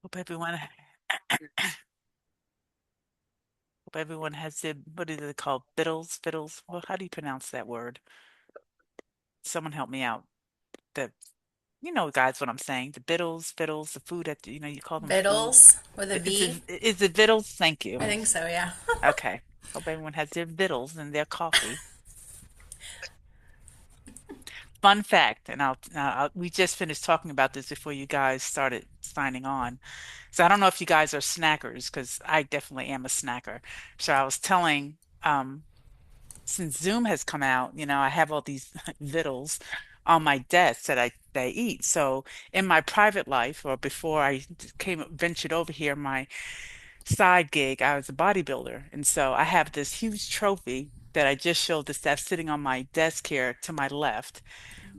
Hope everyone hope everyone has their what is it called? Fiddles, fiddles. Well, how do you pronounce that word? Someone help me out. The guys, what I'm saying. The biddles, fiddles, the food at you call them food. Vittles with a V. Is it vittles? Thank you. I think so, yeah. Okay. Hope everyone has their vittles and their coffee. Fun fact, and we just finished talking about this before you guys started signing on. So I don't know if you guys are snackers, because I definitely am a snacker. So I was telling, since Zoom has come out, I have all these vittles on my desk that I eat. So in my private life, or before I ventured over here, my side gig, I was a bodybuilder, and so I have this huge trophy that I just showed that's sitting on my desk here to my left,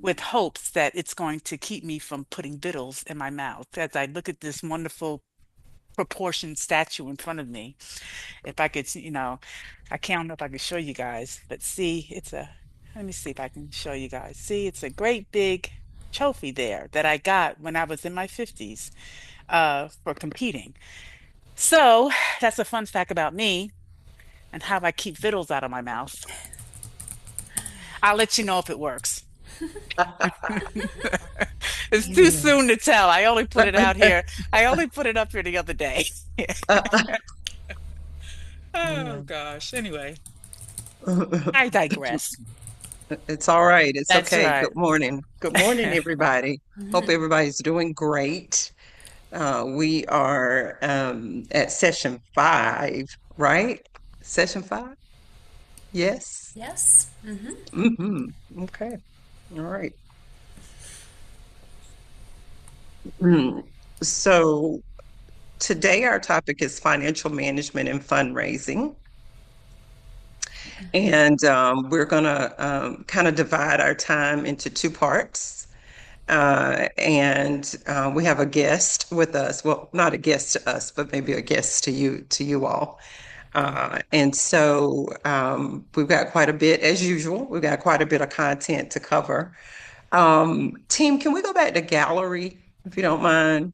with hopes that it's going to keep me from putting vittles in my mouth as I look at this wonderful proportioned statue in front of me. If I could, I can't know if I can show you guys, but see, let me see if I can show you guys. See, it's a great big trophy there that I got when I was in my 50s for competing. So that's a fun fact about me and how I keep vittles out of my mouth. I'll let you know if it works. It's too soon to tell. I only put it out here. I only put it up here the other day. Oh gosh. Anyway, I digress. Mm. It's all right. It's That's okay. right. Good morning. Good morning, everybody. Hope everybody's doing great. We are at session 5, right? Session 5? Yes. Yes. Mm-hmm. Okay. All right. Mm. So today our topic is financial management and fundraising. And we're going to kind of divide our time into two parts. And we have a guest with us. Well, not a guest to us, but maybe a guest to you all. And so we've got quite a bit, as usual. We've got quite a bit of content to cover. Team, can we go back to gallery, if you don't mind?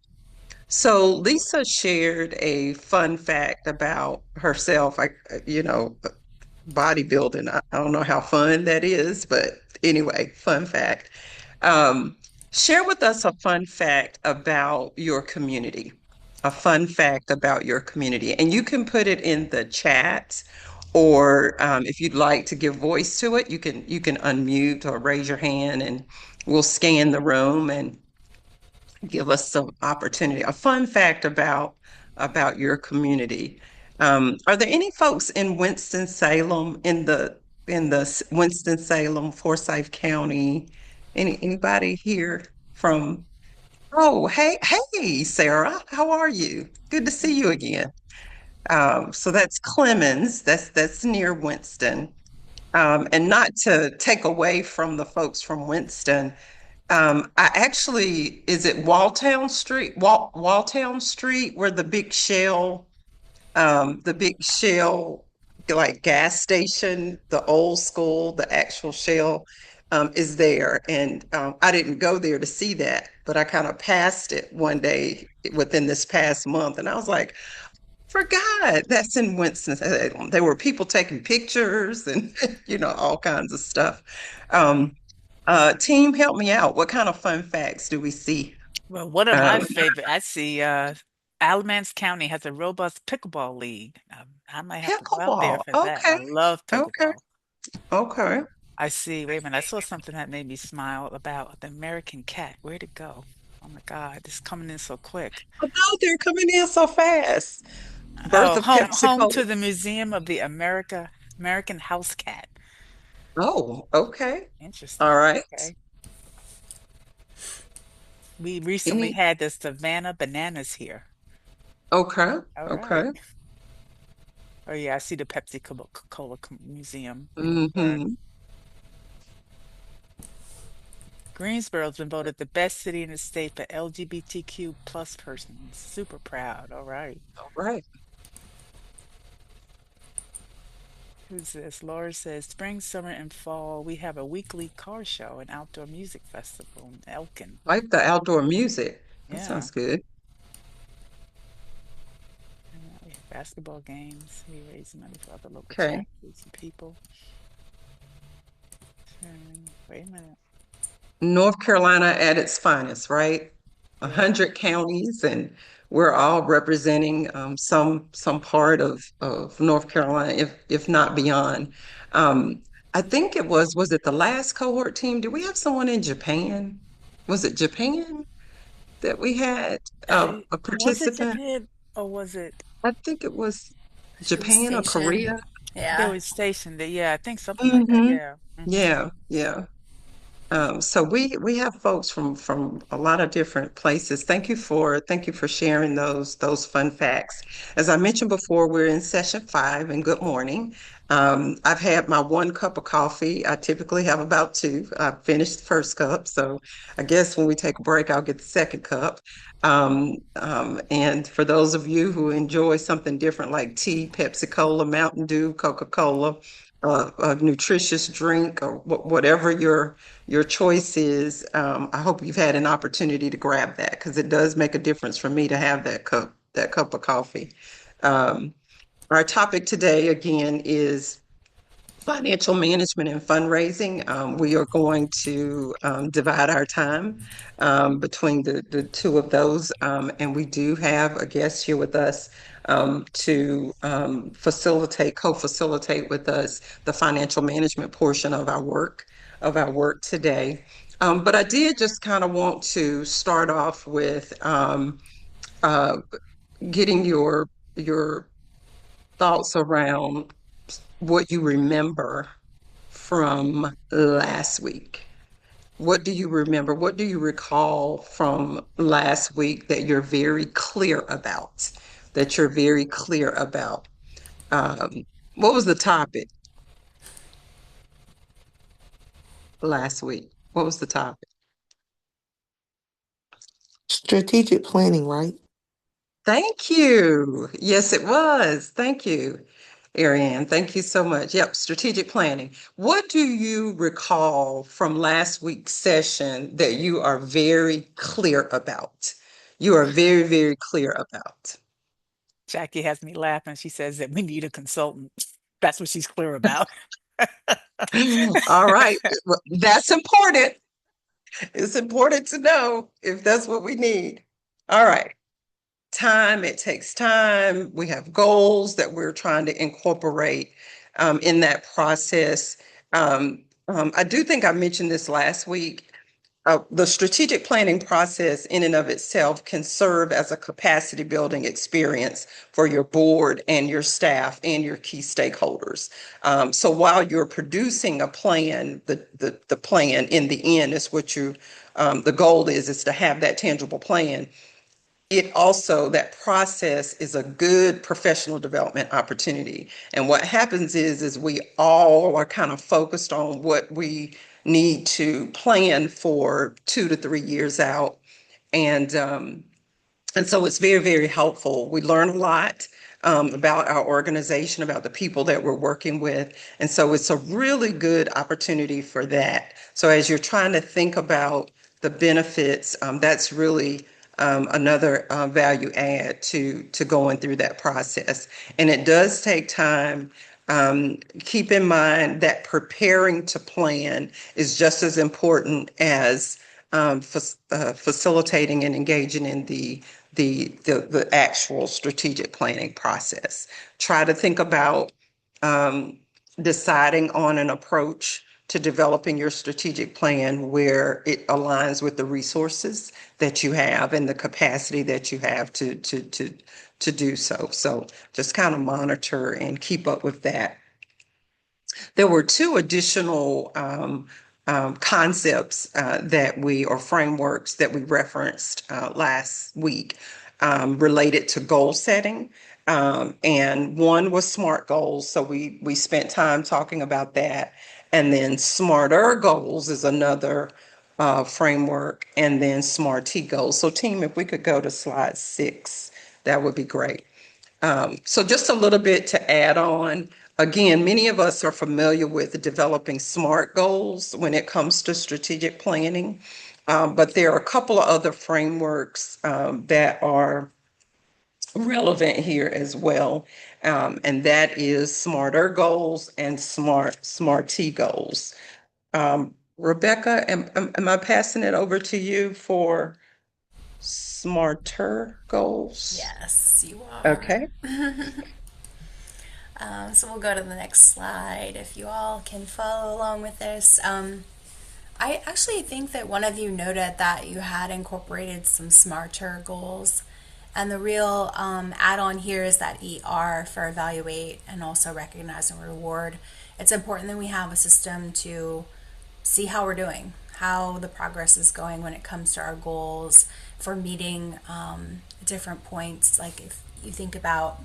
So Lisa shared a fun fact about herself. Bodybuilding. I don't know how fun that is, but anyway, fun fact. Um, Share with us a fun fact about your community. A fun fact about your community. And you can put it in the chat, or if you'd like to give voice to it, you can unmute or raise your hand and we'll scan the room and give us some opportunity. A fun fact about your community. Are there any folks in Winston-Salem in the Winston-Salem, Forsyth County? Anybody here from? Oh, hey, Sarah, how are you? Good to see you again. So that's Clemens. That's near Winston. And not to take away from the folks from Winston, I actually, is it Walltown Street? Walltown Street, where the big Shell, like gas station, the old school, the actual Shell, is there. And I didn't go there to see that, but I kind of passed it one day within this past month, and I was like, forgot that's in Winston. There were people taking pictures and all kinds of stuff. Um, Team, help me out. What kind of fun facts do we see? Well, one of my Um, favorite, I see Alamance County has a robust pickleball league. I might have to go out there Pickleball. for that. I Okay. love Okay. pickleball. Okay. I see. Wait a minute. I saw something that made me smile about the American cat. Where'd it go? Oh my God, it's coming in so quick. Oh, no, they're coming in so fast. Birth Oh, of home PepsiCo. to the Museum of the American House Cat. Oh, okay. All Interesting. right. Okay. We recently Any, had the Savannah bananas here. okay. All right. Okay. Oh yeah, I see the Cola Museum in Lynchburg. Mm-hmm. Greensboro's been voted the best city in the state for LGBTQ plus persons. Super proud. All right. All right. Who's this? Laura says, spring, summer, and fall, we have a weekly car show and outdoor music festival in Elkin. Like the outdoor music. That Yeah. sounds good. Basketball games. We raise money for other local Okay. charities and people. Wait a minute. North Carolina at its finest, right? A Yeah. hundred counties, and we're all representing some part of North Carolina, if not beyond. Um, I think was it the last cohort team? Did we have someone in Japan? Was it Japan that we had a Was it participant? Japan or was it? I think it was She was Japan or stationed. Korea. They Yeah. were stationed there. Yeah, I think something like that. Hmm. Yeah. Yeah, yeah. So we have folks from a lot of different places. Thank you for sharing those fun facts. As I mentioned before, we're in session 5, and good morning. I've had my 1 cup of coffee. I typically have about two. I finished the first cup, so I guess when we take a break, I'll get the second cup. And for those of you who enjoy something different like tea, Pepsi Cola, Mountain Dew, Coca-Cola, a nutritious drink, or whatever your choice is. I hope you've had an opportunity to grab that because it does make a difference for me to have that cup of coffee. Um, our topic today again is financial management and fundraising. We are going to divide our time between the two of those. And we do have a guest here with us to co-facilitate with us the financial management portion of our work today. But I did just kind of want to start off with uh, getting your thoughts around what you remember from last week. What do you remember? What do you recall from last week that you're very clear about? That you're very clear about. Um, what was the topic last week? What was the topic? Strategic planning, right? Thank you. Yes, it was. Thank you, Ariane. Thank you so much. Yep, strategic planning. What do you recall from last week's session that you are very clear about? You are very, very clear about. Jackie has me laughing. She says that we need a consultant. That's what she's clear about. All right. Well, that's important. It's important to know if that's what we need. All right. Time, it takes time. We have goals that we're trying to incorporate in that process. I do think I mentioned this last week. The strategic planning process, in and of itself, can serve as a capacity building experience for your board and your staff and your key stakeholders. So while you're producing a plan, the plan in the end is what the goal is to have that tangible plan. It also, that process is a good professional development opportunity. And what happens is we all are kind of focused on what we need to plan for 2 to 3 years out. And so it's very, very helpful. We learn a lot about our organization, about the people that we're working with. And so it's a really good opportunity for that. So as you're trying to think about the benefits, that's really another value add to going through that process. And it does take time. Keep in mind that preparing to plan is just as important as facilitating and engaging in the actual strategic planning process. Try to think about um, deciding on an approach to developing your strategic plan where it aligns with the resources that you have and the capacity that you have to do so. So just kind of monitor and keep up with that. There were two additional concepts or frameworks that we referenced last week related to goal setting. And one was SMART goals. So we spent time talking about that. And then SMARTer goals is another framework. And then SMART goals. So, team, if we could go to slide 6, that would be great. So just a little bit to add on. Again, many of us are familiar with developing SMART goals when it comes to strategic planning, but there are a couple of other frameworks that are relevant here as well. And that is smarter goals and smarty goals. Rebecca, am I passing it over to you for smarter goals? Yes, you are. Okay. So we'll go to the next slide if you all can follow along with this. I actually think that one of you noted that you had incorporated some smarter goals. And the real add on here is that ER for evaluate and also recognize and reward. It's important that we have a system to see how we're doing, how the progress is going when it comes to our goals for meeting different points. Like if you think about,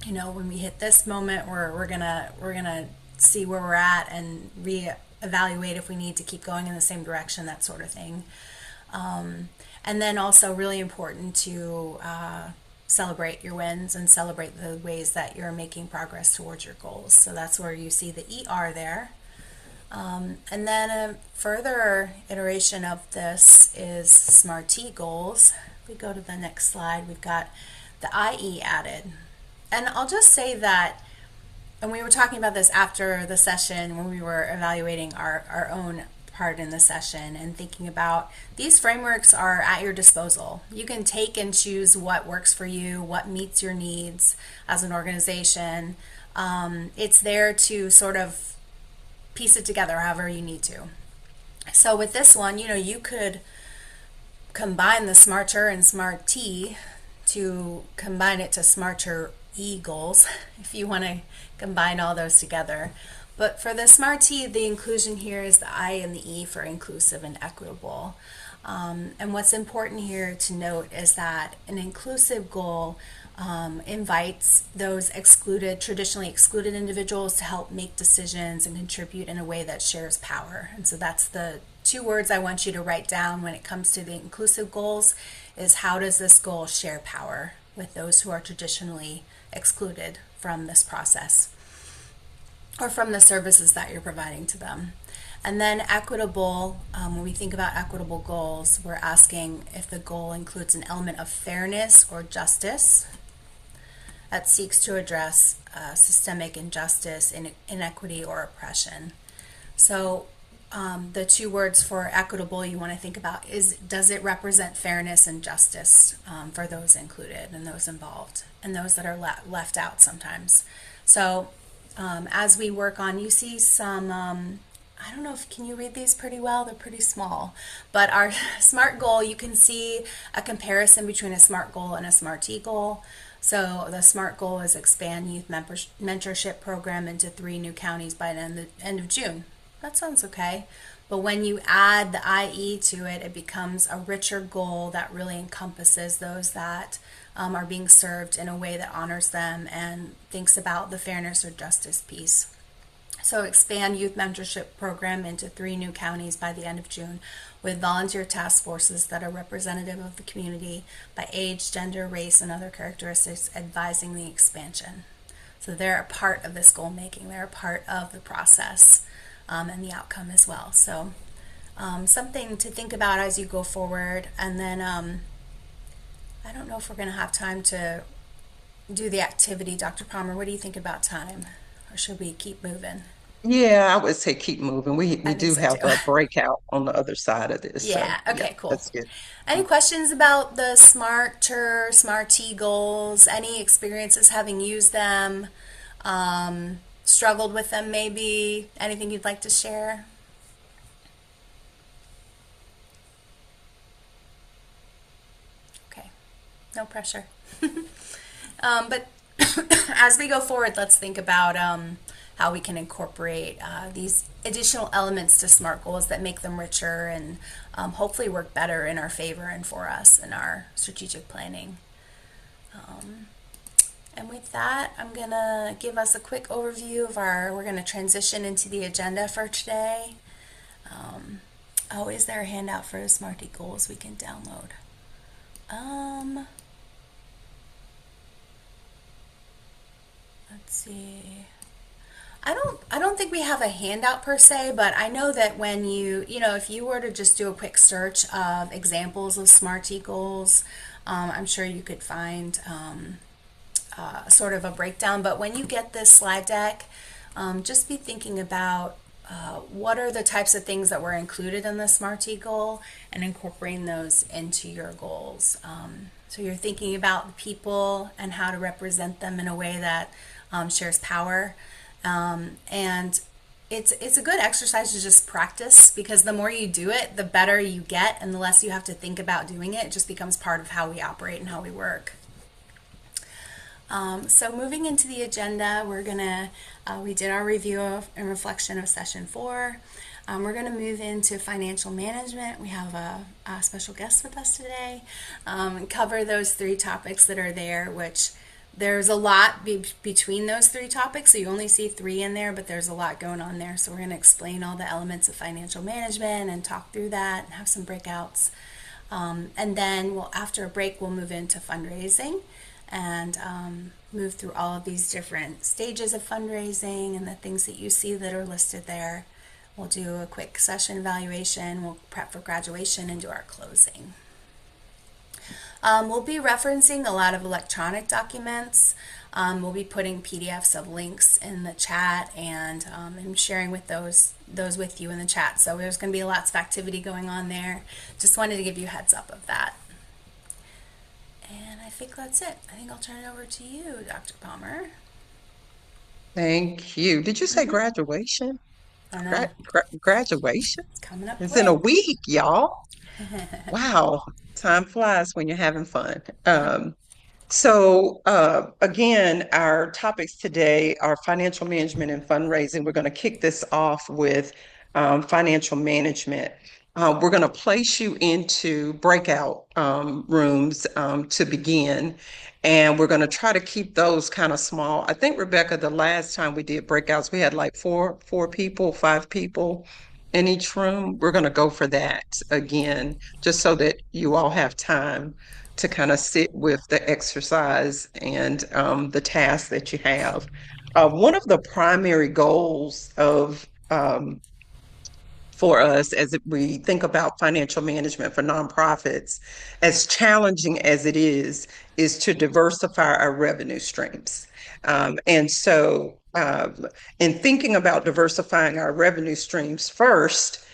when we hit this moment, we're gonna see where we're at and reevaluate if we need to keep going in the same direction, that sort of thing. And then also really important to celebrate your wins and celebrate the ways that you're making progress towards your goals. So that's where you see the ER there. And then a further iteration of this is SMART goals. If we go to the next slide, we've got the IE added. And I'll just say that, and we were talking about this after the session when we were evaluating our own part in the session and thinking about these frameworks are at your disposal. You can take and choose what works for you, what meets your needs as an organization. It's there to sort of piece it together however you need to. So with this one, you could combine the smarter and smart T to combine it to smarter E goals if you want to combine all those together. But for the smart T, the inclusion here is the I and the E for inclusive and equitable. And what's important here to note is that an inclusive goal invites those traditionally excluded individuals to help make decisions and contribute in a way that shares power. And so that's the two words I want you to write down when it comes to the inclusive goals is how does this goal share power with those who are traditionally excluded from this process or from the services that you're providing to them. And then equitable, when we think about equitable goals, we're asking if the goal includes an element of fairness or justice that seeks to address systemic injustice, inequity, or oppression. So the two words for equitable you want to think about is, does it represent fairness and justice for those included and those involved and those that are left out sometimes. So as we work on, you see some, I don't know if, can you read these pretty well? They're pretty small. But our SMART goal, you can see a comparison between a SMART goal and a SMART T goal. So the SMART goal is expand youth mentorship program into 3 new counties by the end of June. That sounds okay. But when you add the IE to it, it becomes a richer goal that really encompasses those that are being served in a way that honors them and thinks about the fairness or justice piece. So expand youth mentorship program into 3 new counties by the end of June with volunteer task forces that are representative of the community by age, gender, race, and other characteristics advising the expansion. So they're a part of this goal making. They're a part of the process and the outcome as well. So something to think about as you go forward. And then I don't know if we're going to have time to do the activity. Dr. Palmer, what do you think about time? Or should we keep moving? Yeah, I would say keep moving. We I think do so have too. a breakout on the other side of this. So Yeah, yeah, okay, cool. that's good. Any questions about the Smart T goals? Any experiences having used them? Struggled with them maybe? Anything you'd like to share? Okay, no pressure. But as we go forward, let's think about how we can incorporate these additional elements to SMART goals that make them richer and hopefully work better in our favor and for us in our strategic planning. And with that, I'm going to give us a quick overview of we're going to transition into the agenda for today. Oh, is there a handout for the Smarty goals we can download? Let's see. I don't think we have a handout per se, but I know that when if you were to just do a quick search of examples of Smarty goals, I'm sure you could find sort of a breakdown. But when you get this slide deck, just be thinking about what are the types of things that were included in the SMART goal and incorporating those into your goals. So you're thinking about the people and how to represent them in a way that shares power. And it's a good exercise to just practice, because the more you do it, the better you get, and the less you have to think about doing it. It just becomes part of how we operate and how we work. So moving into the agenda, we did our review of and reflection of session 4. We're gonna move into financial management. We have a special guest with us today, and cover those 3 topics that are there, which there's a lot between those 3 topics. So you only see 3 in there, but there's a lot going on there. So we're gonna explain all the elements of financial management and talk through that and have some breakouts. And then after a break, we'll move into fundraising and move through all of these different stages of fundraising and the things that you see that are listed there. We'll do a quick session evaluation, we'll prep for graduation, and do our closing. We'll be referencing a lot of electronic documents. We'll be putting PDFs of links in the chat, and sharing with those with you in the chat. So there's going to be lots of activity going on there. Just wanted to give you a heads up of that. And I think that's it. I think I'll turn it over to you, Dr. Palmer. Thank you. Did you say graduation? I know, Graduation? it's coming up It's in a quick. week, y'all. Wow. Time flies when you're having fun. Again, our topics today are financial management and fundraising. We're going to kick this off with financial management. We're going to place you into breakout rooms to begin, and we're going to try to keep those kind of small. I think, Rebecca, the last time we did breakouts, we had like four people, 5 people in each room. We're going to go for that again, just so that you all have time to kind of sit with the exercise and the tasks that you have. One of the primary goals of for us as we think about financial management for nonprofits, as challenging as it is to diversify our revenue streams. In thinking about diversifying our revenue streams first,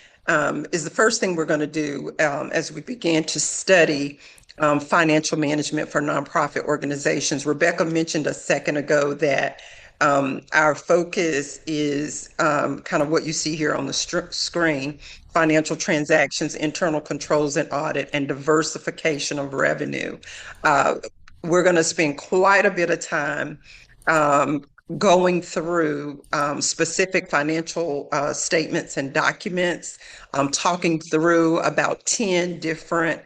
is the first thing we're going to do as we begin to study financial management for nonprofit organizations. Rebecca mentioned a second ago that our focus is kind of what you see here on the screen: financial transactions, internal controls and audit, and diversification of revenue. Uh, we're going to spend quite a bit of time um, going through specific financial statements and documents, talking through about 10 different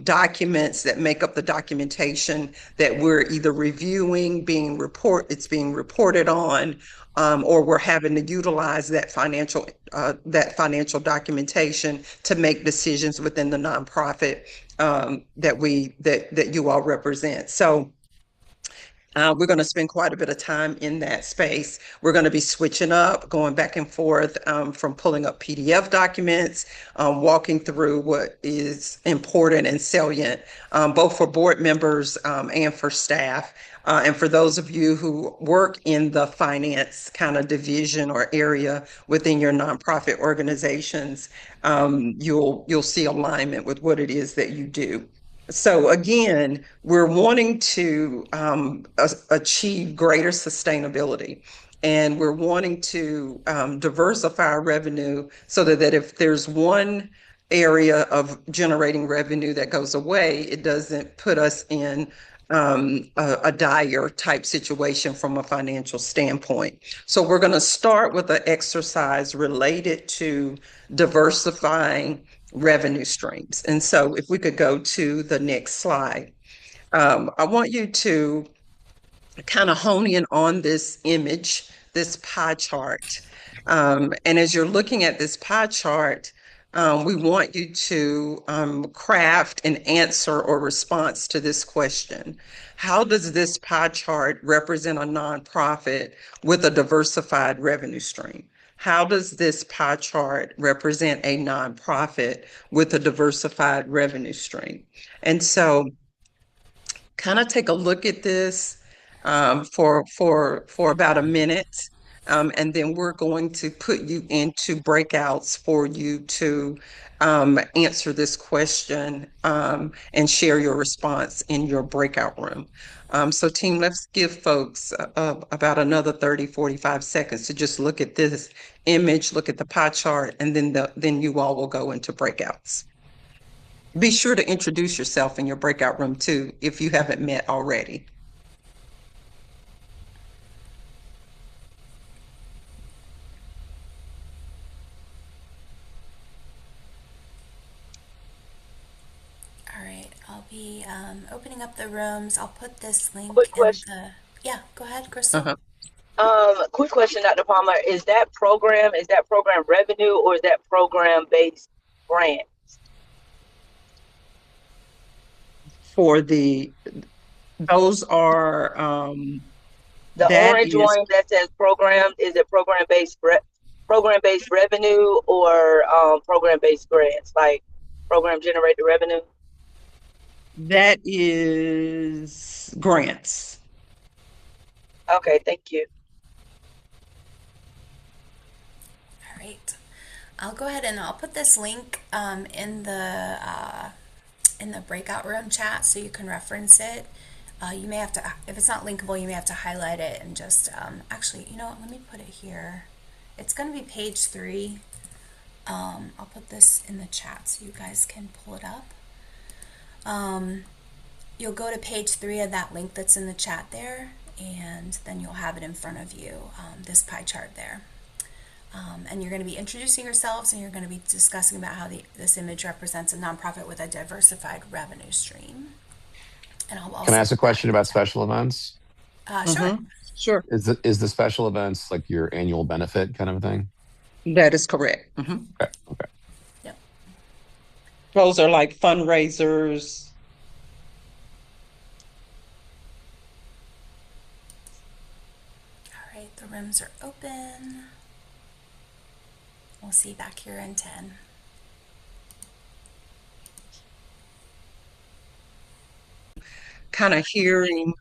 documents that make up the documentation that we're either reviewing, it's being reported on, or we're having to utilize that financial documentation to make decisions within the nonprofit that you all represent. So we're going to spend quite a bit of time in that space. We're going to be switching up, going back and forth from pulling up PDF documents, walking through what is important and salient, both for board members and for staff. And for those of you who work in the finance kind of division or area within your nonprofit organizations, you'll see alignment with what it is that you do. So again, we're wanting to achieve greater sustainability, and we're wanting to diversify our revenue so that if there's one area of generating revenue that goes away, it doesn't put us in a dire type situation from a financial standpoint. So we're going to start with an exercise related to diversifying revenue streams. And so if we could go to the next slide, I want you to kind of hone in on this image, this pie chart. And as you're looking at this pie chart, we want you to craft an answer or response to this question. How does this pie chart represent a nonprofit with a diversified revenue stream? how does this pie chart represent a nonprofit with a diversified revenue stream? And so kind of take a look at this for about a minute, and then we're going to put you into breakouts for you to answer this question and share your response in your breakout room. So team, let's give folks about another 30-45 seconds to just look at this image, look at the pie chart, and then you all will go into breakouts. Be sure to introduce yourself in your breakout room too, if you haven't met already. All right, I'll be opening up the rooms. I'll put this link Quick in question. the. Yeah, go ahead, Crystal. Uh-huh. Quick question, Dr. Palmer. Is that program revenue or is that program based grant? For the, those are, The that orange is, one that says program, is it program based revenue or program based grants, like program generated revenue? that is grants. Okay, thank you. All right, I'll go ahead and I'll put this link in the breakout room chat so you can reference it. You may have to, if it's not linkable, you may have to highlight it and just actually, you know what? Let me put it here. It's going to be page 3. I'll put this in the chat so you guys can pull it up. You'll go to page 3 of that link that's in the chat there, and then you'll have it in front of you, this pie chart there. And you're going to be introducing yourselves, and you're going to be discussing about how this image represents a nonprofit with a diversified revenue stream. And I'll Can I also ask a put that question in the about chat. special events? Sure. Sure, Is the special events like your annual benefit kind of a thing? that is correct. Okay, okay. Yep. Those are like fundraisers. All right, the rooms are open. We'll see you back here in 10. Kind of hearing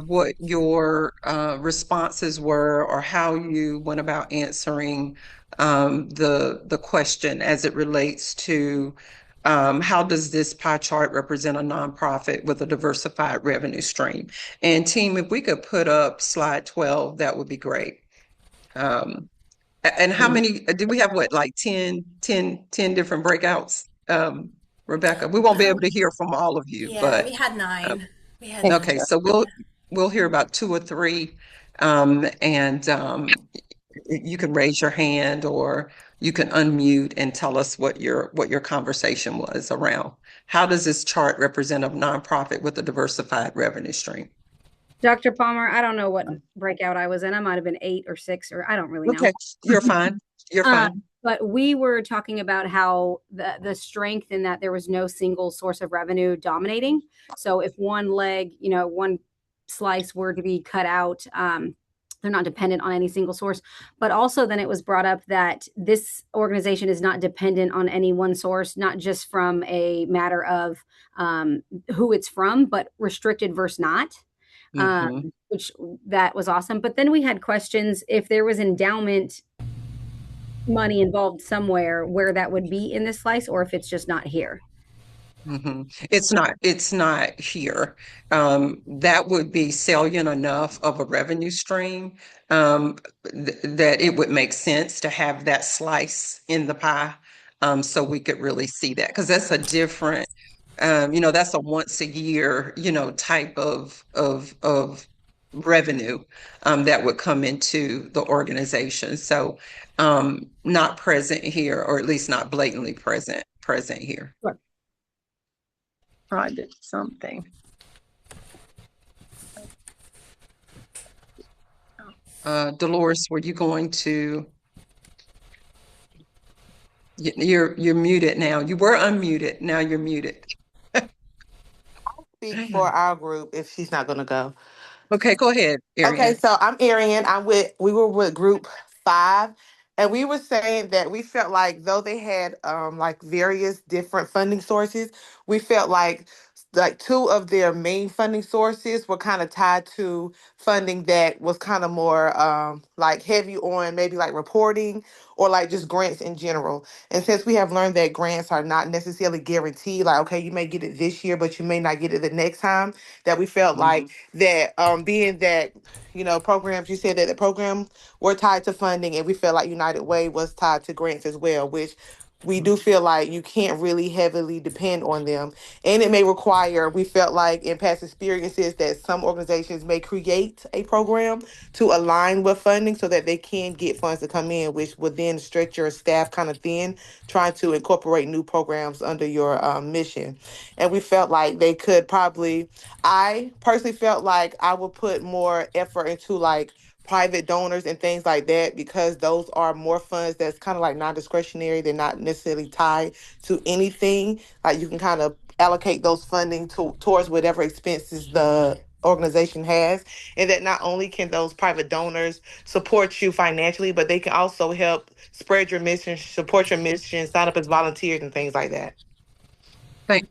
what your responses were or how you went about answering the question as it relates to how does this pie chart represent a nonprofit with a diversified revenue stream? And team, if we could put up slide 12, that would be great. And how many, did we have what, like 10 different breakouts, Rebecca? We won't be able to hear from all of you, Yeah, but we had uh, 9. We had Okay. 9. okay, so we'll hear about 2 or 3, and you can raise your hand or you can unmute and tell us what your conversation was around. How does this chart represent a nonprofit with a diversified revenue stream? Dr. Palmer, I don't know what breakout I was in. I might have been 8 or 6, or I don't really know. Okay, you're fine. You're Uh, fine. but we were talking about how the strength in that there was no single source of revenue dominating. So if one leg, one slice were to be cut out, they're not dependent on any single source. But also, then it was brought up that this organization is not dependent on any one source, not just from a matter of who it's from, but restricted versus not. Hmm. Which that was awesome. But then we had questions if there was endowment money involved somewhere where that would be in this slice or if it's just not here. It's not here. That would be salient enough of a revenue stream that it would make sense to have that slice in the pie, so we could really see that because that's a different, that's a once a year, type of revenue that would come into the organization. So not present here, or at least not blatantly present here. Sure. Project something. Dolores, were you going to? You're muted now. You were unmuted. Now you're muted. Speak for our group if she's not going to go. Okay, go ahead, Okay, Ariane. so I'm Arian. We were with group 5, And we were saying that we felt like though they had like various different funding sources, we felt like two of their main funding sources were kind of tied to funding that was kind of more like heavy on maybe like reporting or like just grants in general. And since we have learned that grants are not necessarily guaranteed, like okay, you may get it this year, but you may not get it the next time, that we felt like that being that programs, you said that the program were tied to funding, and we feel like United Way was tied to grants as well, which we do feel like you can't really heavily depend on them. And it may require, we felt like in past experiences, that some organizations may create a program to align with funding so that they can get funds to come in, which would then stretch your staff kind of thin, trying to incorporate new programs under your mission. And we felt like they could probably, I personally felt like I would put more effort into like private donors and things like that because those are more funds that's kind of like non-discretionary. They're not necessarily tied to anything. Like you can kind of allocate those funding towards whatever expenses the organization has, and that not only can those private donors support you financially, but they can also help spread your mission, support your mission, sign up as volunteers and things like that.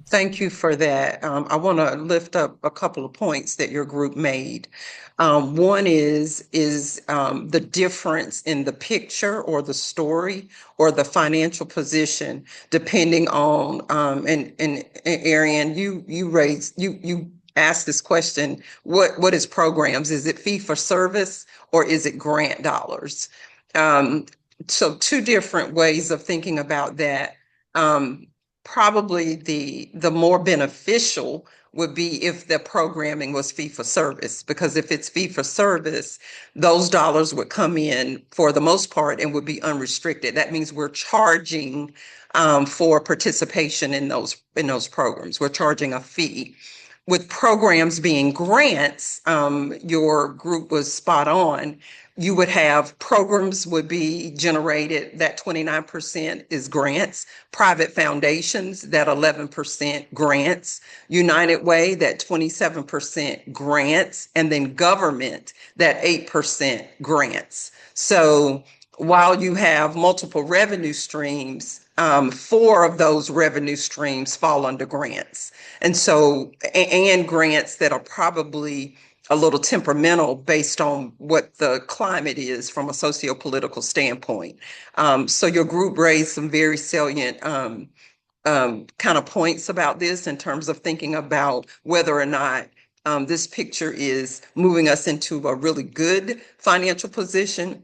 Thank you for that. I want to lift up a couple of points that your group made. One is the difference in the picture or the story or the financial position, depending on and Ariane, you asked this question: what is programs? Is it fee for service or is it grant dollars? Um, so two different ways of thinking about that. Um, Probably the more beneficial would be if the programming was fee for service, because if it's fee for service, those dollars would come in for the most part and would be unrestricted. That means we're charging for participation in those programs. We're charging a fee. With programs being grants, your group was spot on. You would have programs would be generated, that 29% is grants, private foundations, that 11% grants, United Way, that 27% grants, and then government, that 8% grants. So while you have multiple revenue streams, four of those revenue streams fall under grants. And so, and grants that are probably a little temperamental based on what the climate is from a socio-political standpoint. So your group raised some very salient kind of points about this in terms of thinking about whether or not this picture is moving us into a really good financial position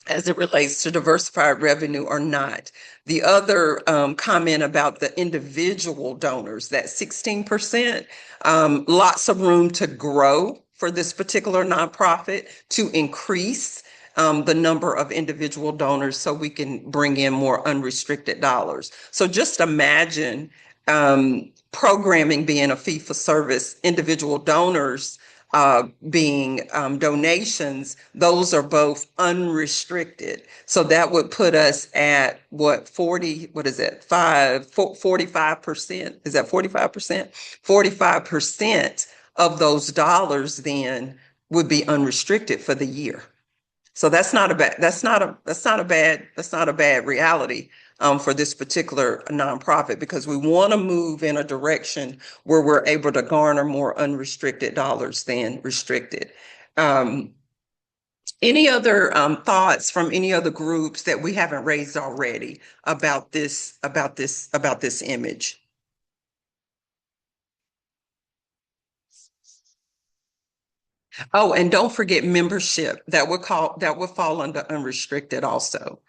as it relates to diversified revenue or not. The other comment about the individual donors, that 16%, lots of room to grow for this particular nonprofit to increase the number of individual donors so we can bring in more unrestricted dollars. So just imagine programming being a fee for service, individual donors being donations, those are both unrestricted. So that would put us at what, 40, what is it, 45%? Is that 45%? 45% of those dollars then would be unrestricted for the year. So that's not a bad reality for this particular nonprofit, because we want to move in a direction where we're able to garner more unrestricted dollars than restricted. Um, any other thoughts from any other groups that we haven't raised already about this image? Oh, and don't forget membership. That would fall under unrestricted also,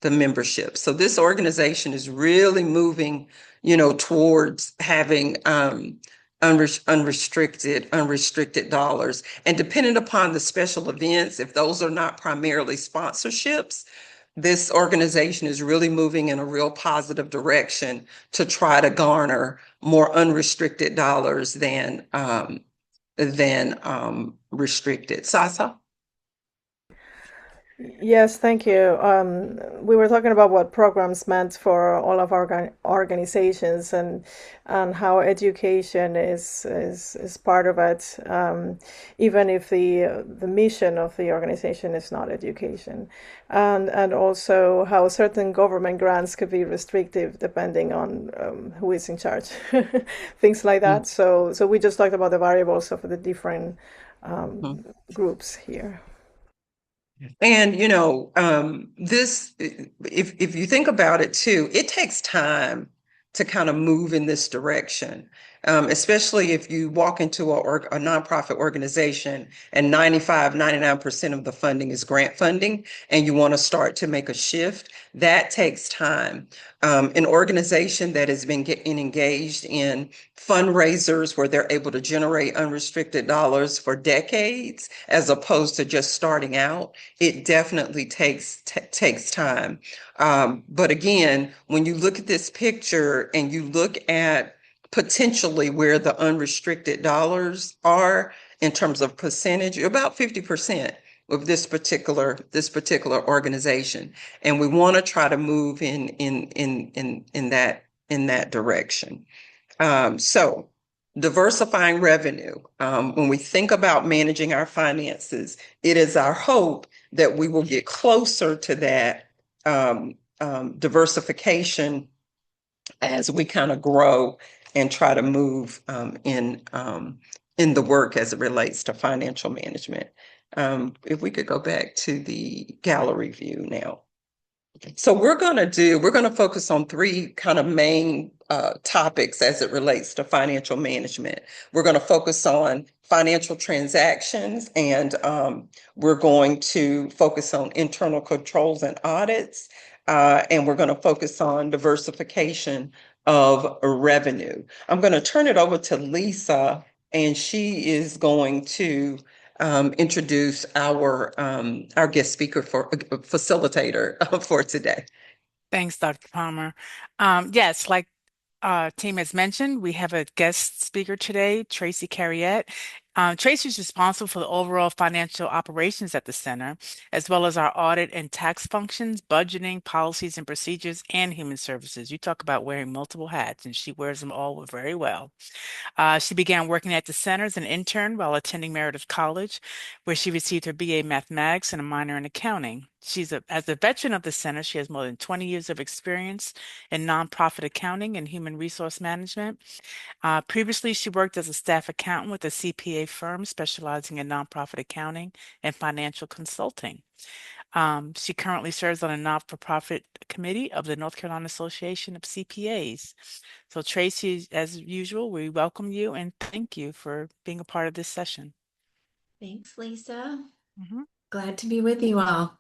the membership. So this organization is really moving, towards having unrestricted dollars. And depending upon the special events, if those are not primarily sponsorships, this organization is really moving in a real positive direction to try to garner more unrestricted dollars than restricted. Sasa? Yes, thank you. We were talking about what programs meant for all of our organizations, and how education is part of it, even if the mission of the organization is not education, and also how certain government grants could be restrictive depending on who is in charge, things like that. So we just talked about the variables of the different Mhm. groups here. And this, if you think about it too, it takes time to kind of move in this direction. Especially if you walk into a nonprofit organization and 99% of the funding is grant funding, and you want to start to make a shift, that takes time. An organization that has been getting engaged in fundraisers where they're able to generate unrestricted dollars for decades, as opposed to just starting out, it definitely takes time. But again, when you look at this picture and you look at potentially where the unrestricted dollars are in terms of percentage, you're about 50% of this particular organization, and we want to try to move in that direction. So diversifying revenue. When we think about managing our finances, it is our hope that we will get closer to that diversification as we kind of grow and try to move in the work as it relates to financial management. If we could go back to the gallery view now. So we're going to focus on three kind of main topics as it relates to financial management. We're going to focus on financial transactions, and we're going to focus on internal controls and audits, and we're going to focus on diversification of revenue. I'm going to turn it over to Lisa, and she is going to introduce our guest speaker for facilitator for today. Thanks, Dr. Palmer. Yes, like team has mentioned, we have a guest speaker today, Tracy Carriette. Tracy is responsible for the overall financial operations at the center, as well as our audit and tax functions, budgeting, policies and procedures, and human services. You talk about wearing multiple hats, and she wears them all very well. She began working at the center as an intern while attending Meredith College, where she received her BA Mathematics and a minor in accounting. As a veteran of the center, she has more than 20 years of experience in nonprofit accounting and human resource management. Previously, she worked as a staff accountant with a CPA firm specializing in nonprofit accounting and financial consulting. She currently serves on a not-for-profit committee of the North Carolina Association of CPAs. So, Tracy, as usual, we welcome you and thank you for being a part of this session. Thanks, Lisa. Mhm. Glad to be with you all.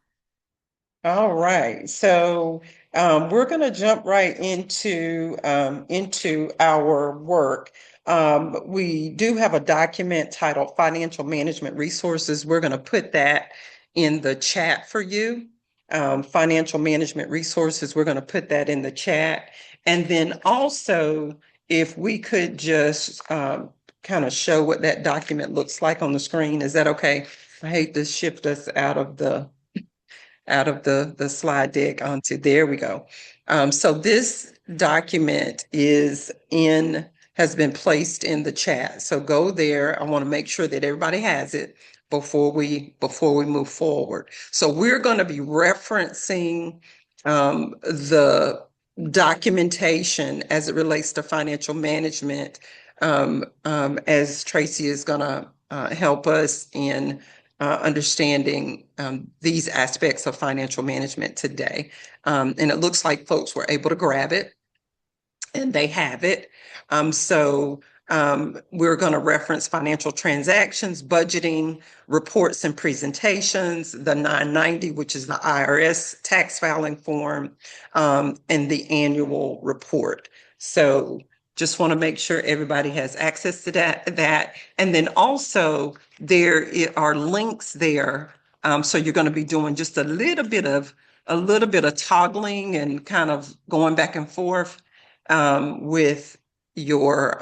All right, so we're going to jump right into our work. We do have a document titled Financial Management Resources. We're going to put that in the chat for you. Financial Management Resources, we're going to put that in the chat. And then also, if we could just kind of show what that document looks like on the screen, is that okay? I hate to shift us out of the slide deck onto, there we go. So this document has been placed in the chat. So go there. I want to make sure that everybody has it before we move forward. So we're going to be referencing the documentation as it relates to financial management, as Tracy is going to help us in understanding these aspects of financial management today. And it looks like folks were able to grab it and they have it. So we're going to reference financial transactions, budgeting, reports and presentations, the 990, which is the IRS tax filing form, and the annual report. So just want to make sure everybody has access to that. And then also there are links there. So you're going to be doing just a little bit of toggling and kind of going back and forth with your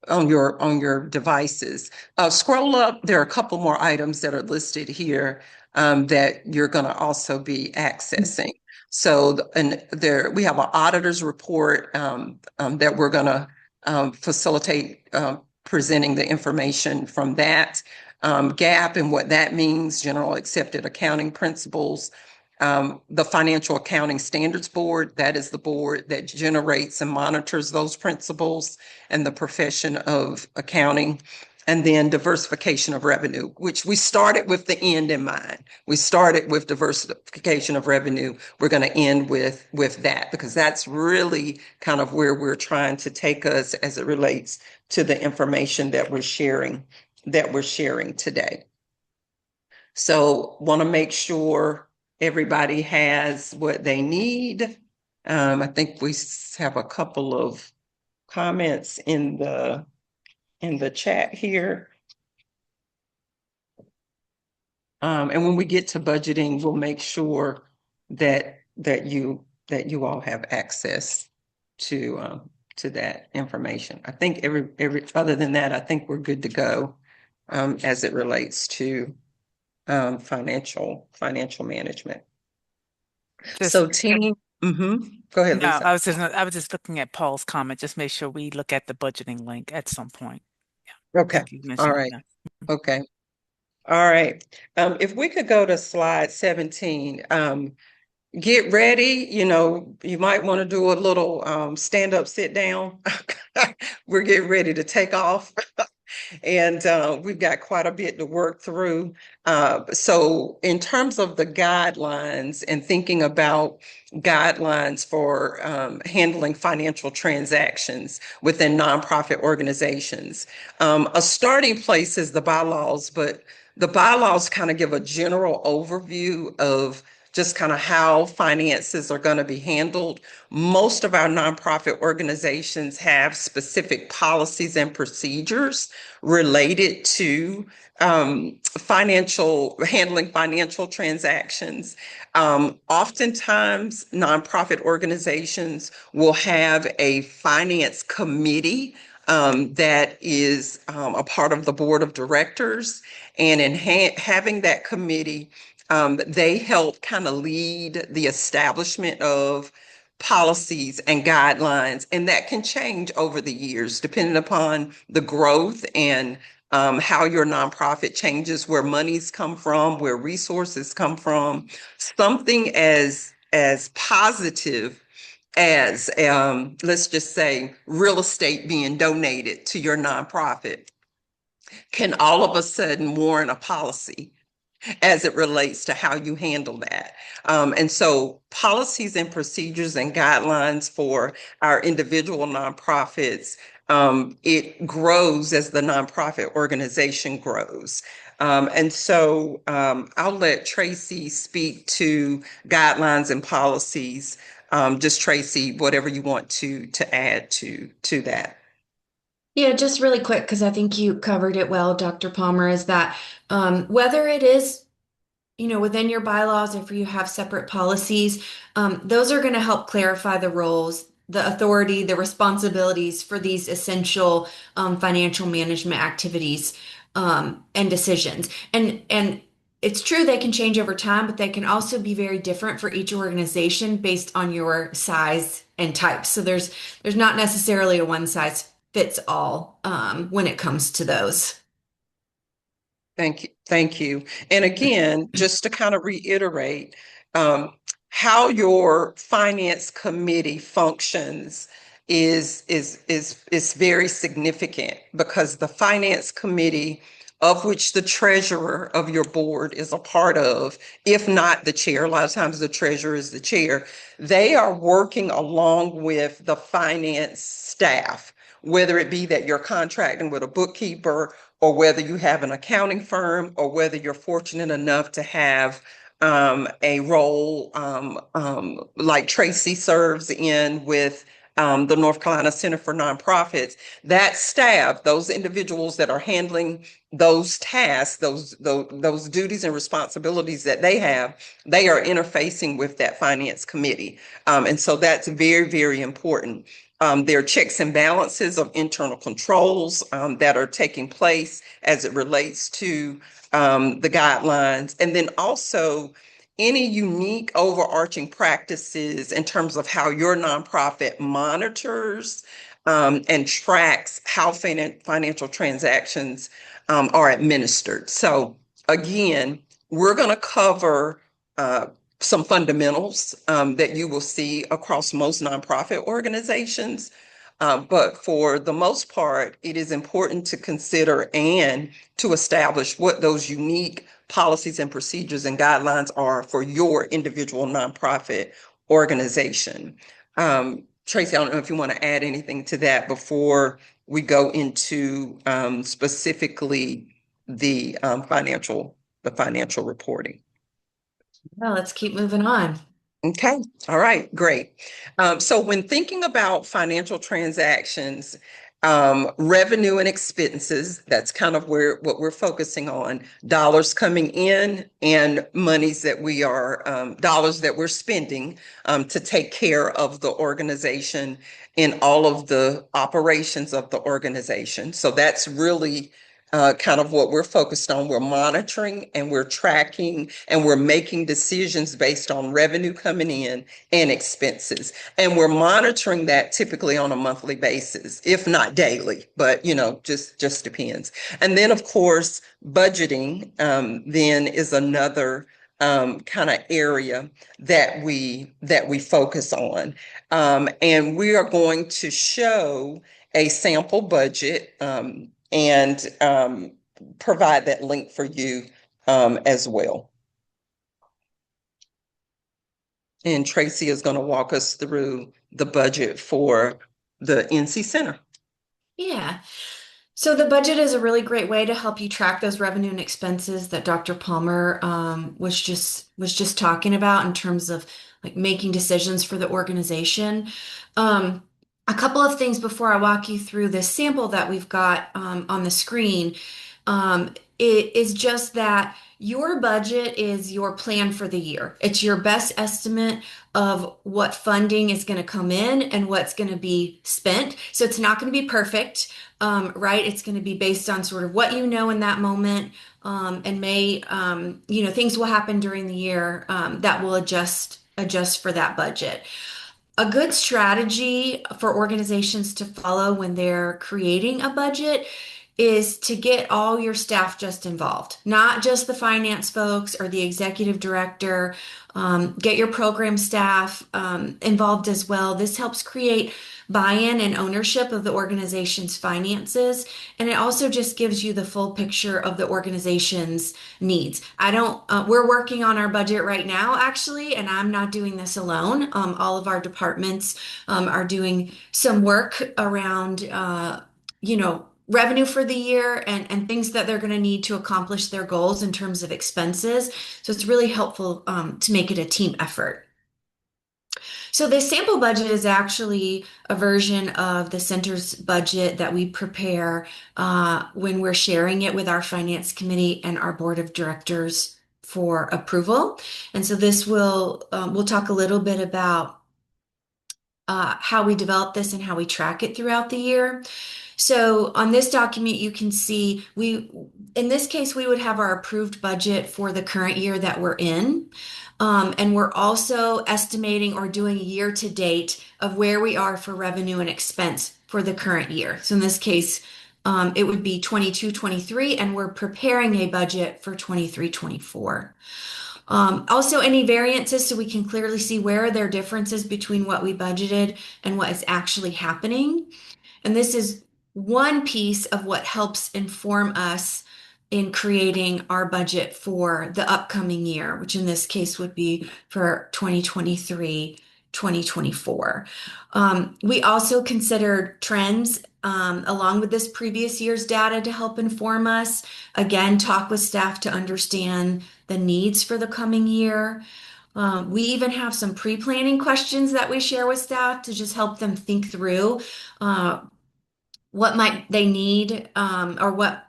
on your devices. Scroll up. There are a couple more items that are listed here that you're going to also be accessing. So, and there we have an auditor's report that we're going to facilitate presenting the information from that. GAP and what that means, general accepted accounting principles. The Financial Accounting Standards Board, that is the board that generates and monitors those principles and the profession of accounting. And then diversification of revenue, which we started with the end in mind. We started with diversification of revenue. We're going to end with that because that's really kind of where we're trying to take us as it relates to the information that we're sharing today. So want to make sure everybody has what they need. I think we have a couple of comments in the chat here. And when we get to budgeting, we'll make sure that you all have access to that information. I think every other than that, I think we're good to go as it relates to financial management. Just So team, go ahead, no, Lisa. I was just looking at Paul's comment. Just make sure we look at the budgeting link at some point. Yeah, Okay. thank you. All Mentioned right. that. Okay. All right. If we could go to slide 17, get ready. You know, you might want to do a little stand up, sit down. We're getting ready to take off. And we've got quite a bit to work through. So in terms of the guidelines and thinking about guidelines for handling financial transactions within nonprofit organizations, a starting place is the bylaws, but the bylaws kind of give a general overview of just kind of how finances are going to be handled. Most of our nonprofit organizations have specific policies and procedures related to handling financial transactions. Oftentimes, nonprofit organizations will have a finance committee that is a part of the board of directors. And in having that committee, they help kind of lead the establishment of policies and guidelines, and that can change over the years depending upon the growth and how your nonprofit changes, where monies come from, where resources come from. Something as positive as let's just say real estate being donated to your nonprofit can all of a sudden warrant a policy as it relates to how you handle that. And so policies and procedures and guidelines for our individual nonprofits, it grows as the nonprofit organization grows. And so I'll let Tracy speak to guidelines and policies. Just Tracy, whatever you want to add to that. Yeah, just really quick, because I think you covered it well, Dr. Palmer, is that whether it is, within your bylaws, if you have separate policies, those are going to help clarify the roles, the authority, the responsibilities for these essential financial management activities and decisions. And it's true they can change over time, but they can also be very different for each organization based on your size and type. So there's not necessarily a one size fits all when it comes to those. Thank you. Thank you. And again, just to kind of reiterate, how your finance committee functions is very significant because the finance committee, of which the treasurer of your board is a part of, if not the chair, a lot of times the treasurer is the chair, they are working along with the finance staff, whether it be that you're contracting with a bookkeeper or whether you have an accounting firm, or whether you're fortunate enough to have a role like Tracy serves in with the North Carolina Center for Nonprofits. That staff, those individuals that are handling those tasks, those duties and responsibilities that they are interfacing with that finance committee. And so that's very, very important. There are checks and balances of internal controls that are taking place as it relates to the guidelines. And then also any unique overarching practices in terms of how your nonprofit monitors and tracks how financial transactions are administered. So again, we're going to cover some fundamentals that you will see across most nonprofit organizations. But for the most part, it is important to consider and to establish what those unique policies and procedures and guidelines are for your individual nonprofit organization. Tracy, I don't know if you want to add anything to that before we go into specifically the financial reporting. Well, let's keep moving on. Okay. All right. Great. So when thinking about financial transactions, revenue and expenses, that's kind of what we're focusing on, dollars coming in and monies that dollars that we're spending to take care of the organization in all of the operations of the organization. So that's really kind of what we're focused on. We're monitoring and we're tracking and we're making decisions based on revenue coming in and expenses. And we're monitoring that typically on a monthly basis, if not daily, but just depends. And then of course, budgeting then is another kind of area that we focus on. And we are going to show a sample budget and provide that link for you as well. And Tracy is going to walk us through the budget for the NC Center. Yeah. So the budget is a really great way to help you track those revenue and expenses that Dr. Palmer was just talking about in terms of like making decisions for the organization. A couple of things before I walk you through this sample that we've got on the screen. It is just that your budget is your plan for the year. It's your best estimate of what funding is going to come in and what's going to be spent. So it's not going to be perfect, right? It's going to be based on sort of what you know in that moment, and things will happen during the year that will adjust for that budget. A good strategy for organizations to follow when they're creating a budget is to get all your staff just involved, not just the finance folks or the executive director. Get your program staff involved as well. This helps create buy-in and ownership of the organization's finances, and it also just gives you the full picture of the organization's needs. We're working on our budget right now, actually, and I'm not doing this alone. All of our departments are doing some work around, revenue for the year and things that they're going to need to accomplish their goals in terms of expenses. So it's really helpful to make it a team effort. So the sample budget is actually a version of the center's budget that we prepare when we're sharing it with our finance committee and our board of directors for approval. And so we'll talk a little bit about how we develop this and how we track it throughout the year. So on this document, you can see in this case, we would have our approved budget for the current year that we're in. And we're also estimating or doing year to date of where we are for revenue and expense for the current year. So in this case, it would be 22-23, and we're preparing a budget for 23-24. Also, any variances so we can clearly see where there are differences between what we budgeted and what is actually happening. And this is one piece of what helps inform us in creating our budget for the upcoming year, which in this case would be for 2023-2024. We also considered trends along with this previous year's data to help inform us. Again, talk with staff to understand the needs for the coming year. We even have some pre-planning questions that we share with staff to just help them think through what might they need or what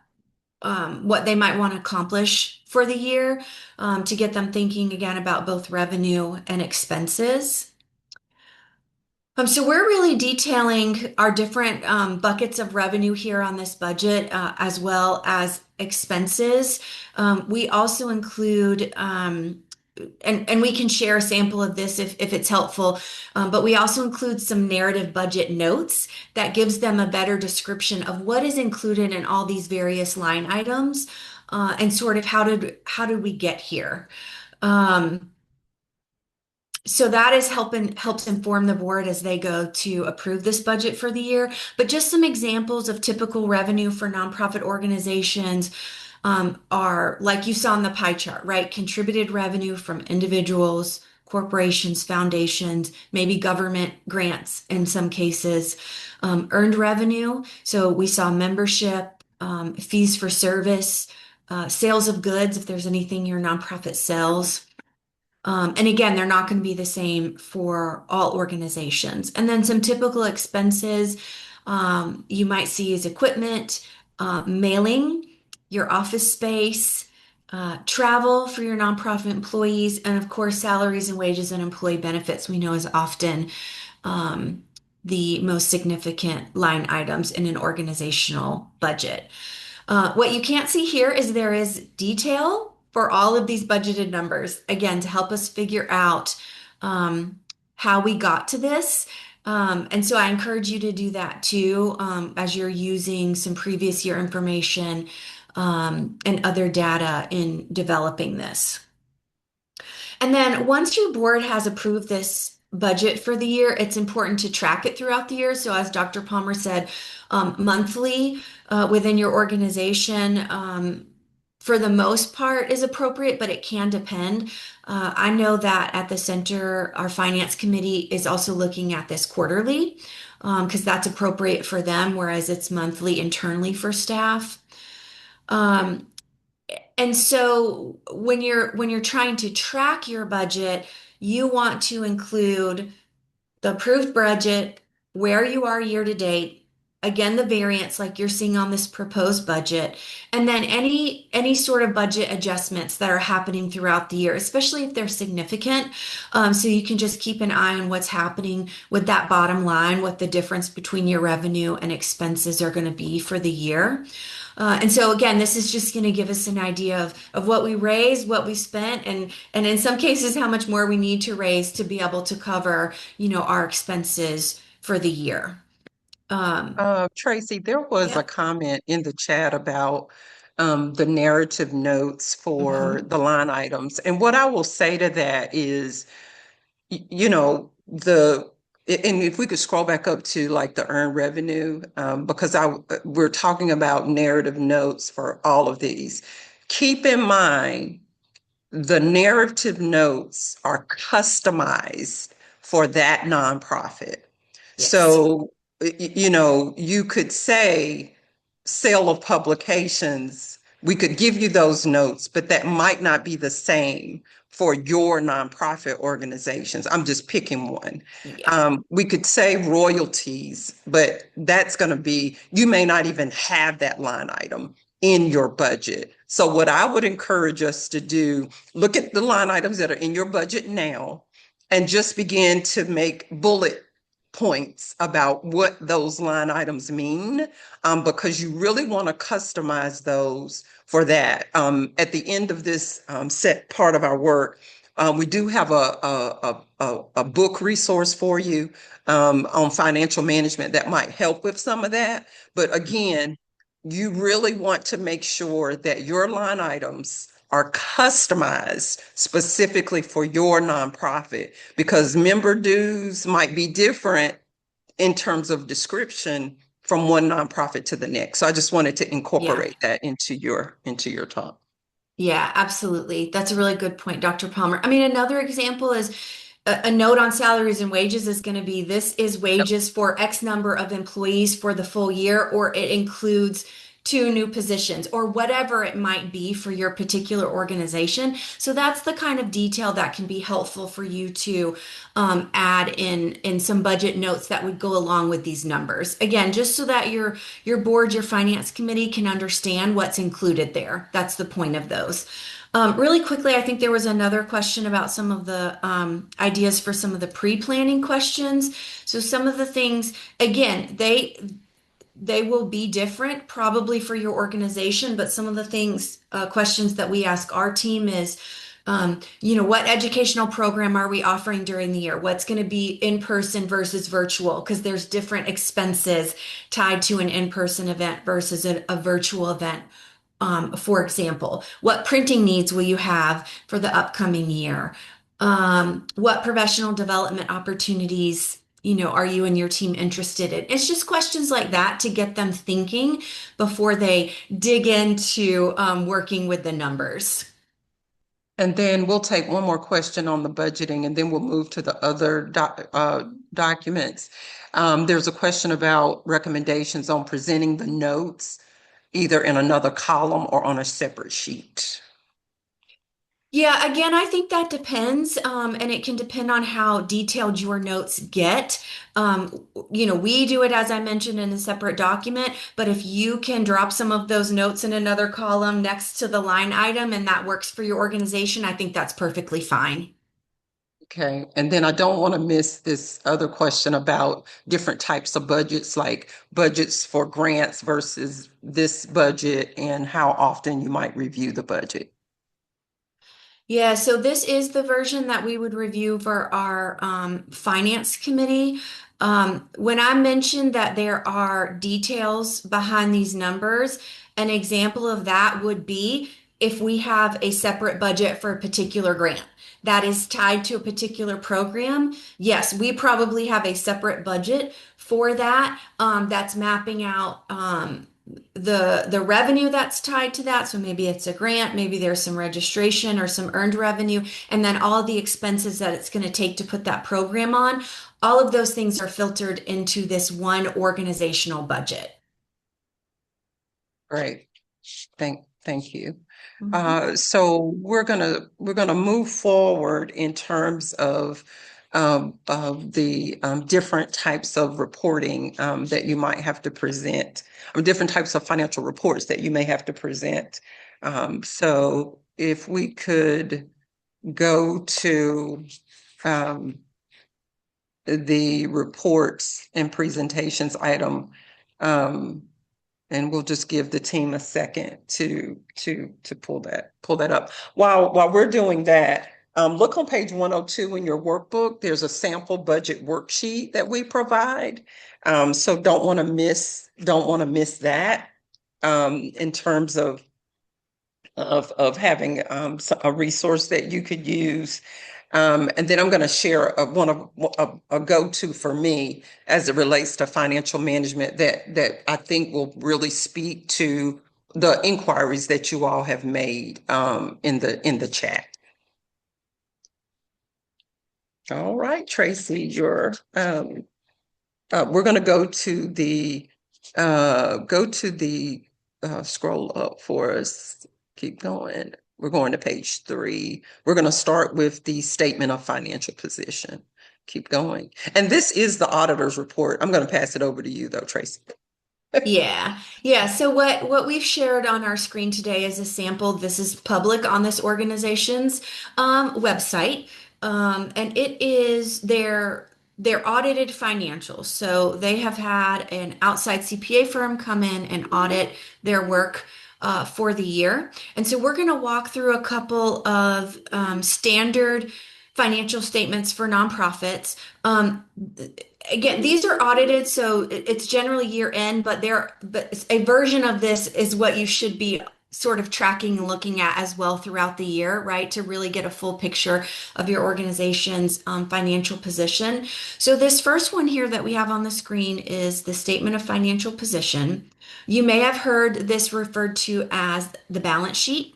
they might want to accomplish for the year to get them thinking again about both revenue and expenses. So we're really detailing our different buckets of revenue here on this budget, as well as expenses. We also include, and we can share a sample of this if it's helpful, but we also include some narrative budget notes that gives them a better description of what is included in all these various line items, and sort of how did we get here. Um, so that is helps inform the board as they go to approve this budget for the year. But just some examples of typical revenue for nonprofit organizations are like you saw in the pie chart, right? Contributed revenue from individuals, corporations, foundations, maybe government grants in some cases. Earned revenue. So we saw membership, fees for service, sales of goods, if there's anything your nonprofit sells. And again, they're not going to be the same for all organizations. And then some typical expenses you might see is equipment, mailing, your office space, travel for your nonprofit employees, and of course, salaries and wages and employee benefits we know is often um, the most significant line items in an organizational budget. What you can't see here is there is detail for all of these budgeted numbers, again, to help us figure out um, how we got to this. And so I encourage you to do that too, as you're using some previous year information and other data in developing this. And then once your board has approved this budget for the year, it's important to track it throughout the year. So, as Dr. Palmer said, monthly within your organization, for the most part, is appropriate, but it can depend. I know that at the center, our finance committee is also looking at this quarterly because that's appropriate for them, whereas it's monthly internally for staff. Um, and so when you're trying to track your budget, you want to include the approved budget, where you are year to date, again, the variance like you're seeing on this proposed budget, and then any sort of budget adjustments that are happening throughout the year, especially if they're significant. So you can just keep an eye on what's happening with that bottom line, what the difference between your revenue and expenses are going to be for the year. And so again, this is just going to give us an idea of what we raised, what we spent, and in some cases, how much more we need to raise to be able to cover, our expenses for the year. Um, Tracy, there was a yeah. comment in the chat about the narrative notes for Mhm. the line items. And what I will say to that is, you know, and if we could scroll back up to like the earned revenue, because we're talking about narrative notes for all of these. Keep in mind the narrative notes are customized for that nonprofit. Yes. So, you could say sale of publications, we could give you those notes, but that might not be the same for your nonprofit organizations. I'm just picking one. Yeah. We could say royalties, but that's going to be, you may not even have that line item in your budget. So what I would encourage us to do, look at the line items that are in your budget now and just begin to make bullet points about what those line items mean, because you really want to customize those for that. At the end of this set part of our work, we do have a book resource for you on financial management that might help with some of that. But again, you really want to make sure that your line items are customized specifically for your nonprofit because member dues might be different in terms of description from one nonprofit to the next. So I just wanted to Yeah. incorporate that into your talk. Yeah, absolutely. That's a really good point, Dr. Palmer. I mean, another example is a note on salaries and wages is going to be this is Yep. wages for X number of employees for the full year, or it includes two new positions or whatever it might be for your particular organization. So that's the kind of detail that can be helpful for you to add in some budget notes that would go along with these numbers. Again, just so that your board, your finance committee can understand what's included there. That's the point of those. Really quickly, I think there was another question about some of the ideas for some of the pre-planning questions. So some of the things, again, they will be different probably for your organization, but some of the things, questions that we ask our team is, what educational program are we offering during the year? What's going to be in person versus virtual? Because there's different expenses tied to an in-person event versus a virtual event. For example, what printing needs will you have for the upcoming year? What professional development opportunities, are you and your team interested in? It's just questions like that to get them thinking before they dig into working with the numbers. And then we'll take one more question on the budgeting, and then we'll move to the other documents. There's a question about recommendations on presenting the notes, either in another column or on a separate sheet. Yeah, again, I think that depends, and it can depend on how detailed your notes get. We do it, as I mentioned, in a separate document, but if you can drop some of those notes in another column next to the line item and that works for your organization, I think that's perfectly fine. Okay, and then I don't want to miss this other question about different types of budgets, like budgets for grants versus this budget, and how often you might review the budget. Yeah, so this is the version that we would review for our finance committee. When I mentioned that there are details behind these numbers, an example of that would be if we have a separate budget for a particular grant that is tied to a particular program. Yes, we probably have a separate budget for that, that's mapping out the revenue that's tied to that. So maybe it's a grant, maybe there's some registration or some earned revenue, and then all the expenses that it's going to take to put that program on. All of those things are filtered into this one organizational budget. Great. Thank you. Mhm. So we're gonna move forward in terms of the different types of reporting that you might have to present, or different types of financial reports that you may have to present. So if we could go to um, the reports and presentations item. Um, and we'll just give the team a second to pull that up. While we're doing that, look on page 102 in your workbook. There's a sample budget worksheet that we provide. So don't want to miss that in terms of having a resource that you could use. And then I'm going to share a go-to for me as it relates to financial management that I think will really speak to the inquiries that you all have made in the chat. All right, Tracy, we're going to go to the scroll up for us. Keep going. We're going to page 3. We're going to start with the statement of financial position. Keep going. And this is the auditor's report. I'm going to pass it over to you though, Tracy. Yeah. Yeah. So what we've shared on our screen today is a sample. This is public on this organization's website. And it is their audited financials. So they have had an outside CPA firm come in and audit their work for the year. And so we're going to walk through a couple of standard financial statements for nonprofits. Again, these are audited, so it's generally year end, but a version of this is what you should be sort of tracking and looking at as well throughout the year, right? To really get a full picture of your organization's financial position. So this first one here that we have on the screen is the statement of financial position. You may have heard this referred to as the balance sheet.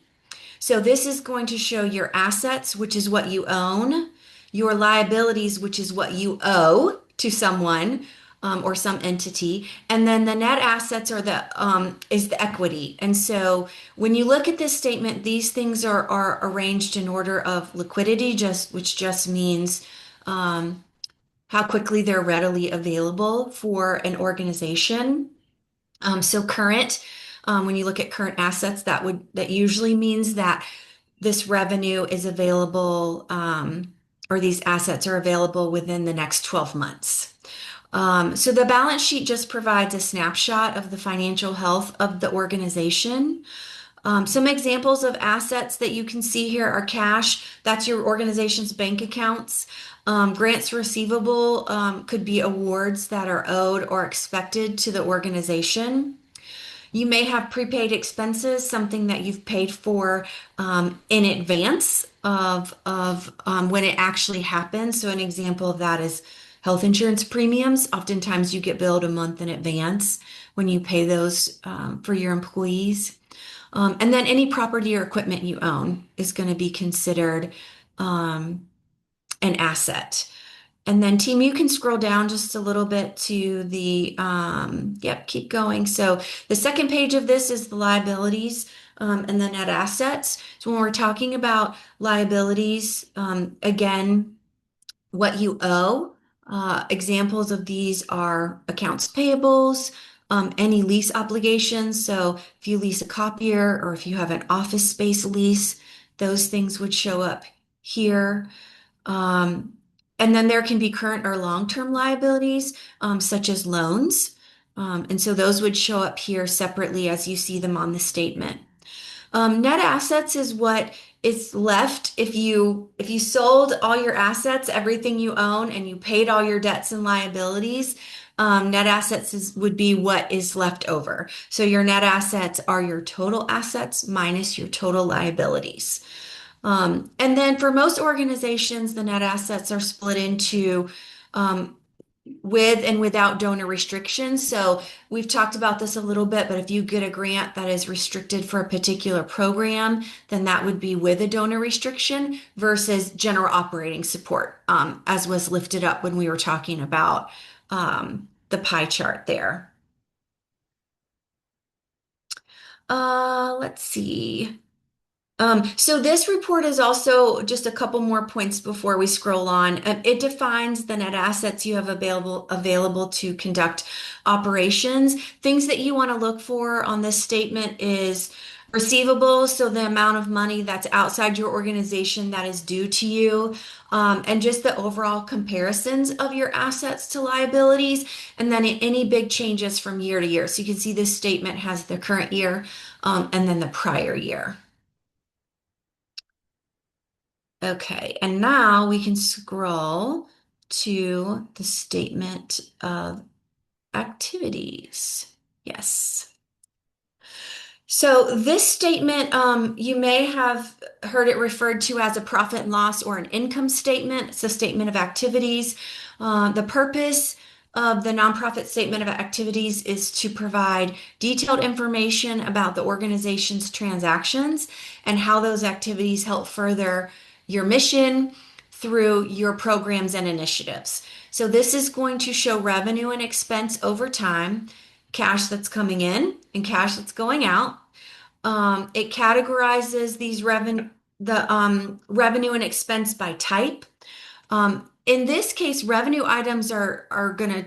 So this is going to show your assets, which is what you own, your liabilities, which is what you owe to someone, or some entity. And then the net assets are the is the equity. And so when you look at this statement, these things are arranged in order of liquidity, just which just means how quickly they're readily available for an organization. So current, when you look at current assets, that usually means that this revenue is available, or these assets are available within the next 12 months. So the balance sheet just provides a snapshot of the financial health of the organization. Some examples of assets that you can see here are cash. That's your organization's bank accounts. Grants receivable could be awards that are owed or expected to the organization. You may have prepaid expenses, something that you've paid for in advance of when it actually happens. So an example of that is health insurance premiums. Oftentimes you get billed a month in advance when you pay those for your employees. And then any property or equipment you own is going to be considered an asset. And then team, you can scroll down just a little bit to the, yep, keep going. So the second page of this is the liabilities and the net assets. So when we're talking about liabilities, again, what you owe, examples of these are accounts payables, any lease obligations. So if you lease a copier or if you have an office space lease, those things would show up here. Um, and then there can be current or long-term liabilities, such as loans. And so those would show up here separately as you see them on the statement. Net assets is what is left if you sold all your assets, everything you own, and you paid all your debts and liabilities. Net assets would be what is left over. So your net assets are your total assets minus your total liabilities. And then for most organizations, the net assets are split into with and without donor restrictions. So we've talked about this a little bit, but if you get a grant that is restricted for a particular program, then that would be with a donor restriction versus general operating support, as was lifted up when we were talking about the pie chart there. Let's see. So this report is also just a couple more points before we scroll on. It defines the net assets you have available to conduct operations. Things that you want to look for on this statement is receivables, so the amount of money that's outside your organization that is due to you, and just the overall comparisons of your assets to liabilities, and then any big changes from year to year. So you can see this statement has the current year, and then the prior year. Okay, and now we can scroll to the statement of activities. Yes. So this statement, you may have heard it referred to as a profit and loss or an income statement. It's a statement of activities. The purpose of the nonprofit statement of activities is to provide detailed information about the organization's transactions and how those activities help further your mission through your programs and initiatives. So this is going to show revenue and expense over time, cash that's coming in and cash that's going out. It categorizes these revenue and expense by type. In this case, revenue items are going to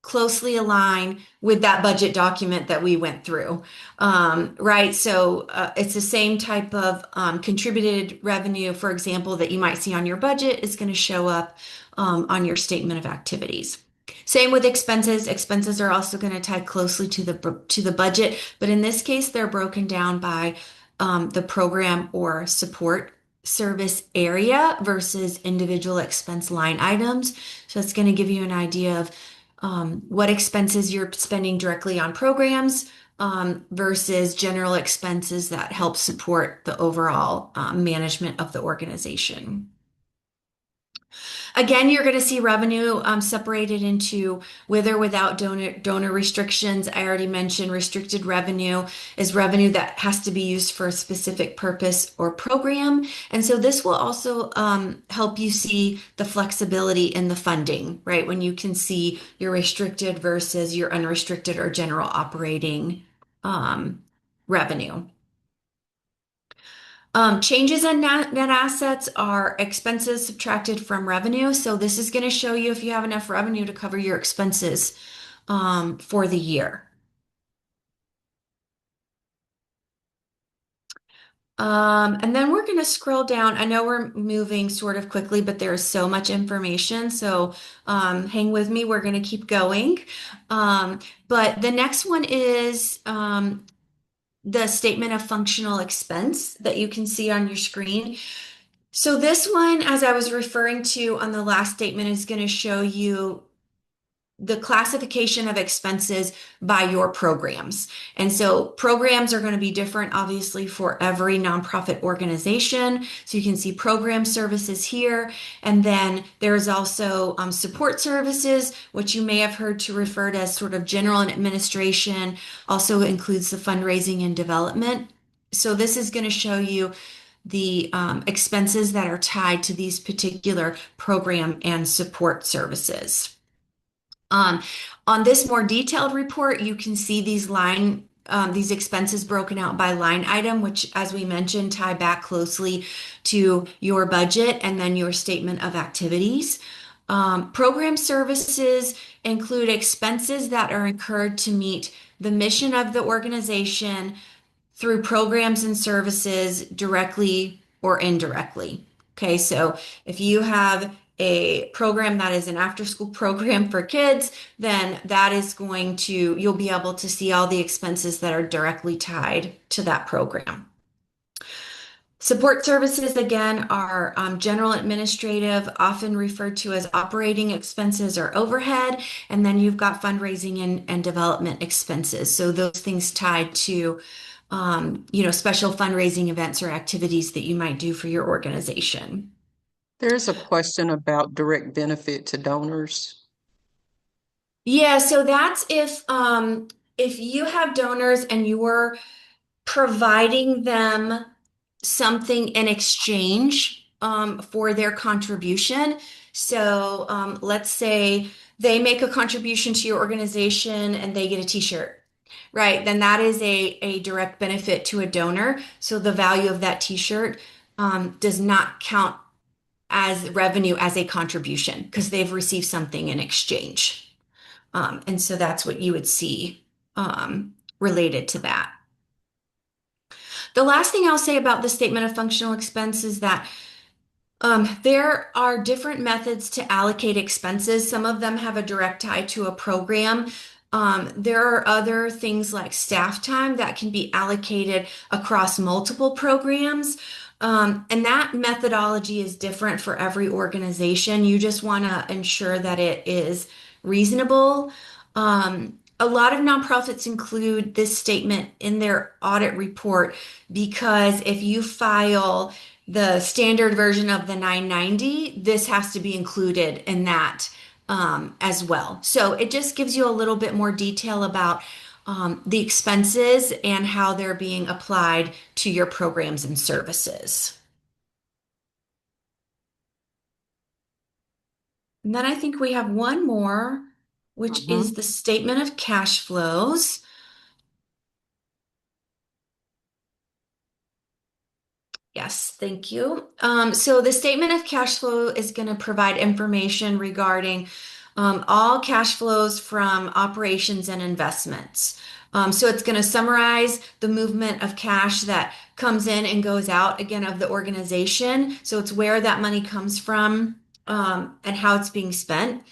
closely align with that budget document that we went through, right? So it's the same type of contributed revenue, for example, that you might see on your budget is going to show up on your statement of activities. Same with expenses. Expenses are also going to tie closely to the budget, but in this case, they're broken down by the program or support service area versus individual expense line items. So it's going to give you an idea of what expenses you're spending directly on programs versus general expenses that help support the overall management of the organization. Again, you're going to see revenue separated into with or without donor restrictions. I already mentioned restricted revenue is revenue that has to be used for a specific purpose or program. And so this will also help you see the flexibility in the funding, right? When you can see your restricted versus your unrestricted or general operating revenue. Changes in net assets are expenses subtracted from revenue. So this is going to show you if you have enough revenue to cover your expenses for the year. And then we're going to scroll down. I know we're moving sort of quickly, but there is so much information. So hang with me. We're going to keep going. But the next one is the statement of functional expense that you can see on your screen. So this one, as I was referring to on the last statement, is going to show you the classification of expenses by your programs. And so programs are going to be different, obviously, for every nonprofit organization. So you can see program services here. And then there's also support services, which you may have heard to referred as sort of general and administration, also includes the fundraising and development. So this is going to show you the expenses that are tied to these particular program and support services. Um, on this more detailed report, you can see these expenses broken out by line item, which, as we mentioned, tie back closely to your budget and then your statement of activities. Program services include expenses that are incurred to meet the mission of the organization through programs and services directly or indirectly. Okay, so if you have a program that is an after school program for kids, then that is going to, you'll be able to see all the expenses that are directly tied to that program. Support services, again, are general administrative, often referred to as operating expenses or overhead. And then you've got fundraising and development expenses. So those things tied to, special fundraising events or activities that you might do for your organization. There's a question about direct benefit to donors. Yeah, so that's if you have donors and you're providing them something in exchange for their contribution. So let's say they make a contribution to your organization and they get a t-shirt, right? Then that is a direct benefit to a donor. So the value of that t-shirt does not count as revenue as a contribution because they've received something in exchange. And so that's what you would see related to that. The last thing I'll say about the statement of functional expense is that there are different methods to allocate expenses. Some of them have a direct tie to a program. There are other things like staff time that can be allocated across multiple programs. And that methodology is different for every organization. You just want to ensure that it is reasonable. A lot of nonprofits include this statement in their audit report because if you file the standard version of the 990, this has to be included in that as well. So it just gives you a little bit more detail about the expenses and how they're being applied to your programs and services. And then I think we have one more, which is Mhm. the statement of cash flows. Yes, thank you. So the statement of cash flow is going to provide information regarding all cash flows from operations and investments. So it's going to summarize the movement of cash that comes in and goes out again of the organization. So it's where that money comes from and how it's being spent.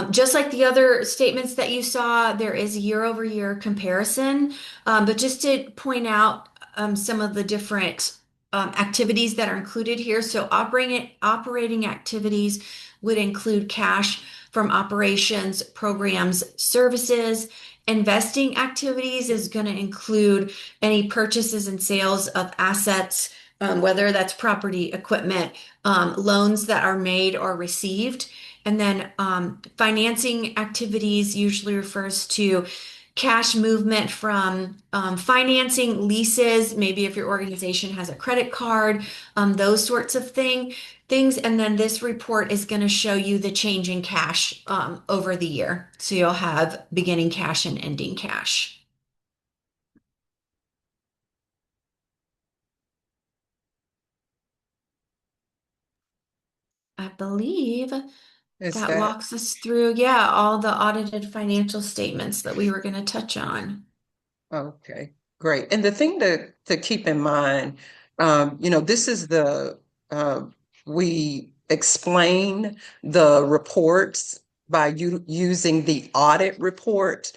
Just like the other statements that you saw, there is a year-over-year comparison. But just to point out some of the different activities that are included here. So operating activities would include cash from operations, programs, services. Investing activities is going to include any purchases and sales of assets whether that's property, equipment, loans that are made or received. And then financing activities usually refers to cash movement from financing, leases, maybe if your organization has a credit card, those sorts of things. And then this report is going to show you the change in cash over the year. So you'll have beginning cash and ending cash. I believe Is that that walks us through, yeah, all the audited financial statements that we were going to touch on. okay? Great. And the thing to keep in mind, this is uh, we explain the reports by using the audit report,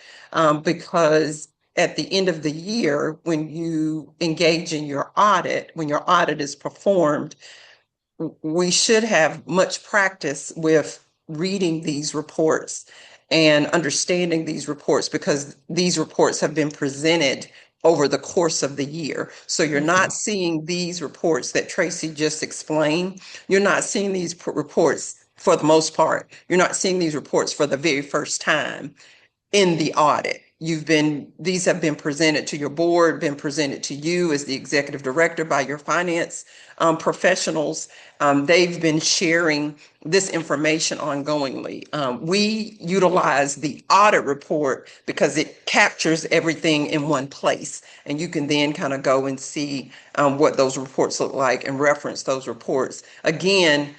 because at the end of the year, when you engage in your audit, when your audit is performed, we should have much practice with reading these reports and understanding these reports, because these reports have been presented over the course of the year. So you're not Mhm. seeing these reports that Tracy just explained. You're not seeing these reports for the most part. You're not seeing these reports for the very first time in the audit. These have been presented to your board, been presented to you as the executive director by your finance professionals. They've been sharing this information ongoingly. We utilize the audit report because it captures everything in one place. And you can then kind of go and see what those reports look like and reference those reports. Again,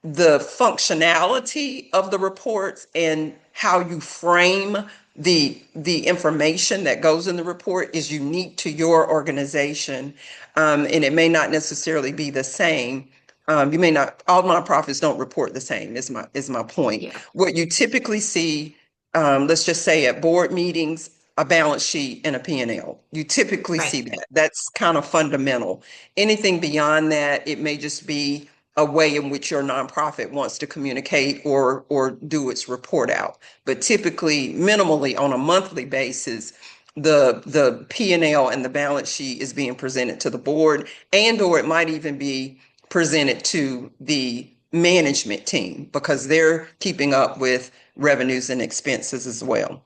the functionality of the reports and how you frame the information that goes in the report is unique to your organization, and it may not necessarily be the same. You may not, all nonprofits don't report the same, is my point. Yeah, What you typically see, let's just say at board meetings, a balance sheet and a P&L. You typically right. see that. That's kind of fundamental. Anything beyond that, it may just be a way in which your nonprofit wants to communicate or do its report out. But typically, minimally on a monthly basis, the P&L and the balance sheet is being presented to the board, and or it might even be presented to the management team because they're keeping up with revenues and expenses as well.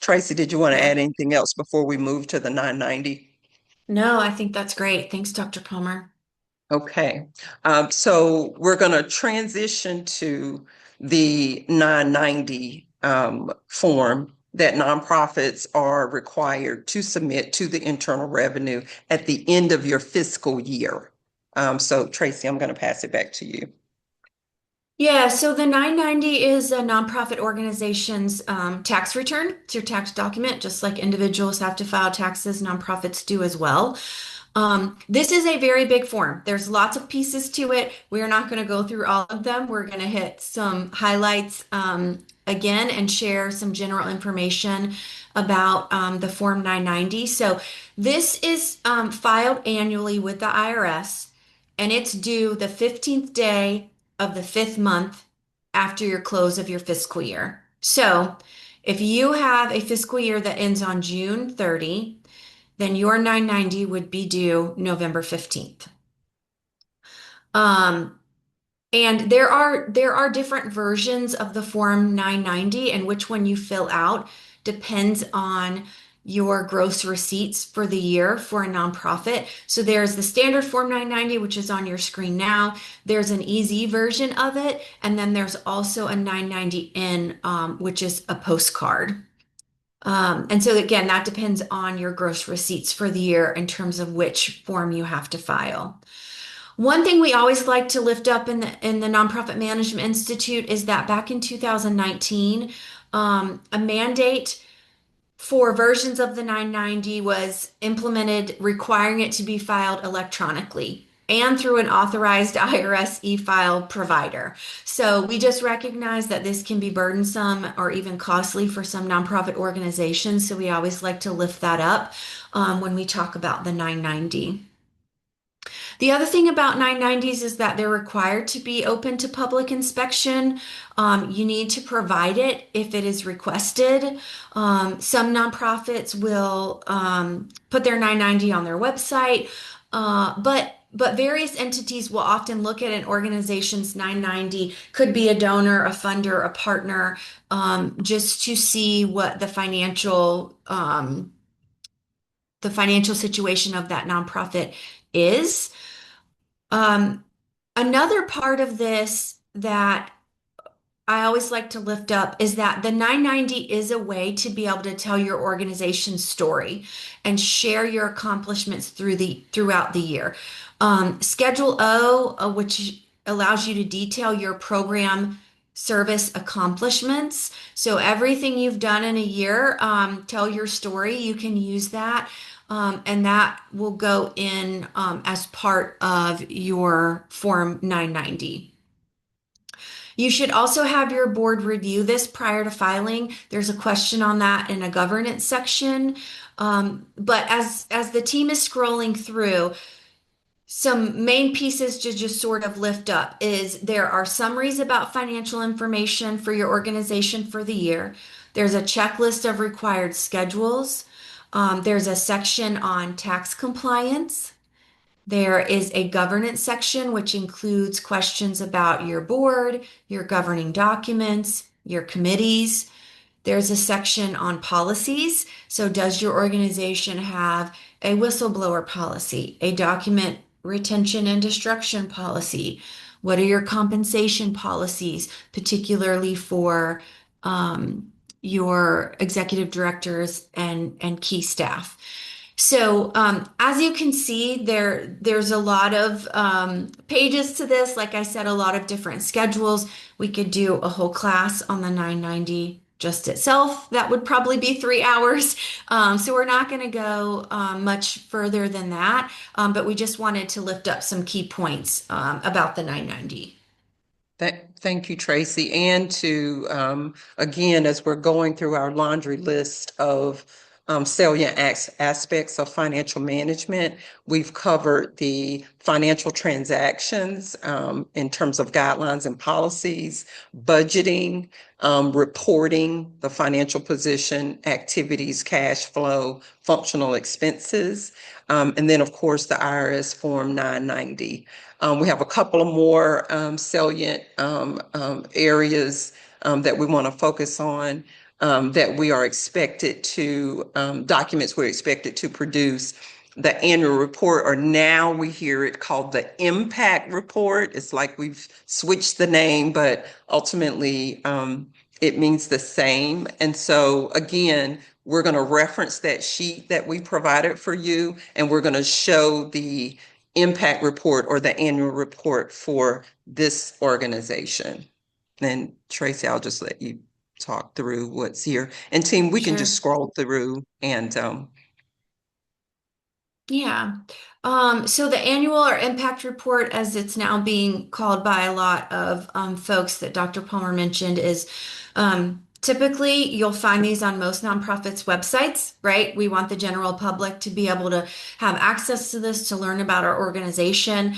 Tracy, did you want to Yeah. add anything else before we move to the 990? No, I think that's great. Thanks, Dr. Palmer. Okay, so we're going to transition to the 990 form that nonprofits are required to submit to the Internal Revenue at the end of your fiscal year. So Tracy, I'm going to pass it back to you. Yeah, so the 990 is a nonprofit organization's tax return. It's your tax document, just like individuals have to file taxes, nonprofits do as well. This is a very big form. There's lots of pieces to it. We are not going to go through all of them. We're going to hit some highlights again and share some general information about the Form 990. So this is filed annually with the IRS, and it's due the 15th day of the fifth month after your close of your fiscal year. So if you have a fiscal year that ends on June 30, then your 990 would be due November 15th. Um, and there are different versions of the Form 990, and which one you fill out depends on your gross receipts for the year for a nonprofit. So there's the standard Form 990, which is on your screen now. There's an easy version of it, and then there's also a 990N, which is a postcard. And so again, that depends on your gross receipts for the year in terms of which form you have to file. One thing we always like to lift up in the Nonprofit Management Institute is that back in 2019, a mandate for versions of the 990 was implemented requiring it to be filed electronically and through an authorized IRS e-file provider. So we just recognize that this can be burdensome or even costly for some nonprofit organizations. So we always like to lift that up when we talk about the 990. The other thing about 990s is that they're required to be open to public inspection. You need to provide it if it is requested. Some nonprofits will put their 990 on their website, but but various entities will often look at an organization's 990, could be a donor, a funder, a partner, just to see what the financial situation of that nonprofit is. Um, Another part of this that I always like to lift up is that the 990 is a way to be able to tell your organization's story and share your accomplishments throughout the year. Schedule O, which allows you to detail your program service accomplishments. So everything you've done in a year, tell your story. You can use that. And that will go in as part of your Form 990. You should also have your board review this prior to filing. There's a question on that in a governance section. But as the team is scrolling through, some main pieces to just sort of lift up is there are summaries about financial information for your organization for the year. There's a checklist of required schedules. There's a section on tax compliance. There is a governance section, which includes questions about your board, your governing documents, your committees. There's a section on policies. So, does your organization have a whistleblower policy, a document retention and destruction policy? What are your compensation policies, particularly for your executive directors and key staff? So, as you can see, there's a lot of pages to this. Like I said, a lot of different schedules. We could do a whole class on the 990 just itself. That would probably be 3 hours. So we're not going to go much further than that. But we just wanted to lift up some key points about the 990. Thank you, Tracy. And to, again, as we're going through our laundry list of salient aspects of financial management, we've covered the financial transactions in terms of guidelines and policies, budgeting, reporting, the financial position, activities, cash flow, functional expenses, and then, of course, the IRS Form 990. We have a couple of more salient areas that we want to focus on that we are expected to, documents we're expected to produce. The annual report, or now we hear it called the impact report. It's like we've switched the name, but ultimately it means the same. And so again, we're going to reference that sheet that we provided for you, and we're going to show the impact report or the annual report for this organization. And Tracy, I'll just let you talk through what's here. And team, we can just Sure. scroll through and Yeah. So the annual or impact report, as it's now being called by a lot of folks that Dr. Palmer mentioned, is typically you'll find these on most nonprofits' websites, right? We want the general public to be able to have access to this, to learn about our organization.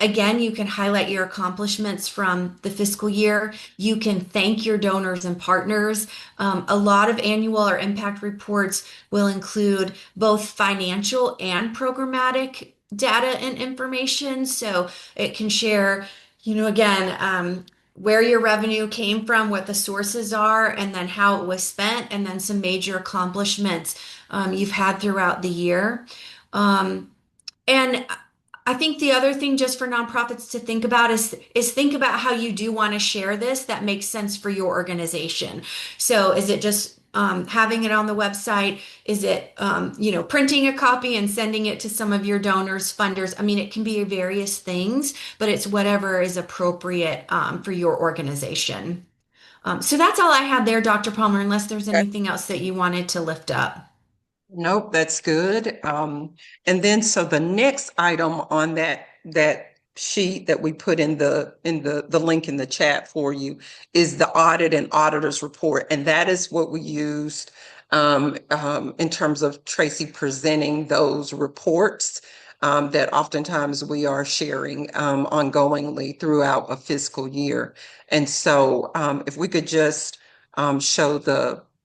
Again, you can highlight your accomplishments from the fiscal year. You can thank your donors and partners. A lot of annual or impact reports will include both financial and programmatic data and information. So it can share, again, where your revenue came from, what the sources are, and then how it was spent, and then some major accomplishments you've had throughout the year. And I think the other thing just for nonprofits to think about is think about how you do want to share this that makes sense for your organization. So is it just having it on the website? Is it printing a copy and sending it to some of your donors, funders? I mean, it can be various things, but it's whatever is appropriate for your organization. So that's all I had there, Dr. Palmer, unless there's anything else that you wanted to lift up. nope, that's good. And then so the next item on that sheet that we put in the link in the chat for you is the audit and auditor's report, and that is what we used in terms of Tracy presenting those reports that oftentimes we are sharing ongoingly throughout a fiscal year. And so if we could just show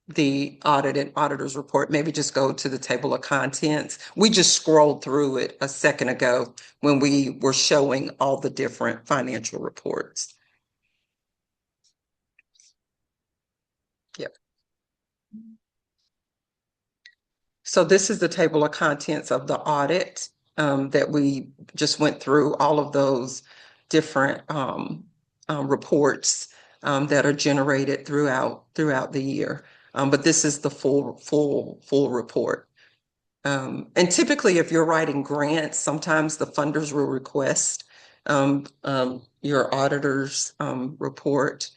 the audit and auditor's report, maybe just go to the table of contents. We just scrolled through it a second ago when we were showing all the different financial reports. Yep. So this is the table of contents of the audit that we just went through, all of those different reports that are generated throughout the year. But this is the full report. And typically, if you're writing grants, sometimes the funders will request your auditor's report.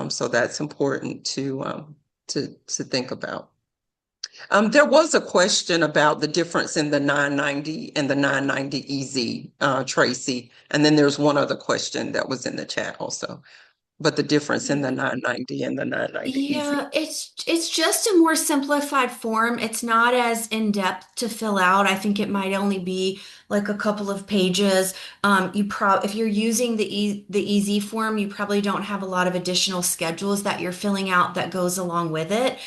So that's important to think about. There was a question about the difference in the 990 and the 990 EZ, Tracy. And then there's one other question that was in the chat also, but the difference in the 990 and the 990 EZ. Yeah, it's just a more simplified form. It's not as in-depth to fill out. I think it might only be like a couple of pages. If you're using the easy form, you probably don't have a lot of additional schedules that you're filling out that goes along with it.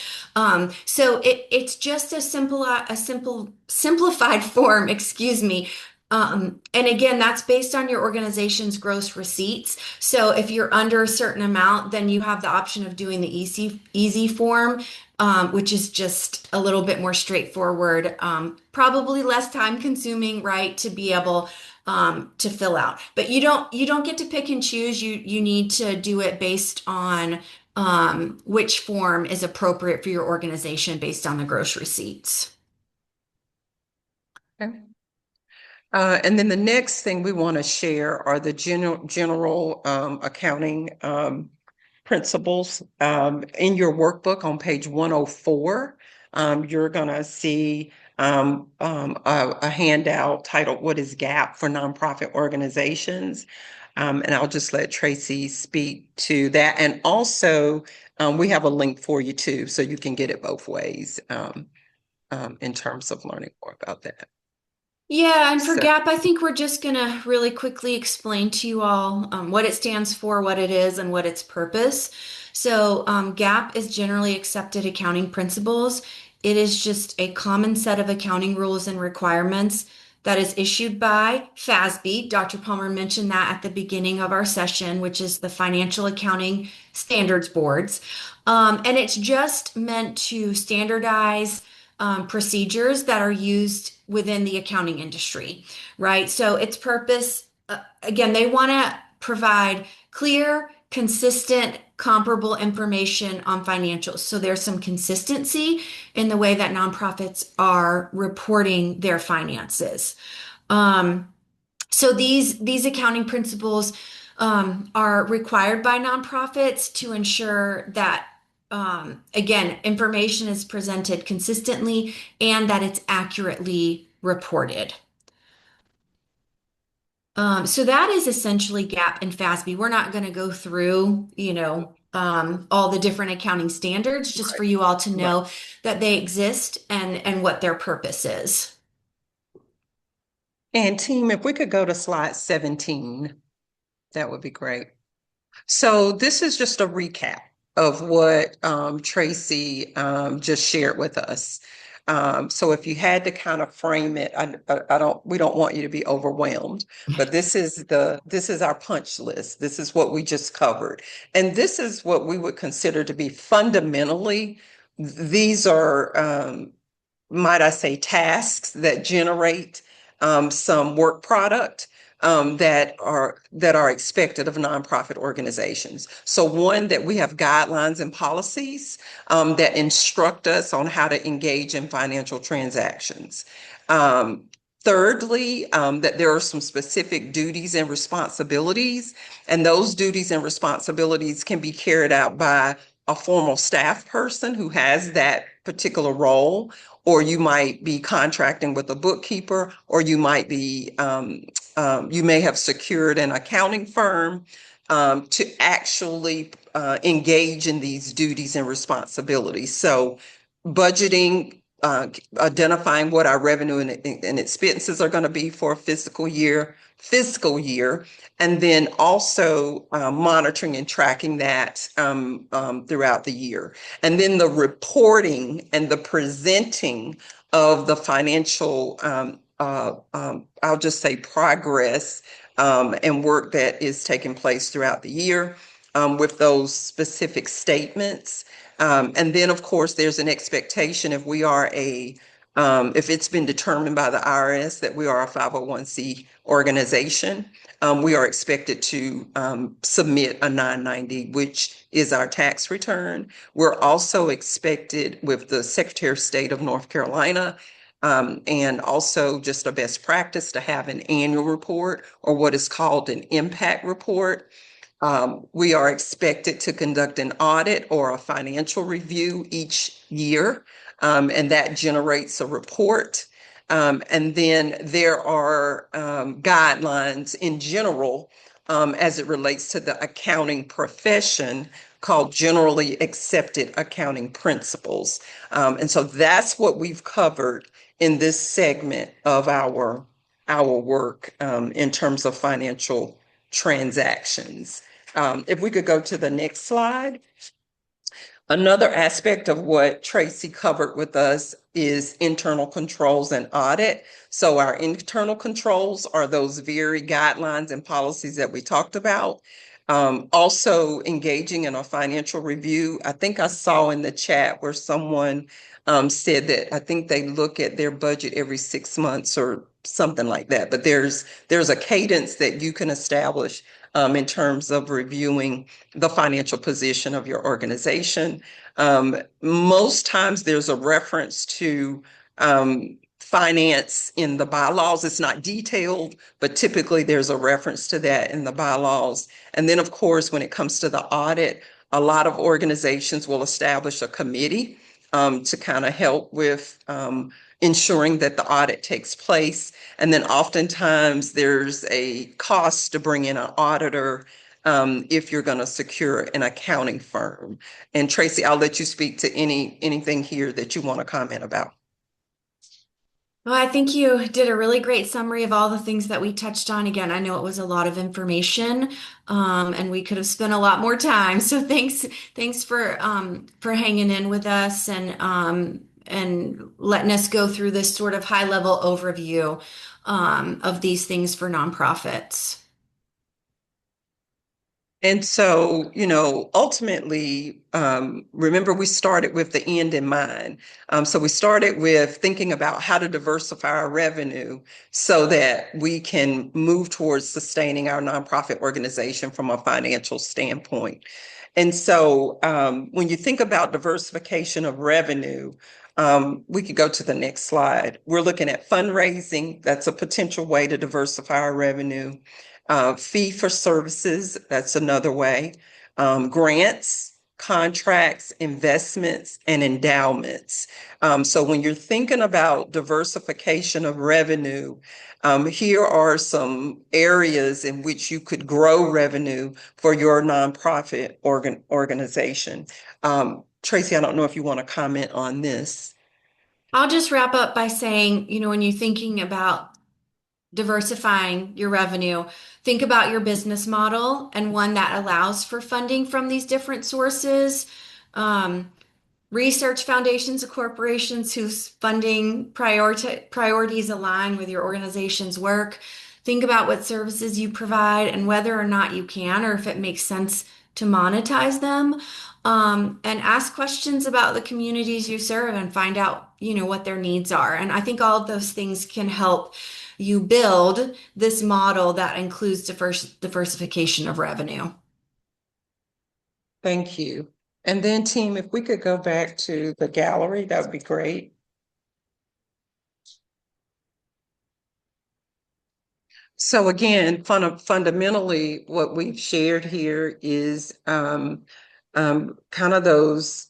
So it's just a simplified form, excuse me. And again, that's based on your organization's gross receipts. So if you're under a certain amount, then you have the option of doing the easy form, which is just a little bit more straightforward, probably less time consuming, right, to be able to fill out. But you don't get to pick and choose. You need to do it based on which form is appropriate for your organization based on the gross receipts. Okay. And then the next thing we want to share are the general accounting principles. In your workbook on page 104, you're going to see a handout titled "What is GAAP for Nonprofit Organizations?" And I'll just let Tracy speak to that. And also, we have a link for you too, so you can get it both ways in terms of learning more about that. Yeah, and for So, GAP, I think we're just gonna really quickly explain to you all what it stands for, what it is, and what its purpose. So, GAP is generally accepted accounting principles. It is just a common set of accounting rules and requirements that is issued by FASB. Dr. Palmer mentioned that at the beginning of our session, which is the Financial Accounting Standards Boards. And it's just meant to standardize procedures that are used within the accounting industry, right? So its purpose, again, they want to provide clear, consistent, comparable information on financials. So there's some consistency in the way that nonprofits are reporting their finances. So these accounting principles are required by nonprofits to ensure that again, information is presented consistently and that it's accurately reported. So that is essentially GAP and FASB. We're not going to go through, all the different accounting standards, just for you all to right. know that they exist and what their purpose is. And team, if we could go to slide 17, that would be great. So this is just a recap of what Tracy just shared with us. So if you had to kind of frame it, we don't want you to be overwhelmed, but this is our punch list. This is what we just covered. And this is what we would consider to be fundamentally, these are, might I say, tasks that generate some work product that are expected of nonprofit organizations. So one, that we have guidelines and policies that instruct us on how to engage in financial transactions. Thirdly, that there are some specific duties and responsibilities, and those duties and responsibilities can be carried out by a formal staff person who has that particular role, or you might be contracting with a bookkeeper, or you might be you may have secured an accounting firm to actually engage in these duties and responsibilities. So budgeting identifying what our revenue and expenses are going to be for a fiscal year, and then also monitoring and tracking that throughout the year. And then the reporting and the presenting of the financial, I'll just say progress and work that is taking place throughout the year with those specific statements. And then, of course, there's an expectation if we are if it's been determined by the IRS that we are a 501c organization, we are expected to submit a 990, which is our tax return. We're also expected with the Secretary of State of North Carolina, and also just a best practice to have an annual report or what is called an impact report. We are expected to conduct an audit or a financial review each year, and that generates a report. And then there are guidelines in general as it relates to the accounting profession called generally accepted accounting principles. And so that's what we've covered in this segment of our work in terms of financial transactions. If we could go to the next slide. Another aspect of what Tracy covered with us is internal controls and audit. So our internal controls are those very guidelines and policies that we talked about. Also engaging in a financial review. I think I saw in the chat where someone said that I think they look at their budget every 6 months or something like that. But there's a cadence that you can establish in terms of reviewing the financial position of your organization. Most times there's a reference to finance in the bylaws. It's not detailed, but typically there's a reference to that in the bylaws. And then, of course, when it comes to the audit, a lot of organizations will establish a committee to kind of help with ensuring that the audit takes place. And then oftentimes there's a cost to bring in an auditor if you're going to secure an accounting firm. And Tracy, I'll let you speak to anything here that you want to comment about. Well, I think you did a really great summary of all the things that we touched on. Again, I know it was a lot of information, and we could have spent a lot more time. So thanks for hanging in with us and letting us go through this sort of high level overview of these things for nonprofits. And so, ultimately, remember we started with the end in mind. So we started with thinking about how to diversify our revenue so that we can move towards sustaining our nonprofit organization from a financial standpoint. And so when you think about diversification of revenue, we could go to the next slide. We're looking at fundraising. That's a potential way to diversify our revenue. Fee for services, that's another way. Grants, contracts, investments, and endowments. So when you're thinking about diversification of revenue, here are some areas in which you could grow revenue for your nonprofit organization. Tracy, I don't know if you want to comment on this. I'll just wrap up by saying, when you're thinking about diversifying your revenue, think about your business model and one that allows for funding from these different sources. Research foundations of corporations whose funding priorities align with your organization's work. Think about what services you provide and whether or not you can, or if it makes sense to monetize them. And ask questions about the communities you serve and find out, what their needs are. And I think all of those things can help you build this model that includes diversification of revenue. Thank you. And then team, if we could go back to the gallery, that would be great. So again, fundamentally, what we've shared here is kind of those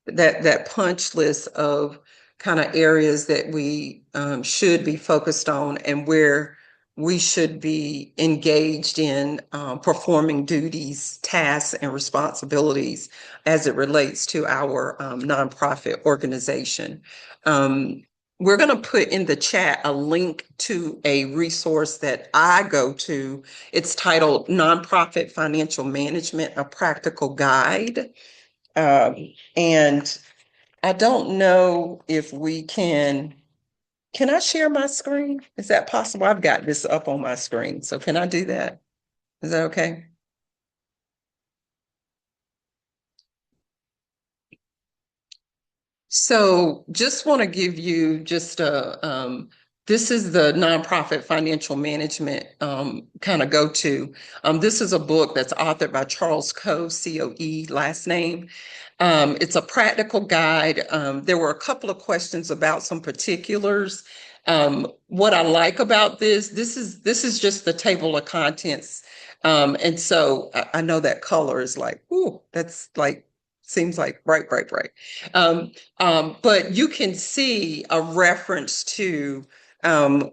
that punch list of kind of areas that we should be focused on and where we should be engaged in performing duties, tasks, and responsibilities as it relates to our nonprofit organization. Um, we're going to put in the chat a link to a resource that I go to. It's titled Nonprofit Financial Management, a Practical Guide. Um, and I don't know if we can I share my screen? Is that possible? I've got this up on my screen. So can I do that? Is that okay? So just want to give you just this is the nonprofit financial management kind of go-to. This is a book that's authored by Charles Coe, C-O-E, last name. It's a practical guide. There were a couple of questions about some particulars. What I like about this is just the table of contents. And so I know that color is like, ooh, that's like seems like bright, bright, bright. Um, but you can see a reference to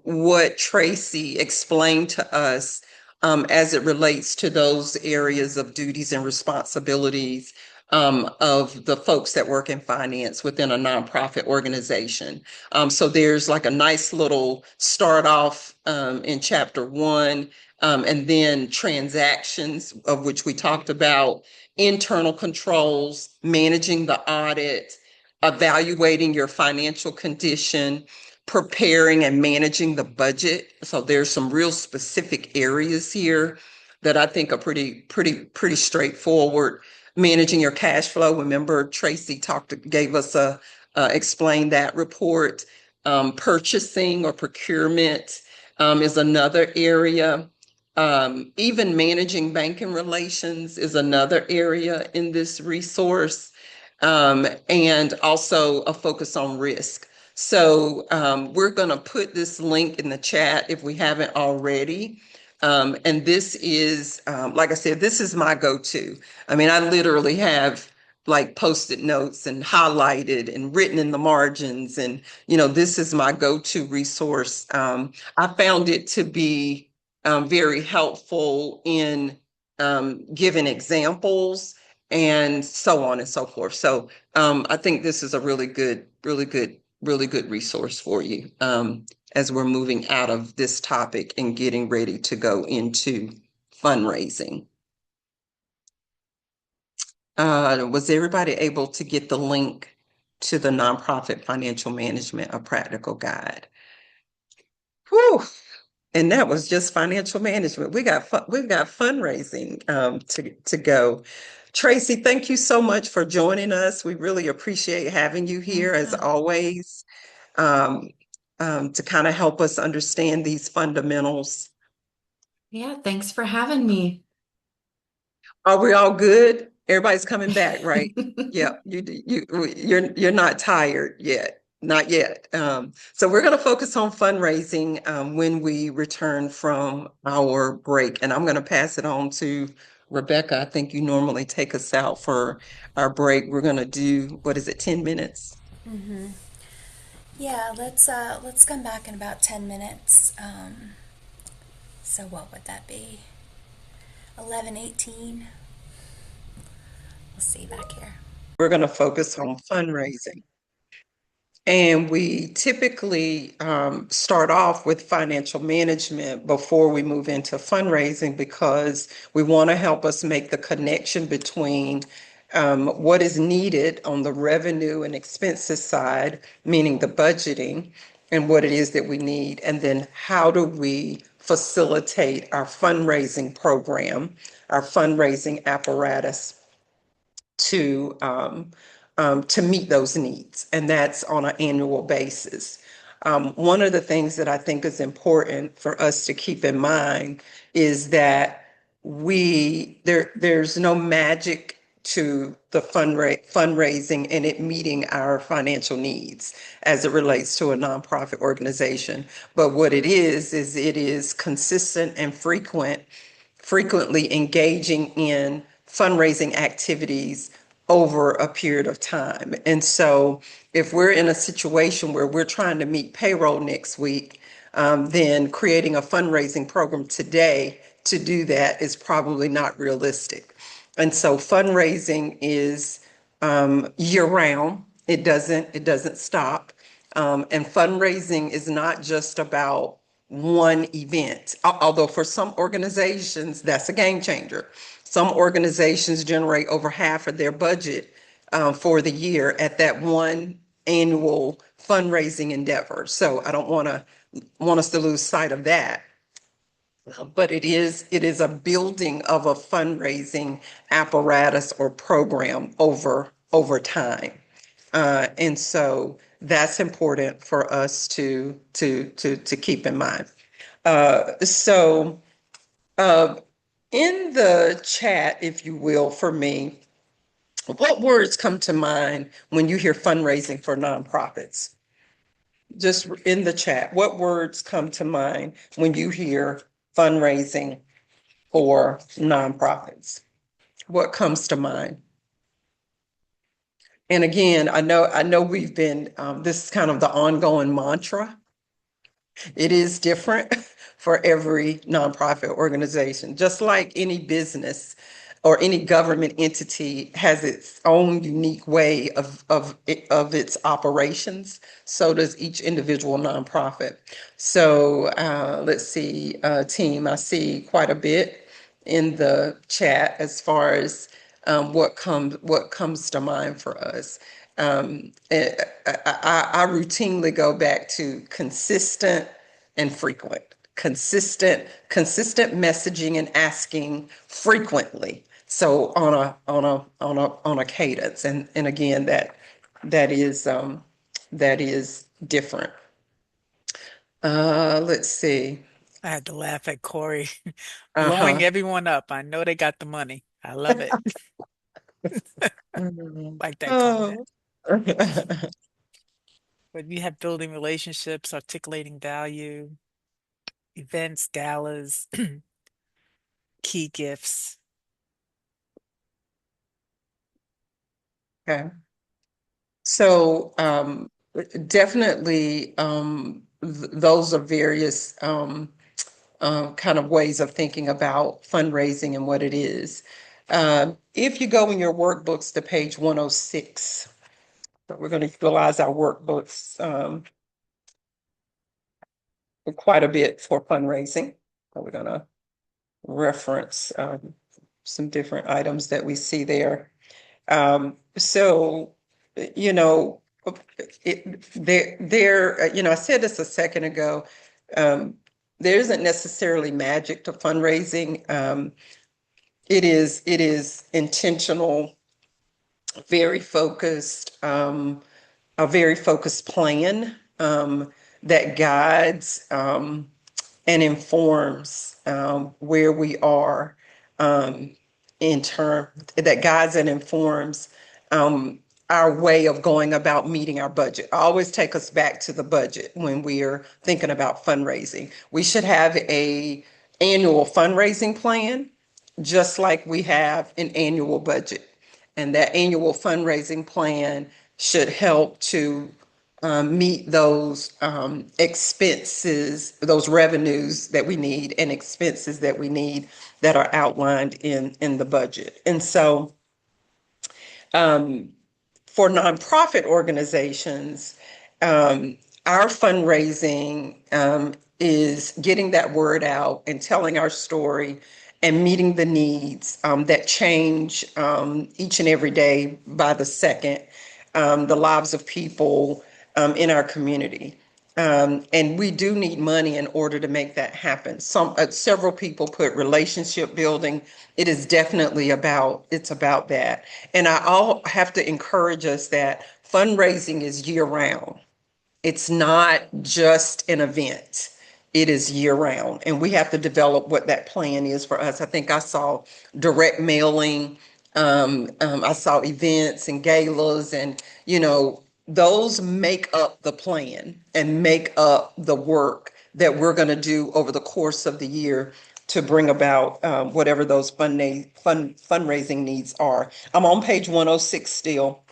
what Tracy explained to us as it relates to those areas of duties and responsibilities of the folks that work in finance within a nonprofit organization. So there's like a nice little start off in chapter one, and then transactions, of which we talked about, internal controls, managing the audit, evaluating your financial condition, preparing and managing the budget. So there's some real specific areas here that I think are pretty straightforward. Managing your cash flow. Remember, Tracy gave us explained that report. Purchasing or procurement is another area. Even managing banking relations is another area in this resource, and also a focus on risk. So we're going to put this link in the chat if we haven't already. And this is, like I said, this is my go-to. I mean, I literally have like post-it notes and highlighted and written in the margins. And, this is my go-to resource. I found it to be very helpful in giving examples and so on and so forth. So I think this is a really good resource for you as we're moving out of this topic and getting ready to go into fundraising. Was everybody able to get the link to the Nonprofit Financial Management, a Practical Guide? Whew. And that was just financial management. We've got fundraising to go. Tracy, thank you so much for joining us. We really appreciate having you here as Anytime. always, um, to kind of help us understand these fundamentals. Yeah, thanks for having me. Are we all good? Everybody's coming back, right? Yeah, you're not tired yet. Not yet. So we're going to focus on fundraising when we return from our break. And I'm going to pass it on to Rebecca. I think you normally take us out for our break. We're going to do, what is it, 10 minutes? Yeah, let's come back in about 10 minutes. So what would that be? 11:18. We'll see back here. We're going to focus on fundraising. And we typically start off with financial management before we move into fundraising because we want to help us make the connection between what is needed on the revenue and expenses side, meaning the budgeting, and what it is that we need. And then how do we facilitate our fundraising program, our fundraising apparatus to meet those needs, and that's on an annual basis. One of the things that I think is important for us to keep in mind is that there's no magic to the fundraising and it meeting our financial needs as it relates to a nonprofit organization. But what it is it is consistent and frequently engaging in fundraising activities over a period of time. And so if we're in a situation where we're trying to meet payroll next week, then creating a fundraising program today to do that is probably not realistic. And so fundraising is year round. It doesn't stop. And fundraising is not just about one event, although for some organizations, that's a game changer. Some organizations generate over half of their budget for the year at that one annual fundraising endeavor. So I don't want us to lose sight of that. But it is a building of a fundraising apparatus or program over time. And so that's important for us to keep in mind. So in the chat, if you will, for me, what words come to mind when you hear fundraising for nonprofits? Just in the chat, what words come to mind when you hear fundraising for nonprofits? What comes to mind? And again, I know we've been, this is kind of the ongoing mantra. It is different for every nonprofit organization, just like any business or any government entity has its own unique way of its operations. So does each individual nonprofit. So let's see, team, I see quite a bit in the chat as far as what comes to mind for us. I routinely go back to consistent and frequent, consistent messaging and asking frequently. So on a cadence, and again that is different. Let's see. I had to laugh at Corey blowing Uh-huh. everyone up. I know they got the money. I love it. Mhm. Like that comment. Oh. But you have building relationships, articulating value, events, galas, key gifts. Okay. So definitely those are various kind of ways of thinking about fundraising and what it is. If you go in your workbooks to page 106, so we're going to utilize our workbooks quite a bit for fundraising. So we're going to reference some different items that we see there. So, you know, I said this a second ago. Um, there isn't necessarily magic to fundraising. It is intentional, very focused, a very focused plan that guides and informs where we are in term that guides and informs um, our way of going about meeting our budget. I always take us back to the budget when we are thinking about fundraising. We should have a annual fundraising plan, just like we have an annual budget. And that annual fundraising plan should help to meet those expenses, those revenues that we need and expenses that we need that are outlined in the budget. And so for nonprofit organizations, um, our fundraising is getting that word out and telling our story and meeting the needs that change each and every day by the second, the lives of people in our community. And we do need money in order to make that happen. Several people put relationship building. It is definitely it's about that. And I all have to encourage us that fundraising is year round. It's not just an event. It is year round, and we have to develop what that plan is for us. I think I saw direct mailing. I saw events and galas, and those make up the plan and make up the work that we're going to do over the course of the year to bring about whatever those fundraising needs are. I'm on page 106 still.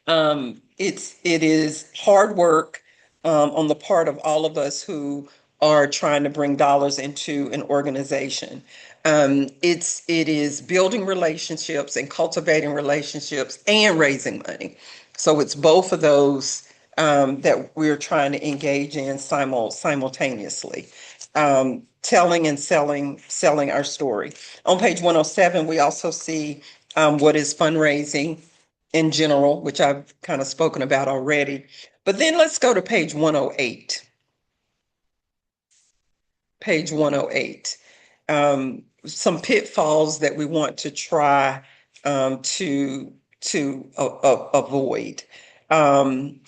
It is hard work, on the part of all of us who are trying to bring dollars into an organization. It is building relationships and cultivating relationships and raising money. So it's both of those that we're trying to engage in simultaneously. Telling and selling our story. On page 107, we also see what is fundraising in general, which I've kind of spoken about already. But then let's go to page 108. Page 108. Some pitfalls that we want to try to avoid. Um,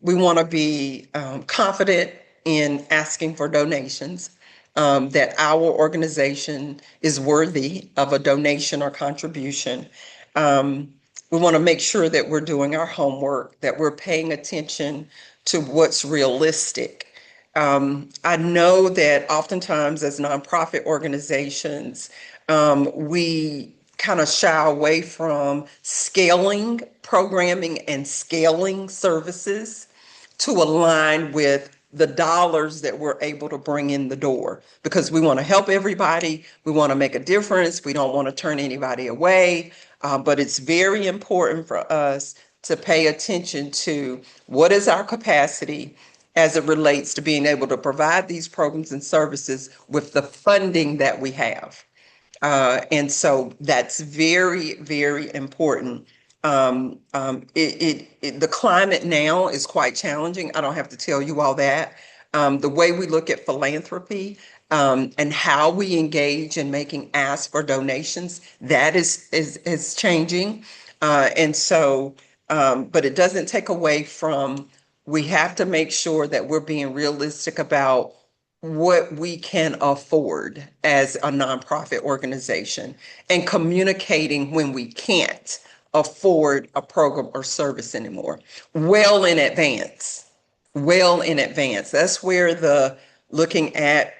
we want to be confident in asking for donations, that our organization is worthy of a donation or contribution. Um, we want to make sure that we're doing our homework, that we're paying attention to what's realistic. I know that oftentimes as nonprofit organizations, we kind of shy away from scaling programming and scaling services to align with the dollars that we're able to bring in the door because we want to help everybody. We want to make a difference. We don't want to turn anybody away. But it's very important for us to pay attention to what is our capacity as it relates to being able to provide these programs and services with the funding that we have. And so that's very, very important. The climate now is quite challenging. I don't have to tell you all that. The way we look at philanthropy and how we engage in making asks for donations, that is changing. But it doesn't take away from, we have to make sure that we're being realistic about what we can afford as a nonprofit organization and communicating when we can't afford a program or service anymore well in advance. Well in advance. That's where the looking at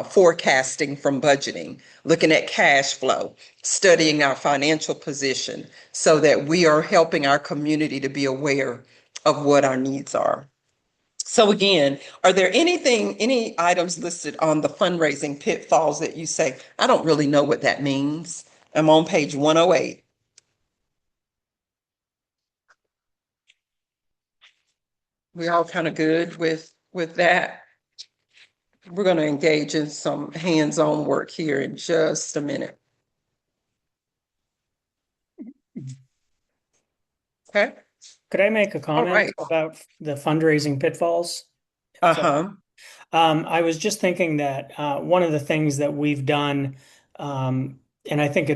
forecasting from budgeting, looking at cash flow, studying our financial position so that we are helping our community to be aware of what our needs are. So again, are there any items listed on the fundraising pitfalls that you say, I don't really know what that means? I'm on page 108. We all kind of good with that? We're going to engage in some hands-on work here in just a minute. Okay. Could I make a All comment right. about the fundraising pitfalls? So, Uh-huh. I was just thinking that one of the things that we've done, and I think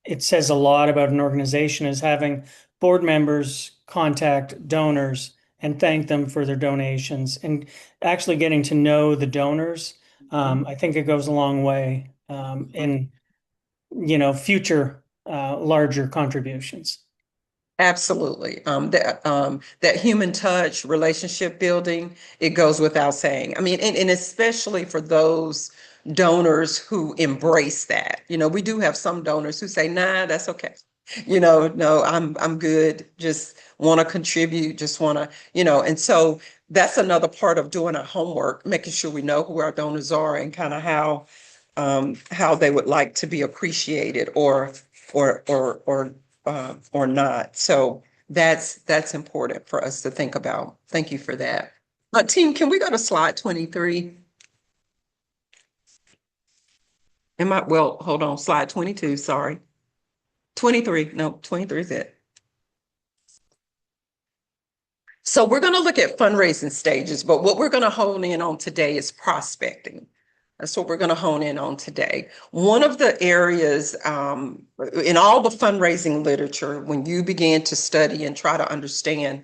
it says a lot about an organization, is having board members contact donors and thank them for their donations, and actually getting to know the donors. I think it goes a long way in future larger contributions. Absolutely. That human touch, relationship building, it goes without saying. I mean, and especially for those donors who embrace that. You know, we do have some donors who say, nah, that's okay. No, I'm good. Just want to contribute, just want to, and so that's another part of doing our homework, making sure we know who our donors are and kind of how they would like to be appreciated or or or or not. So that's important for us to think about. Thank you for that. Team, can we go to slide 23? Well, hold on, slide 22, sorry. 23, no, 23 is it. So we're going to look at fundraising stages, but what we're going to hone in on today is prospecting. That's what we're going to hone in on today. One of the areas in all the fundraising literature, when you begin to study and try to understand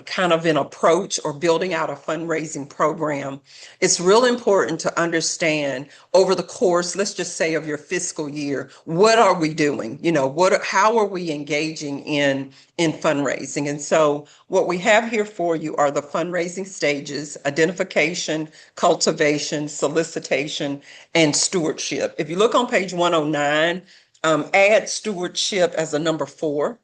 kind of an approach or building out a fundraising program, it's real important to understand over the course, let's just say of your fiscal year, what are we doing? How are we engaging in fundraising? And so what we have here for you are the fundraising stages: identification, cultivation, solicitation, and stewardship. If you look on page 109, add stewardship as a number 4.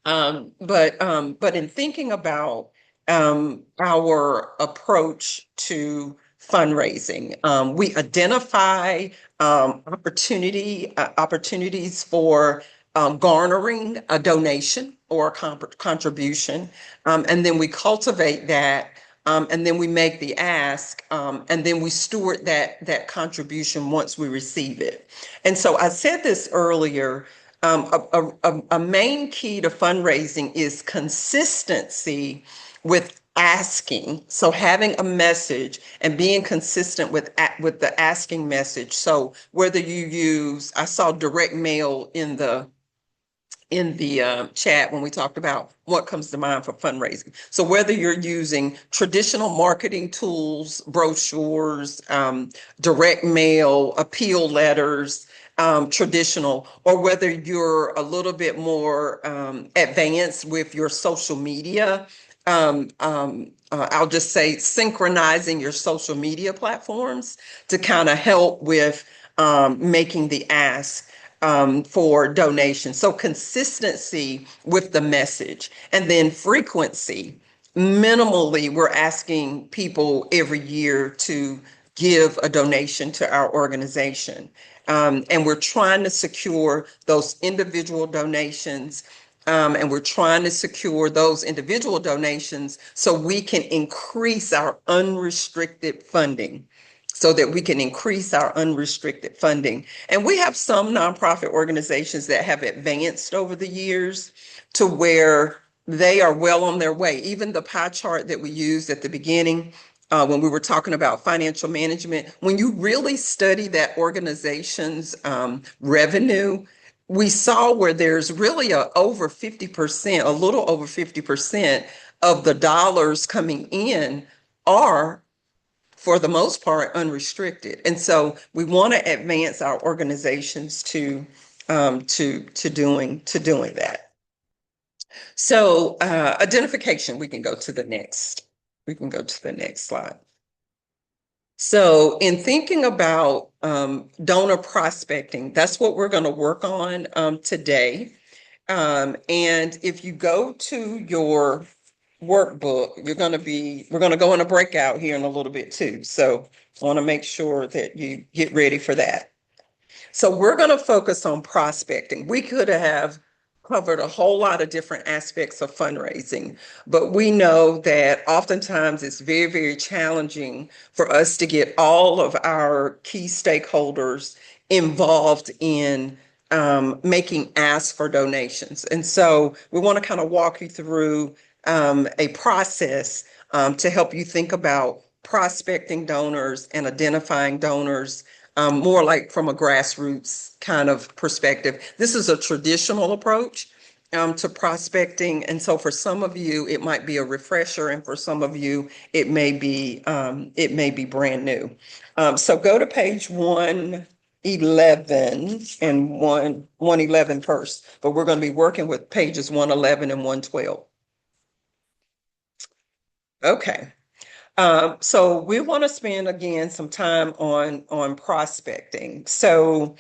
But in thinking about our approach to fundraising. We identify opportunities for garnering a donation or a contribution, and then we cultivate that, and then we make the ask, and then we steward that contribution once we receive it. And so I said this earlier. A main key to fundraising is consistency with asking. So having a message and being consistent with the asking message. So whether you use, I saw direct mail in the chat when we talked about what comes to mind for fundraising. So whether you're using traditional marketing tools, brochures, direct mail, appeal letters, traditional, or whether you're a little bit more advanced with your social media, I'll just say synchronizing your social media platforms to kind of help with making the ask for donations. So consistency with the message, and then frequency. Minimally, we're asking people every year to give a donation to our organization. And we're trying to secure those individual donations, and we're trying to secure those individual donations so we can increase our unrestricted funding, so that we can increase our unrestricted funding. And we have some nonprofit organizations that have advanced over the years to where they are well on their way. Even the pie chart that we used at the beginning, when we were talking about financial management, when you really study that organization's revenue, we saw where there's really over 50%, a little over 50% of the dollars coming in are, for the most part, unrestricted. And so we want to advance our organizations to doing that. So identification, we can go to the next. We can go to the next slide. So in thinking about donor prospecting, that's what we're going to work on today. And if you go to your workbook, we're going to go in a breakout here in a little bit too. So I want to make sure that you get ready for that. So we're going to focus on prospecting. We could have covered a whole lot of different aspects of fundraising, but we know that oftentimes it's very, very challenging for us to get all of our key stakeholders involved in making asks for donations. And so we want to kind of walk you through a process to help you think about prospecting donors and identifying donors, more like from a grassroots kind of perspective. This is a traditional approach to prospecting. And so for some of you, it might be a refresher, and for some of you, it may be brand new. So go to page 111 and 111 first, but we're going to be working with pages 111 and 112. Okay. So we want to spend again some time on prospecting. So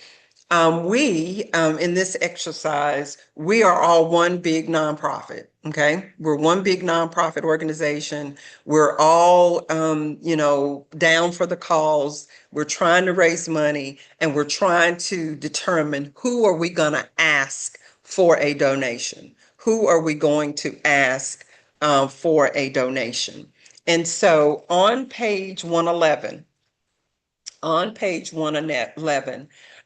we in this exercise, we are all one big nonprofit. Okay, we're one big nonprofit organization. We're all down for the cause. We're trying to raise money, and we're trying to determine who are we going to ask for a donation. Who are we going to ask for a donation? And so on page 111,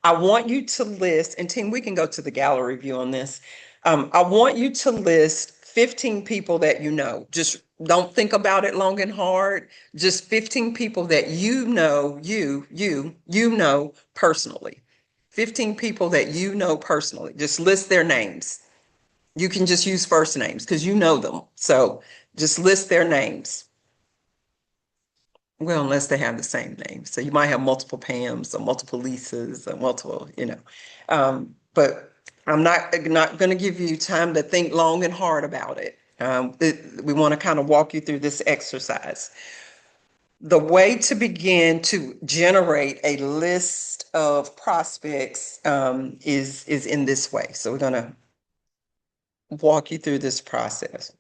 I want you to list, and team, we can go to the gallery view on this. I want you to list 15 people that you know. Just don't think about it long and hard. Just 15 people that you know, you know personally. 15 people that you know personally. Just list their names. You can just use first names because you know them. So just list their names. Well, unless they have the same name. So you might have multiple Pams or multiple Lisas or multiple. But I'm not going to give you time to think long and hard about it. We want to kind of walk you through this exercise. The way to begin to generate a list of prospects is in this way. So we're going to walk you through this process.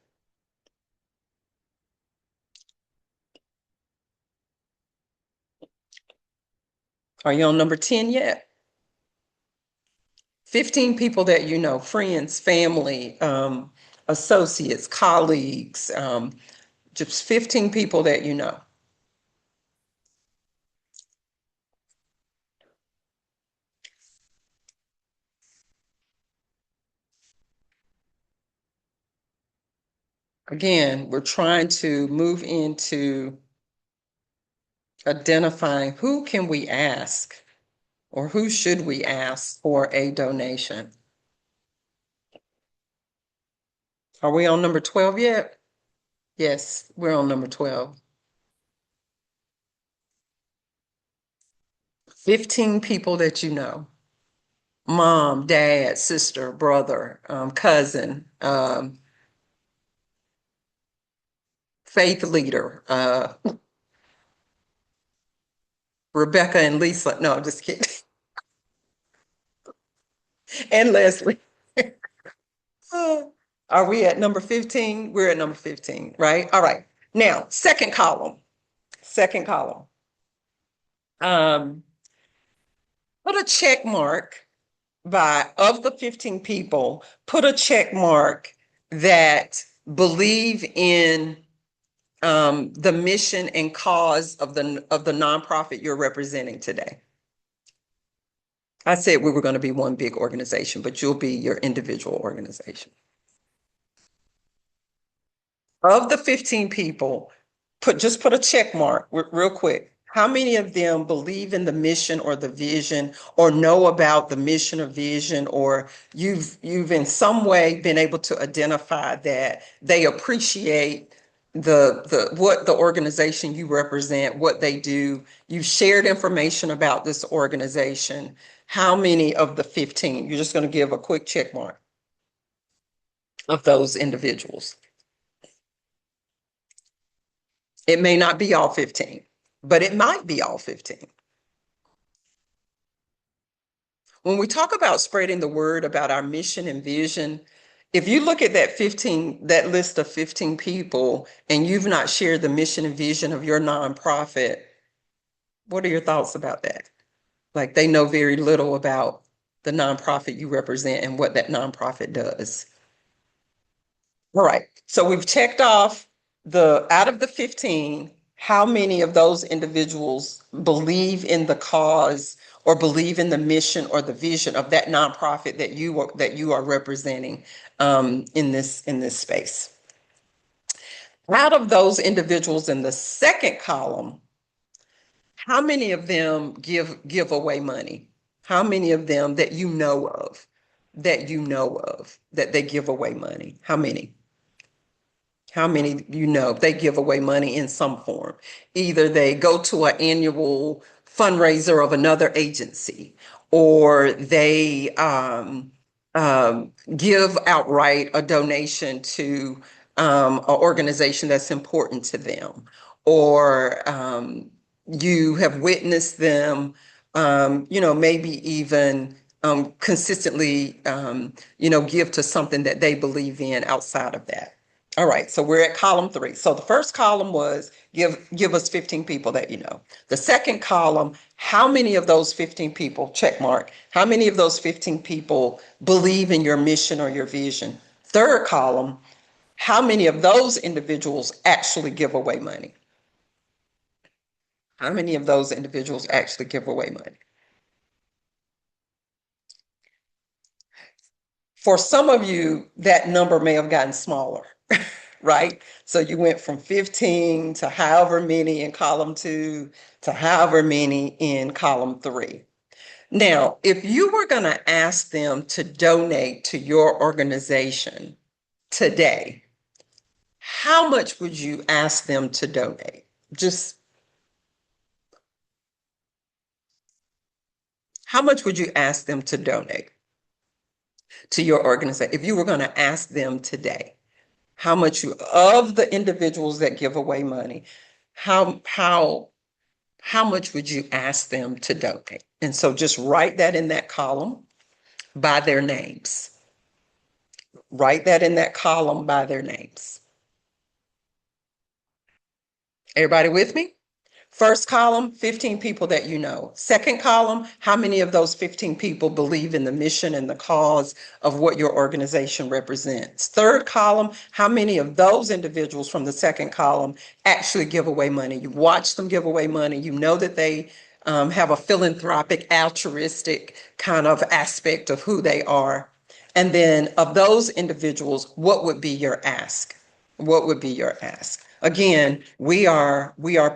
Are you on number 10 yet? 15 people that you know, friends, family, associates, colleagues, just 15 people that you know. Again, we're trying to move into identifying who can we ask or who should we ask for a donation. Are we on number 12 yet? Yes, we're on number 12. 15 people that you know. Mom, dad, sister, brother, cousin, faith leader, Rebecca and Lisa. No, I'm just kidding. And Leslie. Are we at number 15? We're at number 15, right? All right. Now, second column. Second column. Um, put a check mark by of the 15 people, put a check mark that believe in the mission and cause of the nonprofit you're representing today. I said we were going to be one big organization, but you'll be your individual organization. Of the 15 people, just put a check mark real quick. How many of them believe in the mission or the vision or know about the mission or vision, or you've in some way been able to identify that they appreciate the what the organization you represent, what they do. You've shared information about this organization. How many of the 15? You're just going to give a quick check mark of those individuals. It may not be all 15, but it might be all 15. When we talk about spreading the word about our mission and vision, if you look at that list of 15 people and you've not shared the mission and vision of your nonprofit, what are your thoughts about that? Like they know very little about the nonprofit you represent and what that nonprofit does. All right. So we've checked off out of the 15, how many of those individuals believe in the cause or believe in the mission or the vision of that nonprofit that you are representing in this space. Out of those individuals in the second column, how many of them give away money? How many of them that you know of that they give away money? How many? How many you know they give away money in some form? Either they go to an annual fundraiser of another agency, or they give outright a donation to an organization that's important to them, or you have witnessed them, maybe even consistently, give to something that they believe in outside of that. All right, so we're at column 3. So the first column was give us 15 people that you know. The second column, how many of those 15 people, check mark, how many of those 15 people believe in your mission or your vision? Third column, how many of those individuals actually give away money? How many of those individuals actually give away money? For some of you, that number may have gotten smaller, right? So you went from 15 to however many in column 2 to however many in column 3. Now, if you were going to ask them to donate to your organization today, how much would you ask them to donate? Just how much would you ask them to donate to your organization if you were going to ask them today? How much of the individuals that give away money, how much would you ask them to donate? And so just write that in that column by their names. Write that in that column by their names. Everybody with me? First column, 15 people that you know. Second column, how many of those 15 people believe in the mission and the cause of what your organization represents? Third column, how many of those individuals from the second column actually give away money? You watch them give away money. You know that they have a philanthropic, altruistic kind of aspect of who they are. And then of those individuals, what would be your ask? What would be your ask? Again, we are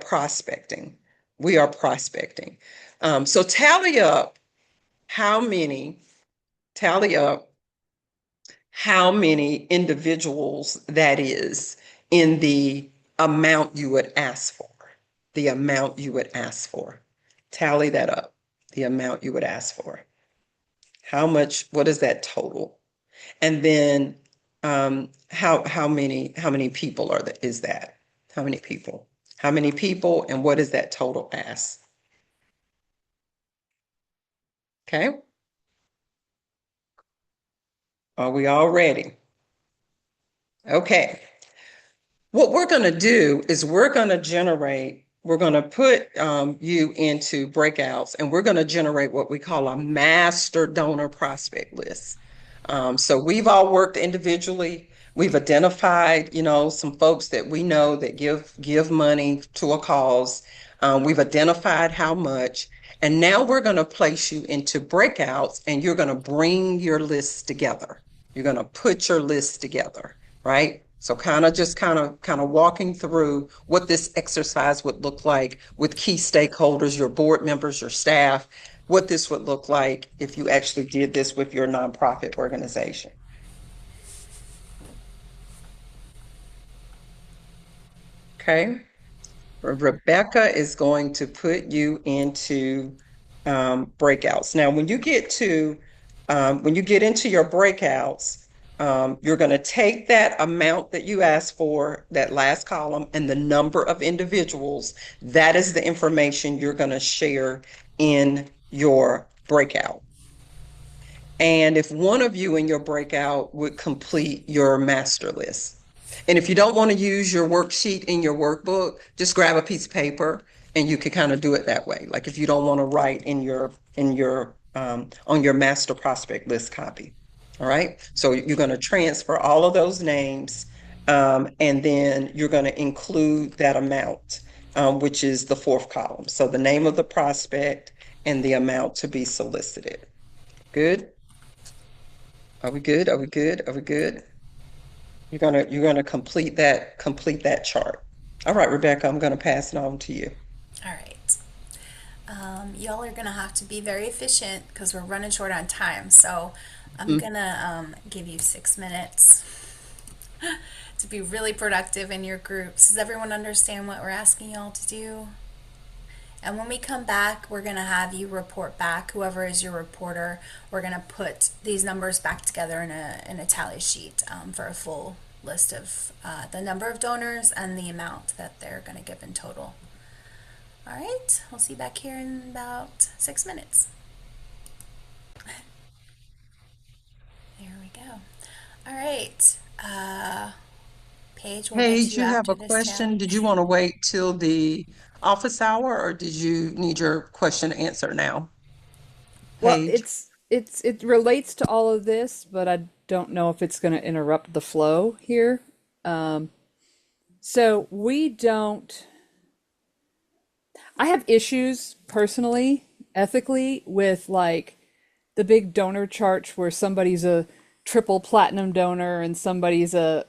prospecting. We are prospecting. So how many, tally up how many individuals that is in the amount you would ask for. The amount you would ask for. Tally that up. The amount you would ask for. How much, what is that total? And then how many people is that? How many people? How many people and what is that total ask? Okay. Are we all ready? Okay. What we're going to do is we're going to put you into breakouts and we're going to generate what we call a master donor prospect list. So we've all worked individually. We've identified, some folks that we know that give money to a cause. We've identified how much, and now we're going to place you into breakouts, and you're going to bring your lists together. You're going to put your lists together, right? So kind of walking through what this exercise would look like with key stakeholders, your board members, your staff, what this would look like if you actually did this with your nonprofit organization. Okay. Rebecca is going to put you into breakouts. Now, when you get into your breakouts, you're going to take that amount that you asked for, that last column, and the number of individuals. That is the information you're going to share in your breakout. And if one of you in your breakout would complete your master list. And if you don't want to use your worksheet in your workbook, just grab a piece of paper and you can kind of do it that way. Like if you don't want to write on your master prospect list copy. All right. So you're going to transfer all of those names, and then you're going to include that amount, which is the fourth column. So the name of the prospect and the amount to be solicited. Good? Are we good? Are we good? Are we good? You're gonna complete that chart. All right, Rebecca, I'm gonna pass it on to you. All right. Y'all are gonna have to be very efficient because we're running short on time. So I'm Mhm. gonna give you 6 minutes to be really productive in your groups. Does everyone understand what we're asking y'all to do? And when we come back, we're going to have you report back, whoever is your reporter. We're going to put these numbers back together in a tally sheet for a full list of the number of donors and the amount that they're going to give in total. All right, we'll see you back here in about 6 minutes. There we go. All right, Paige, we'll get Paige, you you have after a this question. chat. Did you want to wait till the office hour or did you need your question answered now? Well, Paige? it relates to all of this, but I don't know if it's going to interrupt the flow here. Um, so we don't. I have issues personally, ethically, with like the big donor charts where somebody's a triple platinum donor and somebody's a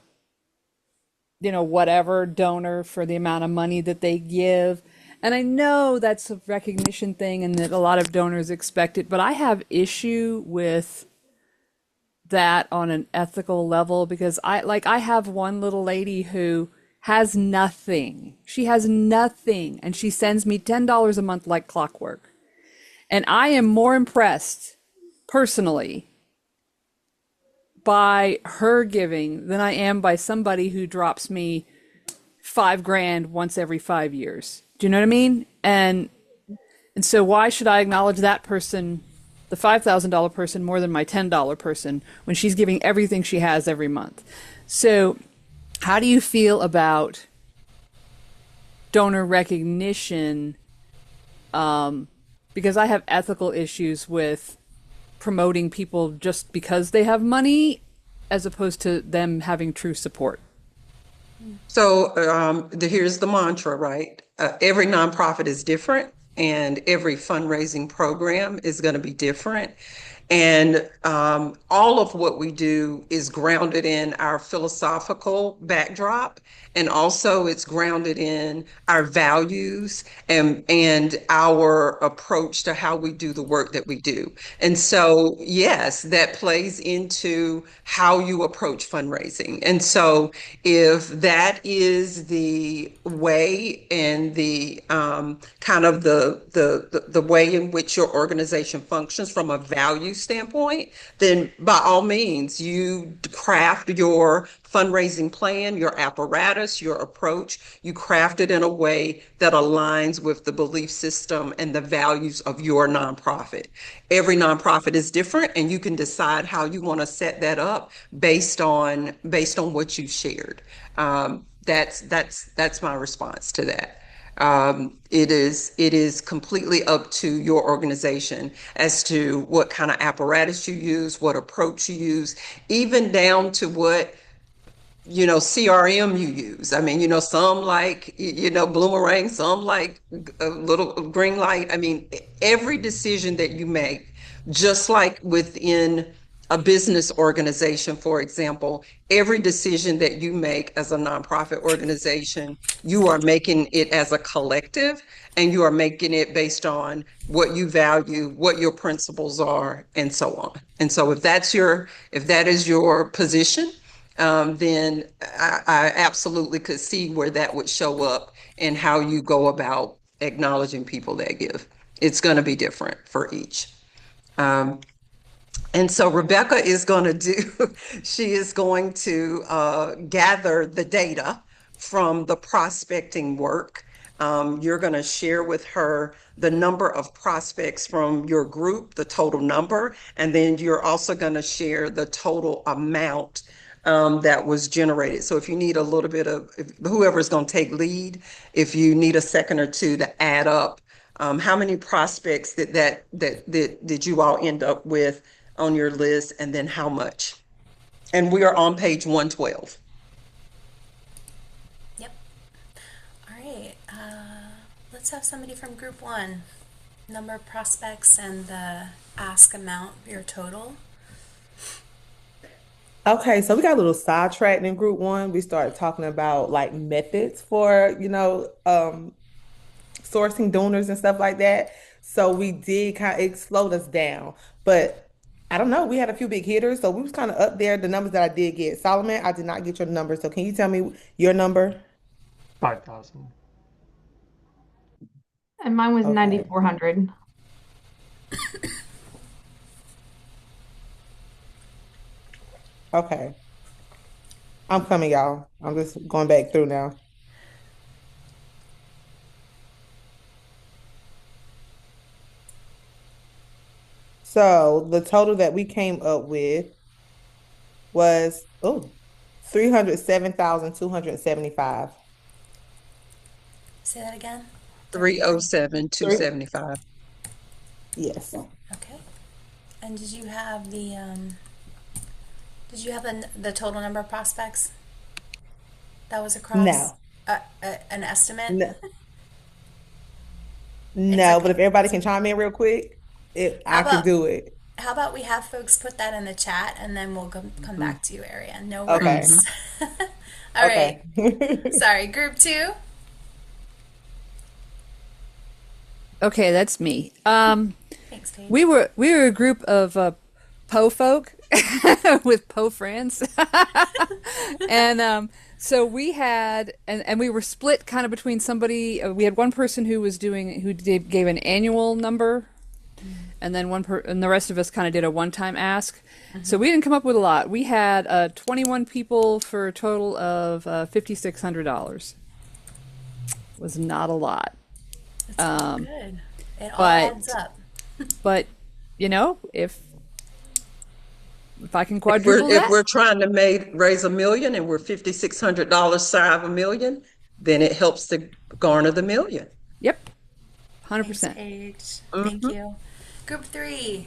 whatever donor for the amount of money that they give. And I know that's a recognition thing and that a lot of donors expect it, but I have issue with that on an ethical level because I have one little lady who has nothing. She has nothing and she sends me $10 a month like clockwork. And I am more impressed personally by her giving than I am by somebody who drops me 5 grand once every 5 years. Do you know what I mean? And so why should I acknowledge that person, the $5,000 person, more than my $10 person when she's giving everything she has every month? So how do you feel about donor recognition, um, because I have ethical issues with promoting people just because they have money as opposed to them having true support. So here's the mantra, right? Every nonprofit is different, and every fundraising program is going to be different. And all of what we do is grounded in our philosophical backdrop, and also it's grounded in our values and our approach to how we do the work that we do. And so, yes, that plays into how you approach fundraising. And so, if that is the way and the kind of the way in which your organization functions from a value standpoint, then by all means, you craft your fundraising plan, your apparatus, your approach. You craft it in a way that aligns with the belief system and the values of your nonprofit. Every nonprofit is different, and you can decide how you want to set that up based on what you shared. That's my response to that. It is completely up to your organization as to what kind of apparatus you use, what approach you use, even down to what CRM you use. I mean, some like, Bloomerang, some like a little green light. I mean, every decision that you make, just like within a business organization, for example, every decision that you make as a nonprofit organization, you are making it as a collective, and you are making it based on what you value, what your principles are, and so on. And so if that is your position, then I absolutely could see where that would show up and how you go about acknowledging people that give. It's going to be different for each. Um, and so Rebecca is going to she is going to gather the data from the prospecting work. You're going to share with her the number of prospects from your group, the total number, and then you're also going to share the total amount that was generated. So if you need a little bit of, whoever's going to take lead, if you need a second or two to add up, how many prospects did you all end up with on your list, and then how much? And we are on page 112. Yep. All right. Let's have somebody from group one. Number of prospects and the ask amount, your total. Okay, so we got a little sidetracked in group one. We started talking about like methods for, sourcing donors and stuff like that. So we did it slowed us down. But I don't know, we had a few big hitters, so we was kind of up there. The numbers that I did get. Solomon, I did not get your number. So can you tell me your number? 5,000. And mine was Okay. 9,400. Okay. I'm coming, y'all. I'm just going back through now. So the total that we came up with was 307,275. Say that again. 300. 307, Three. 275. Yes. Okay. And did you have the total number of prospects that was across No. an estimate? No, It's no, but okay. if everybody can chime in real quick, How I can about do it. how about we have folks put that in the chat and then we'll come Mhm. back to you, Ariane. No Okay. worries. Mhm. All right. Okay. Sorry, group two. Okay, that's me. Thanks, We Paige. were we were a group of Po folk with Po friends, and so we had and we were split kind of between somebody. We had one person who gave an annual number, and then and the rest of us kind of did a one-time ask. So we didn't come up with a lot. We had 21 people for a total of $5,600. Was not a lot. It's all Um, good. It all adds but up. but if I can If we're quadruple if that, we're trying to raise $1 million and we're $5,600 shy of $1 million, then it helps to garner the million. Yep, Thanks, 100%. Paige. Thank Hmm. you. Group three.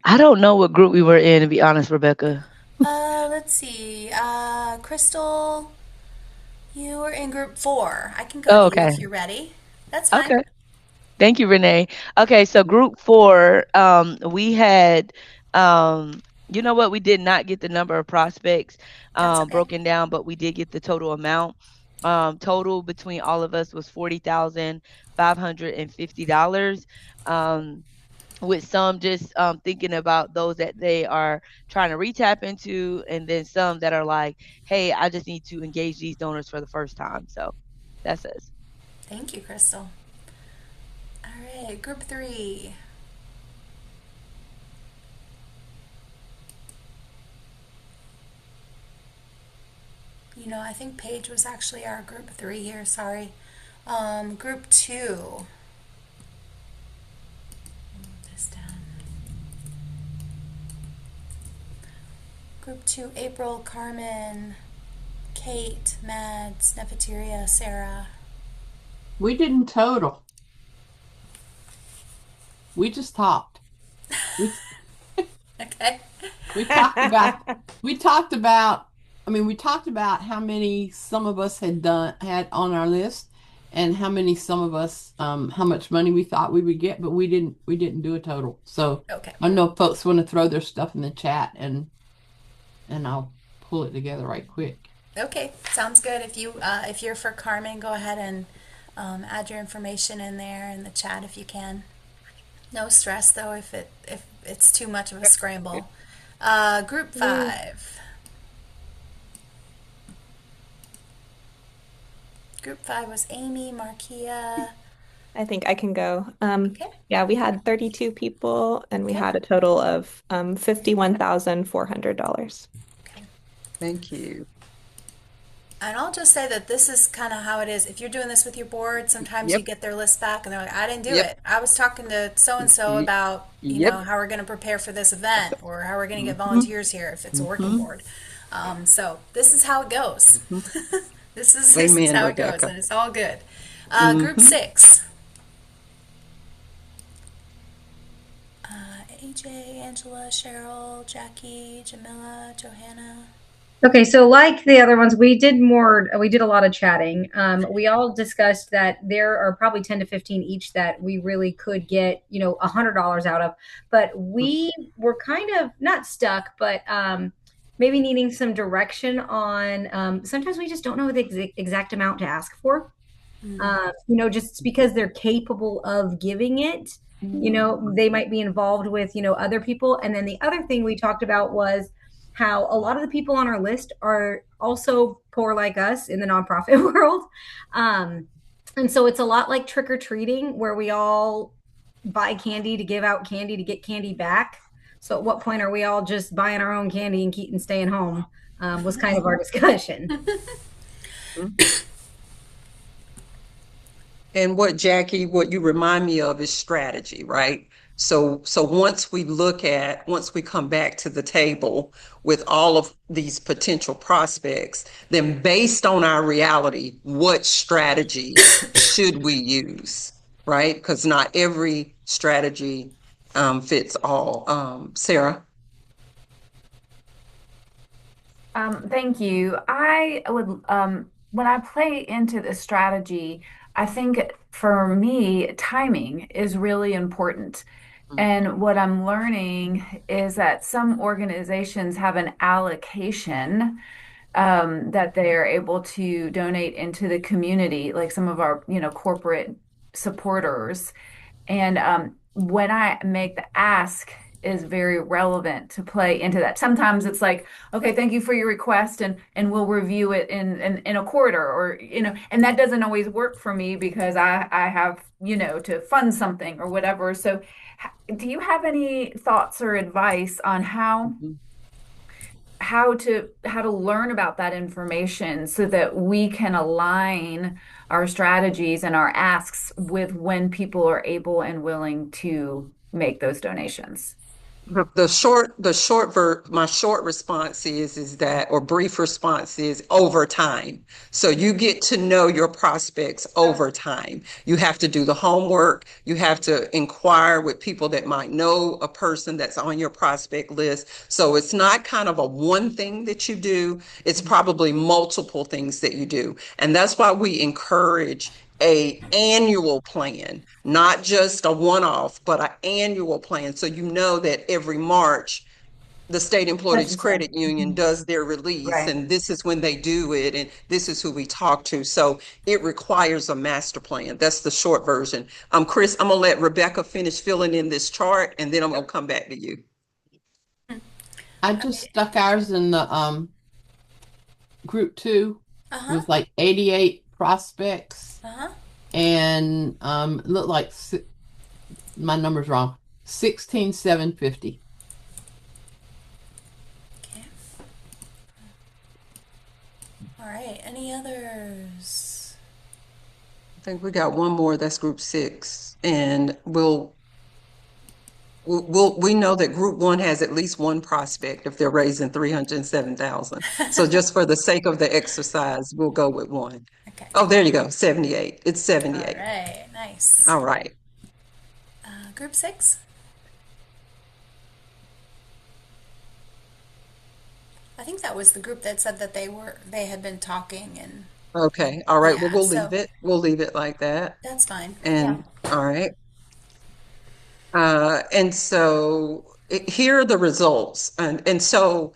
I don't know what group we were in, to be honest, Rebecca. Let's see. Crystal, you were in group four. I can go to Oh, you okay. if you're ready. That's fine. Okay. Thank you, Renee. Okay, so group four, we had, you know what? We did not get the number of prospects That's okay. broken down, but we did get the total amount. Total between all of us was $40,550. Um, with some just thinking about those that they are trying to retap into, and then some that are like, hey, I just need to engage these donors for the first time. So that's us. Thank you, Crystal. All right, group three. I think Paige was actually our group three here. Sorry. Group two. Move this down. Group two, April, Carmen, Kate, Mads, Nefertaria, Sarah. We didn't total. We just talked. We Okay. we talked about we talked about we talked about how many some of us had on our list and how many some of us how much money we thought we would get, but we didn't do a total. So Okay. I know if folks want to throw their stuff in the chat and I'll pull it together right quick. Okay. Sounds good. If you're for Carmen, go ahead and add your information in there in the chat if you can. No stress though if it's too much of a scramble. Group five. Group five was Amy, Markia. I think I can go. Okay. Yeah, we had 32 people and we Okay. had a total of $51,400. Okay. Thank you. And I'll just say that this is kind of how it is. If you're doing this with your board, sometimes you Yep. get their list back and they're like, I didn't do Yep. it. I was talking to so and so y- about, Yep. how we're going to prepare for this event or how we're going to get Hmm. volunteers here if it's a working Hmm. board. So this is how it goes. Hmm. This is Amen, how it goes, Rebecca. and it's all good. Group Hmm. six. AJ, Angela, Cheryl, Jackie, Jamila, Johanna. Okay, so like the other ones, we did a lot of chatting. We all discussed that there are probably 10 to 15 each that we really could get, $100 out of. But we were kind of not stuck, but maybe needing some direction on sometimes we just don't know the exact amount to ask for. Just because they're capable of giving it, they might be involved with, other people. And then the other thing we talked about was how a lot of the people on our list are also poor like us in the nonprofit world. And so it's a lot like trick or treating where we all buy candy to give out candy to get candy back. So at what point are we all just buying our own candy and keeping staying home? Was kind of our discussion. And what Jackie, what you remind me of is strategy, right? So once we come back to the table with all of these potential prospects, then based on our reality, what strategy should we use, right? Because not every strategy fits all. Sarah? Thank you. I would, when I play into the strategy, I think for me, timing is really important. And what I'm learning is that some organizations have an allocation that they are able to donate into the community, like some of our, corporate supporters. And when I make the ask is very relevant to play into that. Sometimes it's like, okay, thank you for your request, and we'll review it in a quarter, or and that doesn't always work for me because I have to fund something or whatever. So, do you have any thoughts or advice on Mhm. how to learn about that information so that we can align our strategies and our asks with when people are able and willing to make those donations? my short response is that, or brief response is over time. So you get to know your prospects over time. You have to do the homework. You have to inquire with people that might know a person that's on your prospect list. So it's not kind of a one thing that you do. It's probably multiple things that you do. And that's why we encourage a annual plan, not just a one-off, but an annual plan. So you know that every March, the State That's Employees insane. Credit Union does their release, Right. and this is when they do it, and this is who we talk to. So it requires a master plan. That's the short version. Chris, I'm gonna let Rebecca finish filling in this chart, and then I'm gonna come back to you. I just Okay. stuck ours in the group two Uh-huh. with like 88 prospects Uh-huh. and it looked like my number's wrong. 16,750. Okay. All right. Any others? I think we got one more. That's group six, and we know that group one has at least one prospect if they're raising 307,000. So just for the sake of the exercise, we'll go with one. Okay. Oh, there you go, 78. It's All 78. right. Nice. All right. Group six. I think that was the group that said that they had been talking and Okay. All right. Well, yeah, we'll leave so it. We'll leave it like that. that's fine. Yeah. And all right. And so here are the results. And so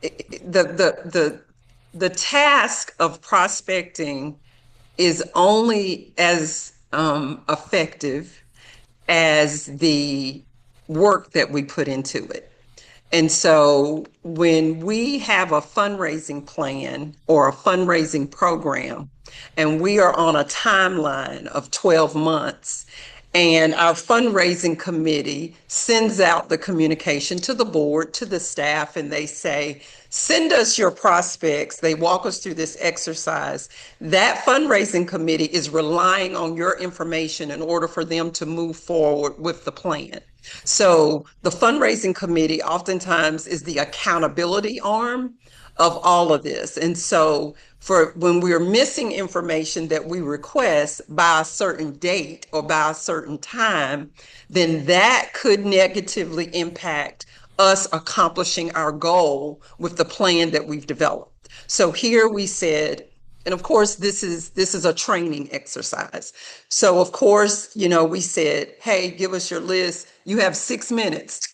the the the the task of prospecting is only as effective as the work that we put into it. And so when we have a fundraising plan or a fundraising program, and we are on a timeline of 12 months, and our fundraising committee sends out the communication to the board, to the staff, and they say, send us your prospects. They walk us through this exercise. That fundraising committee is relying on your information in order for them to move forward with the plan. So the fundraising committee oftentimes is the accountability arm of all of this. And so for when we're missing information that we request by a certain date or by a certain time, then that could negatively impact us accomplishing our goal with the plan that we've developed. So here we said, and of course this is a training exercise. So of course, we said, hey, give us your list. You have 6 minutes.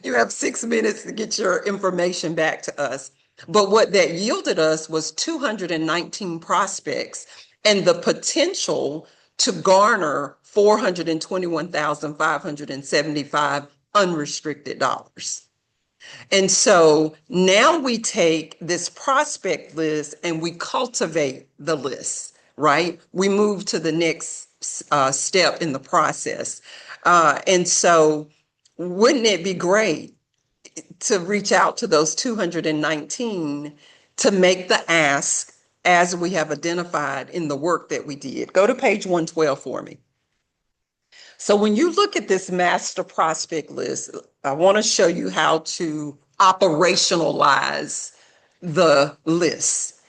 You have 6 minutes to get your information back to us. But what that yielded us was 219 prospects and the potential to garner 421,575 unrestricted dollars. And so now we take this prospect list and we cultivate the list, right? We move to the next step in the process. And so wouldn't it be great to reach out to those 219 to make the ask as we have identified in the work that we did? Go to page 112 for me. So when you look at this master prospect list, I want to show you how to operationalize the list.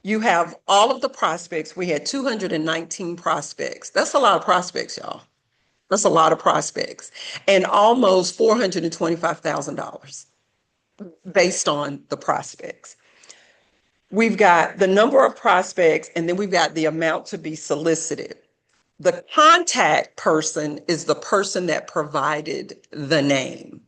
You have all of the prospects. We had 219 prospects. That's a lot of prospects, y'all. That's a lot of prospects. And almost $425,000 based on the prospects. We've got the number of prospects, and then we've got the amount to be solicited. The contact person is the person that provided the name,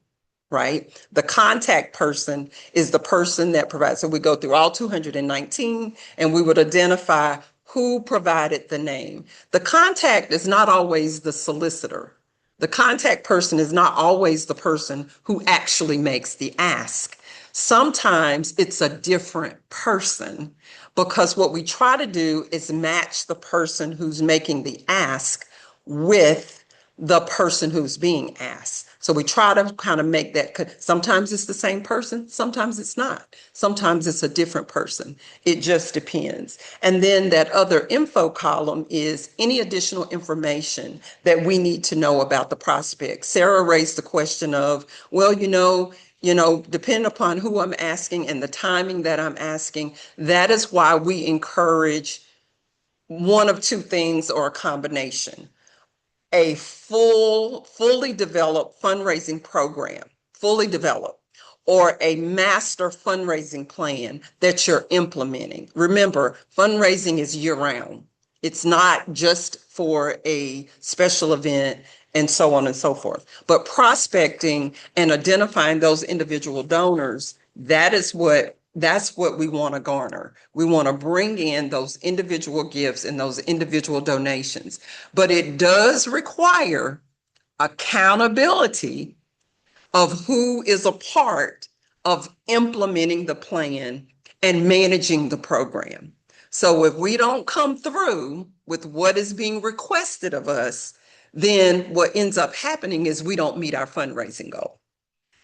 right? The contact person is the person that provides. So we go through all 219 and we would identify who provided the name. The contact is not always the solicitor. The contact person is not always the person who actually makes the ask. Sometimes it's a different person because what we try to do is match the person who's making the ask with the person who's being asked. So we try to kind of make that, sometimes it's the same person, sometimes it's not. Sometimes it's a different person. It just depends. And then that other info column is any additional information that we need to know about the prospect. Sarah raised the question of, well, depending upon who I'm asking and the timing that I'm asking, that is why we encourage one of two things or a combination: a fully developed fundraising program, fully developed, or a master fundraising plan that you're implementing. Remember, fundraising is year round. It's not just for a special event and so on and so forth. But prospecting and identifying those individual donors, that's what we want to garner. We want to bring in those individual gifts and those individual donations. But it does require accountability of who is a part of implementing the plan and managing the program. So if we don't come through with what is being requested of us, then what ends up happening is we don't meet our fundraising goal.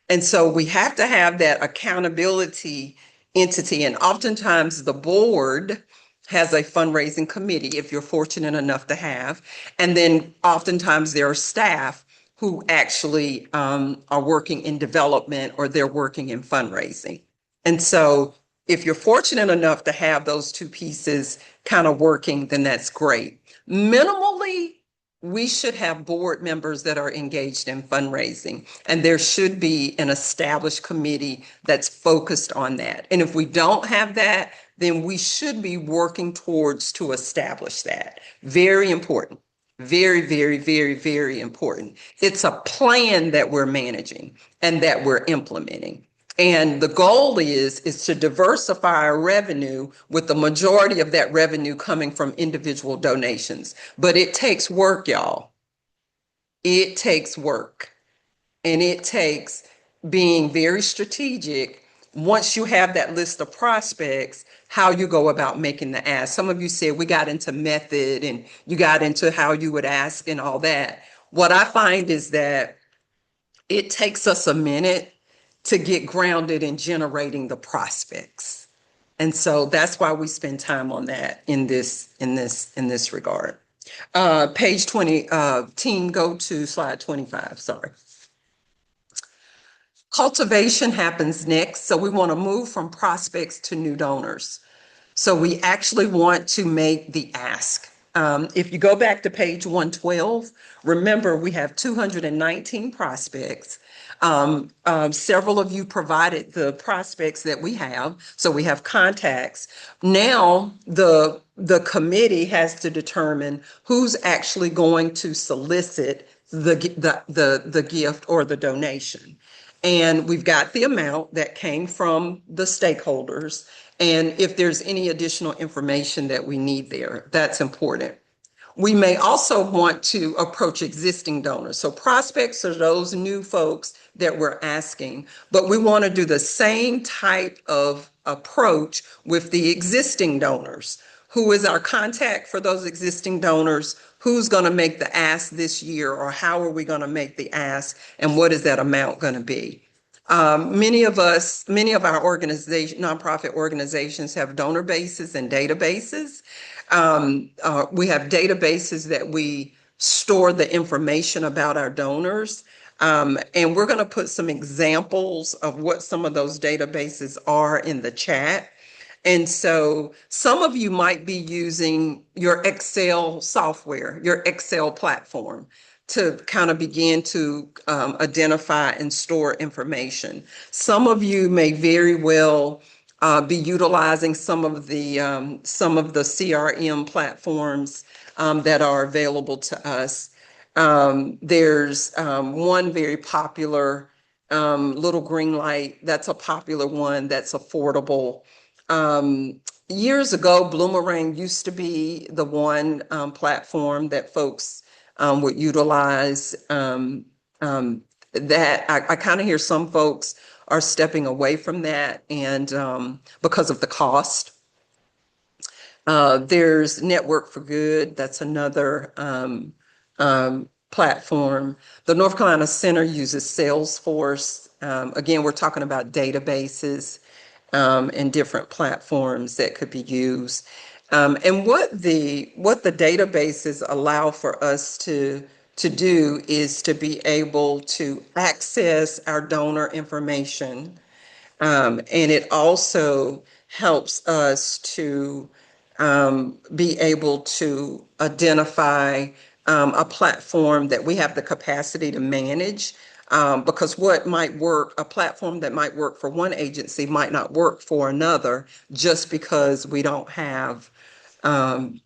And so we have to have that accountability entity. And oftentimes the board has a fundraising committee, if you're fortunate enough to have. And then oftentimes there are staff who actually are working in development or they're working in fundraising. And so if you're fortunate enough to have those two pieces kind of working, then that's great. Minimally, we should have board members that are engaged in fundraising, and there should be an established committee that's focused on that. And if we don't have that, then we should be working towards to establish that. Very important. Very, very, very, very important. It's a plan that we're managing and that we're implementing. And the goal is to diversify our revenue, with the majority of that revenue coming from individual donations. But it takes work, y'all. It takes work. And it takes being very strategic. Once you have that list of prospects, how you go about making the ask. Some of you said we got into method and you got into how you would ask and all that. What I find is that it takes us a minute to get grounded in generating the prospects. And so that's why we spend time on that in this regard. Page 20, team, go to slide 25, sorry. Cultivation happens next. So we want to move from prospects to new donors. So we actually want to make the ask. If you go back to page 112, remember we have 219 prospects. Several of you provided the prospects that we have, so we have contacts. Now the committee has to determine who's actually going to solicit the gift or the donation. And we've got the amount that came from the stakeholders. And if there's any additional information that we need there, that's important. We may also want to approach existing donors. So prospects are those new folks that we're asking, but we want to do the same type of approach with the existing donors. Who is our contact for those existing donors? Who's going to make the ask this year, or how are we going to make the ask, and what is that amount going to be? Many of our nonprofit organizations have donor bases and databases. We have databases that we store the information about our donors. And we're going to put some examples of what some of those databases are in the chat. And so some of you might be using your Excel software, your Excel platform, to kind of begin to identify and store information. Some of you may very well be utilizing some of the CRM platforms that are available to us. There's one very popular, Little Green Light. That's a popular one that's affordable. Years ago, Bloomerang used to be the one platform that folks would utilize. That I kind of hear some folks are stepping away from that, and because of the cost. There's Network for Good. That's another platform. The North Carolina Center uses Salesforce. Again, we're talking about databases and different platforms that could be used. And what the databases allow for us to do is to be able to access our donor information, and it also helps us to be able to identify a platform that we have the capacity to manage. Because what might work, a platform that might work for one agency might not work for another, just because we don't have the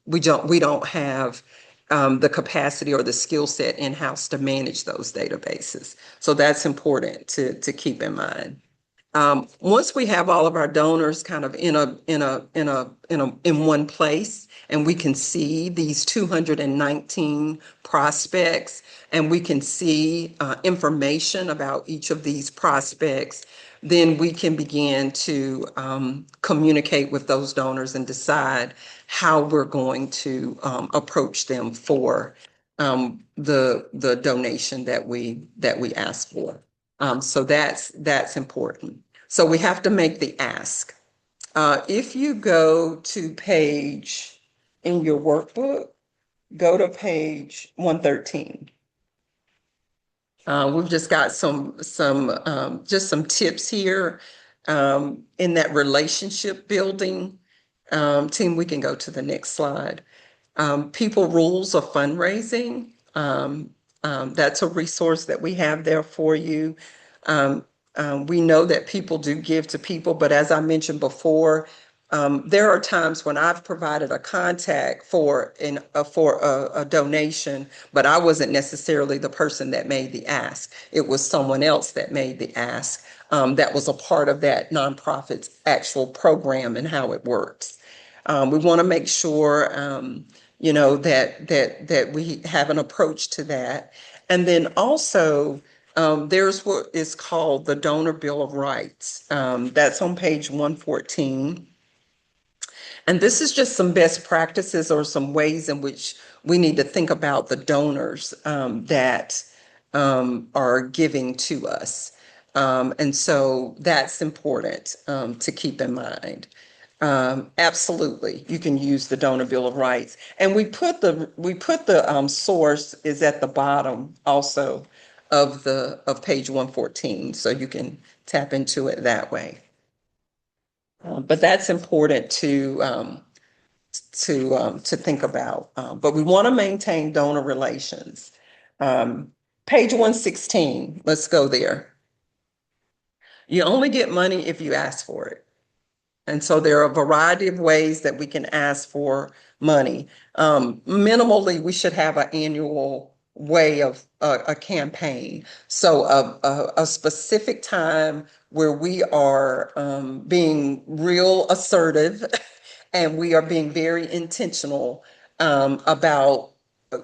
capacity or the skill set in-house to manage those databases. So that's important to keep in mind. Once we have all of our donors kind of in one place, and we can see these 219 prospects, and we can see information about each of these prospects, then we can begin to communicate with those donors and decide how we're going to approach them for the donation that we ask for. So that's important. So we have to make the ask. If you go to page in your workbook, go to page 113. We've just got some tips here in that relationship building. Team, we can go to the next slide. People Rules of Fundraising. That's a resource that we have there for you. Um, we know that people do give to people, but as I mentioned before, there are times when I've provided a contact for a donation, but I wasn't necessarily the person that made the ask. It was someone else that made the ask. That was a part of that nonprofit's actual program and how it works. We want to make sure, that we have an approach to that. And then also, there's what is called the Donor Bill of Rights. That's on page 114. And this is just some best practices or some ways in which we need to think about the donors that are giving to us. And so that's important to keep in mind. Absolutely, you can use the Donor Bill of Rights, and we put the source is at the bottom also of page 114, so you can tap into it that way. But that's important to think about. But we want to maintain donor relations. Page 116. Let's go there. You only get money if you ask for it. And so there are a variety of ways that we can ask for money. Minimally, we should have an annual way of a campaign. So a specific time where we are being real assertive and we are being very intentional about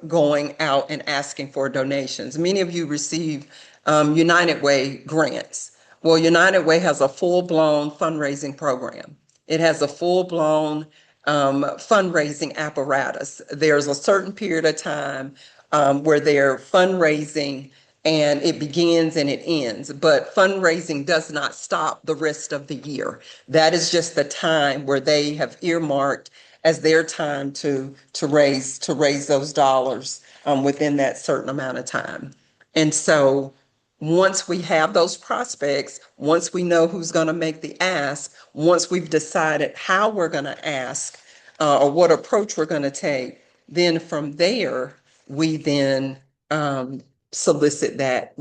going out and asking for donations. Many of you receive United Way grants. Well, United Way has a full-blown fundraising program. It has a full-blown fundraising apparatus. There's a certain period of time where they're fundraising, and it begins and it ends. But fundraising does not stop the rest of the year. That is just the time where they have earmarked as their time to raise those dollars within that certain amount of time. And so once we have those prospects, once we know who's going to make the ask, once we've decided how we're going to ask or what approach we're going to take, then from there, we then solicit that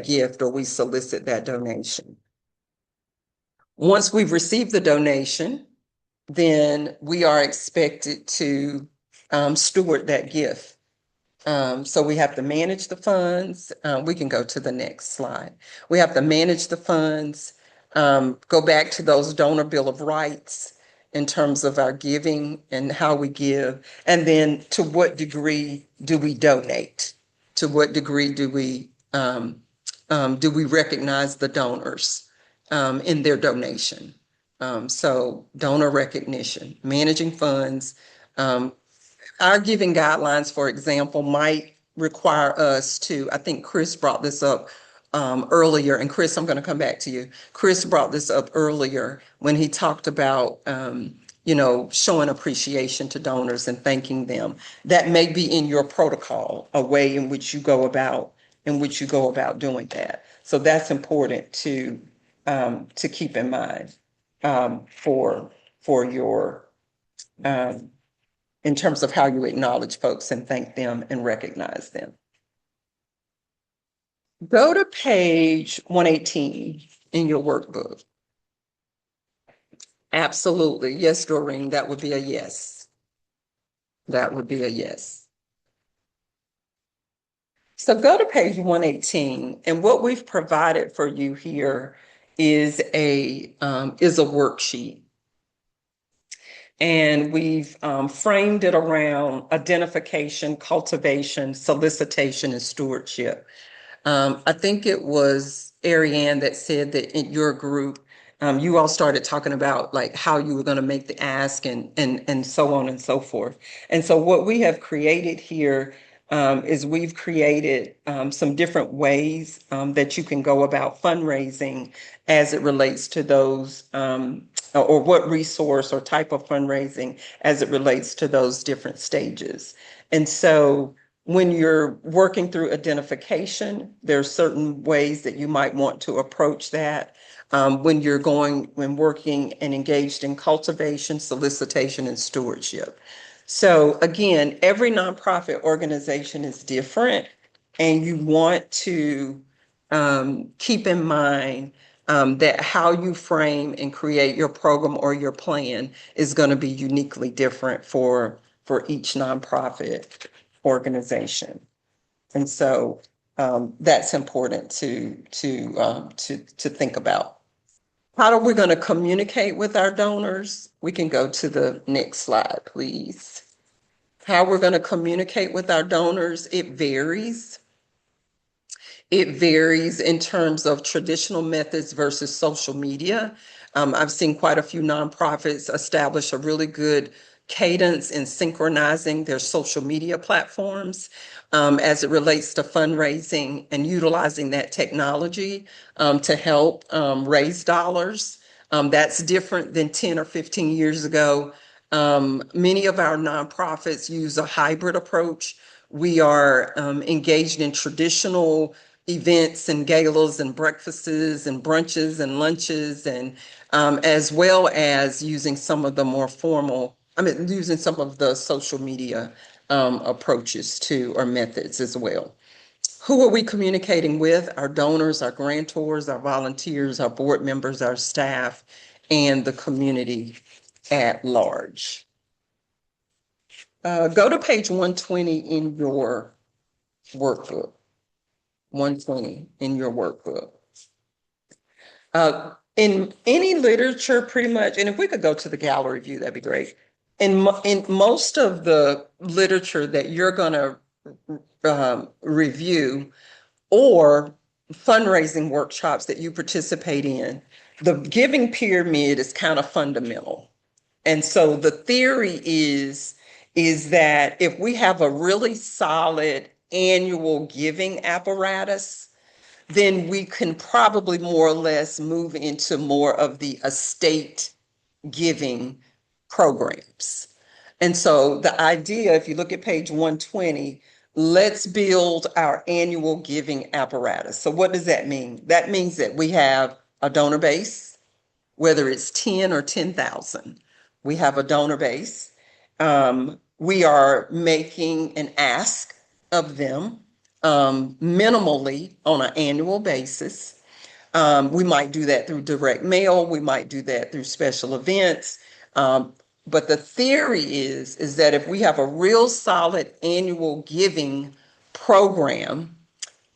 gift, or we solicit that donation. Once we've received the donation, then we are expected to steward that gift. So we have to manage the funds. We can go to the next slide. We have to manage the funds, go back to those donor bill of rights in terms of our giving and how we give, and then to what degree do we donate? To what degree do we recognize the donors in their donation? So donor recognition, managing funds, our giving guidelines, for example, might require us to, I think Chris brought this up earlier, and Chris, I'm going to come back to you. Chris brought this up earlier when he talked about, showing appreciation to donors and thanking them. That may be in your protocol, a way in which you go about doing that. So that's important to keep in mind for your um, in terms of how you acknowledge folks and thank them and recognize them. Go to page 118 in your workbook. Absolutely. Yes, Doreen, that would be a yes. That would be a yes. So go to page 118, and what we've provided for you here is a worksheet. And we've framed it around identification, cultivation, solicitation, and stewardship. I think it was Ariane that said that in your group, you all started talking about like how you were going to make the ask and so on and so forth. And so what we have created here is we've created some different ways that you can go about fundraising as it relates to those, or what resource or type of fundraising as it relates to those different stages. And so when you're working through identification, there are certain ways that you might want to approach that. When working and engaged in cultivation, solicitation, and stewardship. So again, every nonprofit organization is different, and you want to keep in mind that how you frame and create your program or your plan is going to be uniquely different for each nonprofit organization. And so that's important to think about. How are we going to communicate with our donors? We can go to the next slide, please. How we're going to communicate with our donors, it varies. It varies in terms of traditional methods versus social media. I've seen quite a few nonprofits establish a really good cadence in synchronizing their social media platforms as it relates to fundraising and utilizing that technology to help raise dollars. That's different than 10 or 15 years ago. Many of our nonprofits use a hybrid approach. We are engaged in traditional events and galas and breakfasts and brunches and lunches, and as well as using some of the more formal, using some of the social media approaches too, or methods as well. Who are we communicating with? Our donors, our grantors, our volunteers, our board members, our staff, and the community at large. Go to page 120 in your workbook. 120 in your workbook. In any literature, pretty much, and if we could go to the gallery view, that'd be great. In most of the literature that you're going to review, or fundraising workshops that you participate in, the giving pyramid is kind of fundamental. And so the theory is that if we have a really solid annual giving apparatus, then we can probably more or less move into more of the estate giving programs. And so the idea, if you look at page 120, let's build our annual giving apparatus. So what does that mean? That means that we have a donor base, whether it's 10 or 10,000. We have a donor base. We are making an ask of them minimally on an annual basis. We might do that through direct mail. We might do that through special events. But the theory is that if we have a real solid annual giving program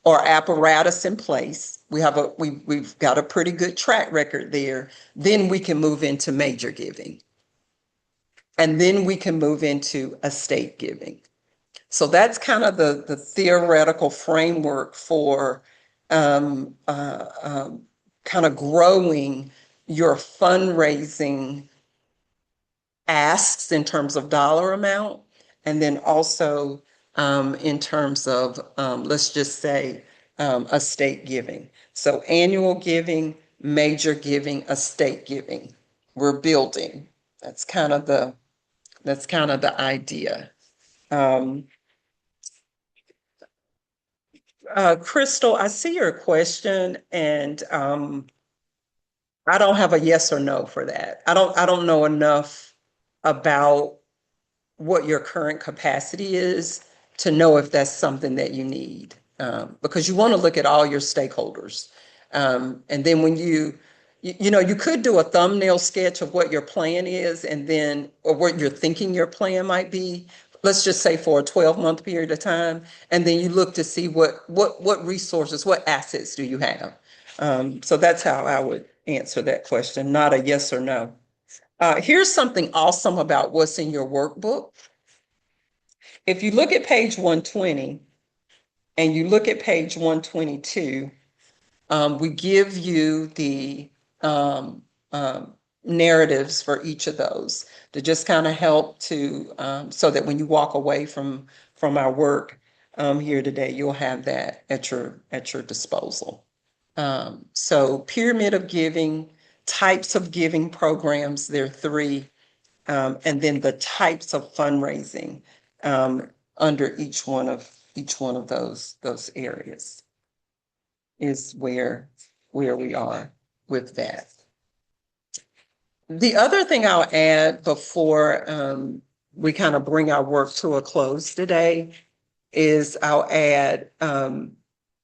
or apparatus in place, we've got a pretty good track record there, then we can move into major giving. And then we can move into estate giving. So that's kind of the theoretical framework for kind of growing your fundraising asks in terms of dollar amount, and then also in terms of, let's just say, estate giving. So annual giving, major giving, estate giving. We're building. That's kind of the idea. Um, Crystal, I see your question, and I don't have a yes or no for that. I don't know enough about what your current capacity is to know if that's something that you need. Because you want to look at all your stakeholders. And then when you could do a thumbnail sketch of what your plan is and then, or what you're thinking your plan might be, let's just say for a 12-month period of time. And then you look to see what resources, what assets do you have? So that's how I would answer that question, not a yes or no. Here's something awesome about what's in your workbook. If you look at page 120 and you look at page 122, we give you the um, um, narratives for each of those to just kind of help to, so that when you walk away from our work here today, you'll have that at your disposal. So pyramid of giving, types of giving programs, there are three, and then the types of fundraising under each one of those areas is where we are with that. The other thing I'll add before we kind of bring our work to a close today is I'll add,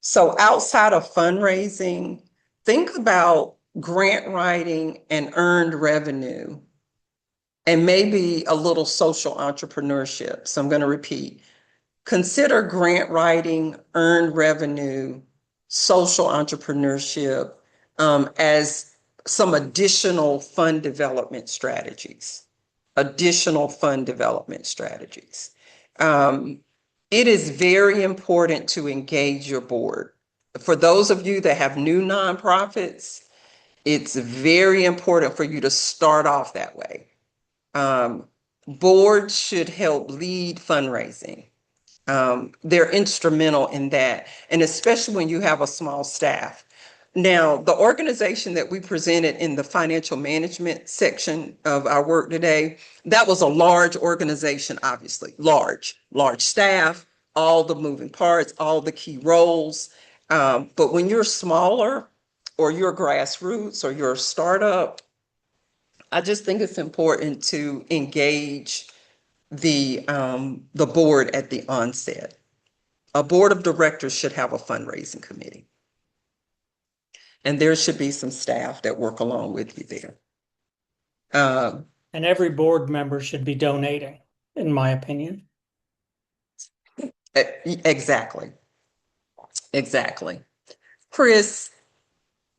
so outside of fundraising, think about grant writing and earned revenue, and maybe a little social entrepreneurship. So I'm going to repeat. Consider grant writing, earned revenue, social entrepreneurship as some additional fund development strategies. Additional fund development strategies. It is very important to engage your board. For those of you that have new nonprofits, it's very important for you to start off that way. Boards should help lead fundraising. They're instrumental in that, and especially when you have a small staff. Now, the organization that we presented in the financial management section of our work today, that was a large organization, obviously, large staff, all the moving parts, all the key roles. But when you're smaller, or you're grassroots, or you're a startup, I just think it's important to engage the board at the onset. A board of directors should have a fundraising committee. And there should be some staff that work along with you there. Um, And every board member should be donating, in my opinion. exactly. Exactly. Chris,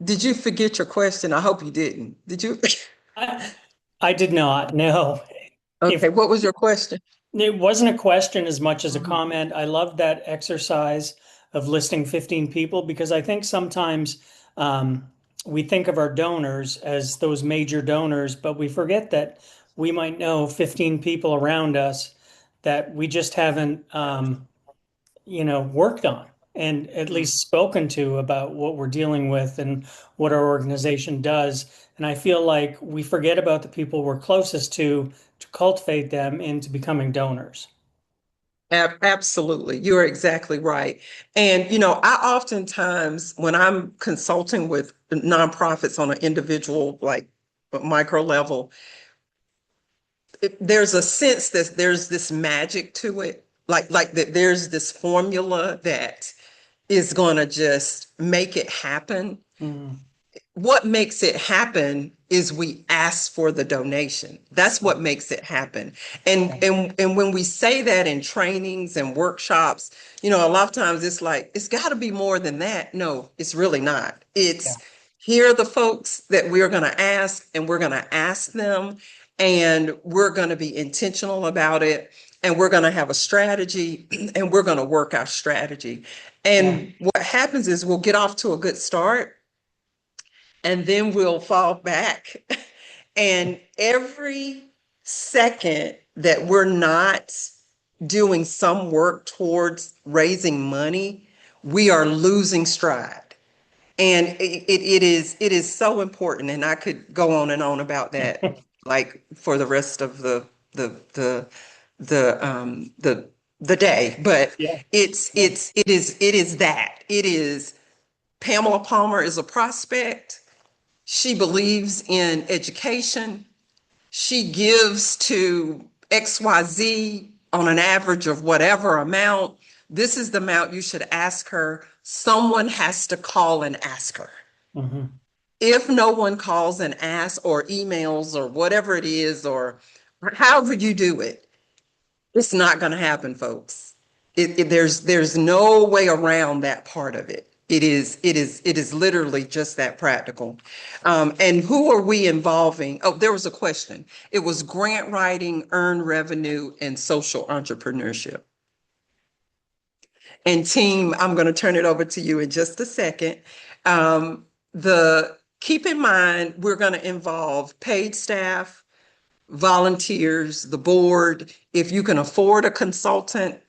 did you forget your question? I hope you didn't. Did you? I did not, no. If Okay, what was your question? it wasn't a question as much as a Mhm. comment, I love that exercise of listing 15 people because I think sometimes we think of our donors as those major donors, but we forget that we might know 15 people around us that we just haven't worked on and at least spoken to about what we're dealing with and what our organization does. And I feel like we forget about the people we're closest to cultivate them into becoming donors. Absolutely. You're exactly right. And, I oftentimes, when I'm consulting with nonprofits on an individual, like micro level, there's a sense that there's this magic to it, like that there's this formula that is going to just make it happen. Mm. What makes it happen is we ask for the donation. That's what makes it happen. And when we say that in trainings and workshops, a lot of times it's like it's got to be more than that. No, it's really not. Yeah. It's here are the folks that we're going to ask, and we're going to ask them, and we're going to be intentional about it, and we're going to have a strategy, and we're going to work our strategy. Yeah. And what happens is we'll get off to a good start, and then we'll fall back. And every second that we're not doing some work towards raising money, we are losing stride. And it is so important, and I could go on and on about that, like for the rest of the the the the day. But Yeah. Yeah. it is that it is. Pamela Palmer is a prospect. She believes in education. She gives to XYZ on an average of whatever amount. This is the amount you should ask her. Someone has to call and ask her. Hmm. If no one calls and asks or emails or whatever it is, or however you do it, it's not going to happen, folks. There's no way around that part of it. It is literally just that practical. And who are we involving? Oh, there was a question. It was grant writing, earned revenue, and social entrepreneurship. And team, I'm going to turn it over to you in just a second. The keep in mind we're going to involve paid staff, volunteers, the board. If you can afford a consultant,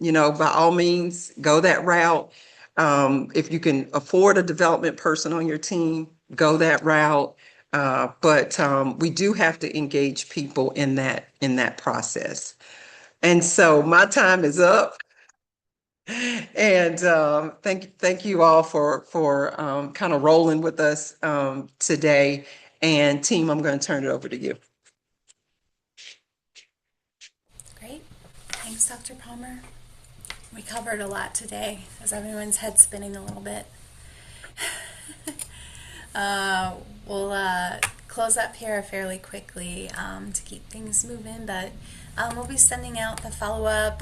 by all means, go that route. If you can afford a development person on your team, go that route. But we do have to engage people in that process. And so my time is up. And thank you all for kind of rolling with us today. And team, I'm going to turn it over to you. Great. Thanks, Dr. Palmer. We covered a lot today. As everyone's head spinning a little bit? We'll close up here fairly quickly to keep things moving, but we'll be sending out the follow up.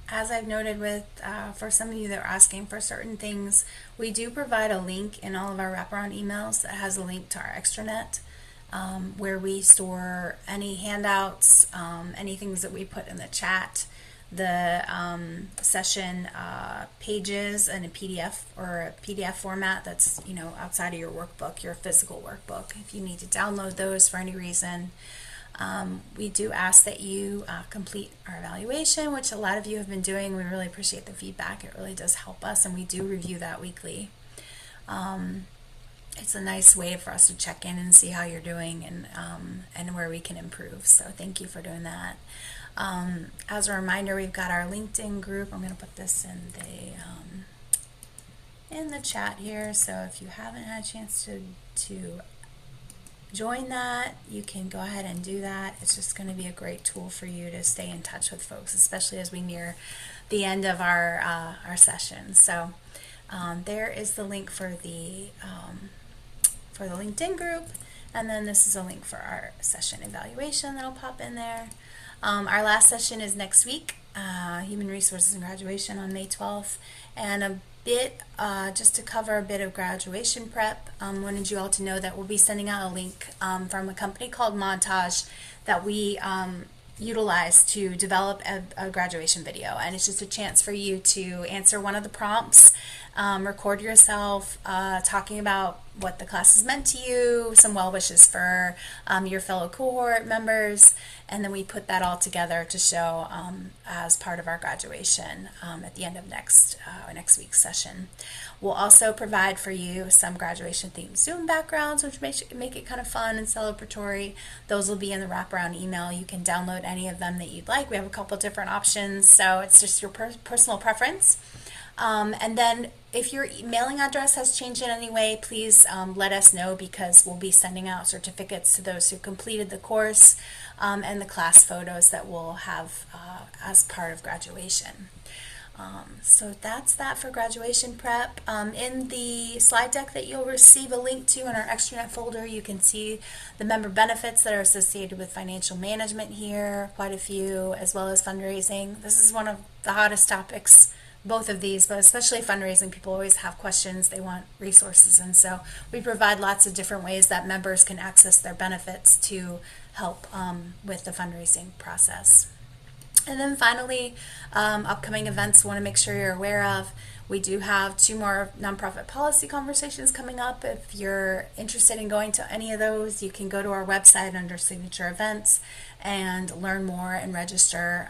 As I've noted with for some of you that are asking for certain things, we do provide a link in all of our wraparound emails that has a link to our extranet. Where we store any handouts, any things that we put in the chat, the session pages in a PDF or a PDF format that's outside of your workbook, your physical workbook. If you need to download those for any reason, we do ask that you complete our evaluation, which a lot of you have been doing. We really appreciate the feedback. It really does help us, and we do review that weekly. It's a nice way for us to check in and see how you're doing and where we can improve. So thank you for doing that. As a reminder, we've got our LinkedIn group. I'm going to put this in the chat here. So if you haven't had a chance to join that, you can go ahead and do that. It's just going to be a great tool for you to stay in touch with folks, especially as we near the end of our session. So there is the link for the LinkedIn group, and then this is a link for our session evaluation that'll pop in there. Our last session is next week, Human Resources and Graduation on May 12th, and a bit, just to cover a bit of graduation prep, wanted you all to know that we'll be sending out a link from a company called Montage that we utilize to develop a graduation video, and it's just a chance for you to answer one of the prompts, record yourself talking about what the class has meant to you, some well wishes for your fellow cohort members, and then we put that all together to show as part of our graduation at the end of next week's session. We'll also provide for you some graduation themed Zoom backgrounds, which make it kind of fun and celebratory. Those will be in the wraparound email. You can download any of them that you'd like. We have a couple different options, so it's just your personal preference. And then if your mailing address has changed in any way, please let us know, because we'll be sending out certificates to those who completed the course and the class photos that we'll have as part of graduation. So that's that for graduation prep. In the slide deck that you'll receive a link to in our extranet folder, you can see the member benefits that are associated with financial management here, quite a few, as well as fundraising. This is one of the hottest topics, both of these, but especially fundraising. People always have questions, they want resources, and so we provide lots of different ways that members can access their benefits to help with the fundraising process. And then finally, upcoming events we want to make sure you're aware of. We do have 2 more nonprofit policy conversations coming up. If you're interested in going to any of those, you can go to our website under signature events and learn more and register.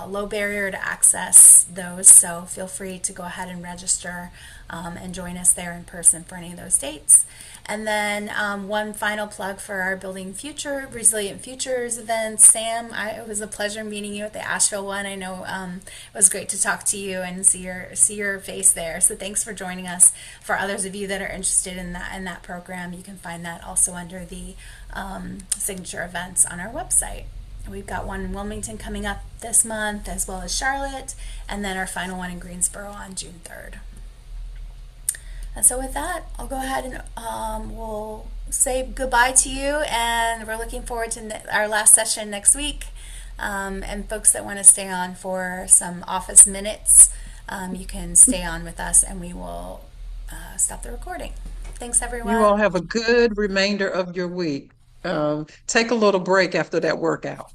low barrier to access those, so feel free to go ahead and register and join us there in person for any of those dates. And then one final plug for our Building Future, Resilient Futures event. Sam, it was a pleasure meeting you at the Asheville one. I know it was great to talk to you and see your face there. So thanks for joining us. For others of you that are interested in that program, you can find that also under the signature events on our website. We've got one in Wilmington coming up this month, as well as Charlotte, and then our final one in Greensboro on June 3rd. And so, with that, I'll go ahead and we'll say goodbye to you, and we're looking forward to our last session next week. And folks that want to stay on for some office minutes, you can stay on with us, and we will stop the recording. Thanks, You all everyone. have a good remainder of your week. Take a little break after that workout.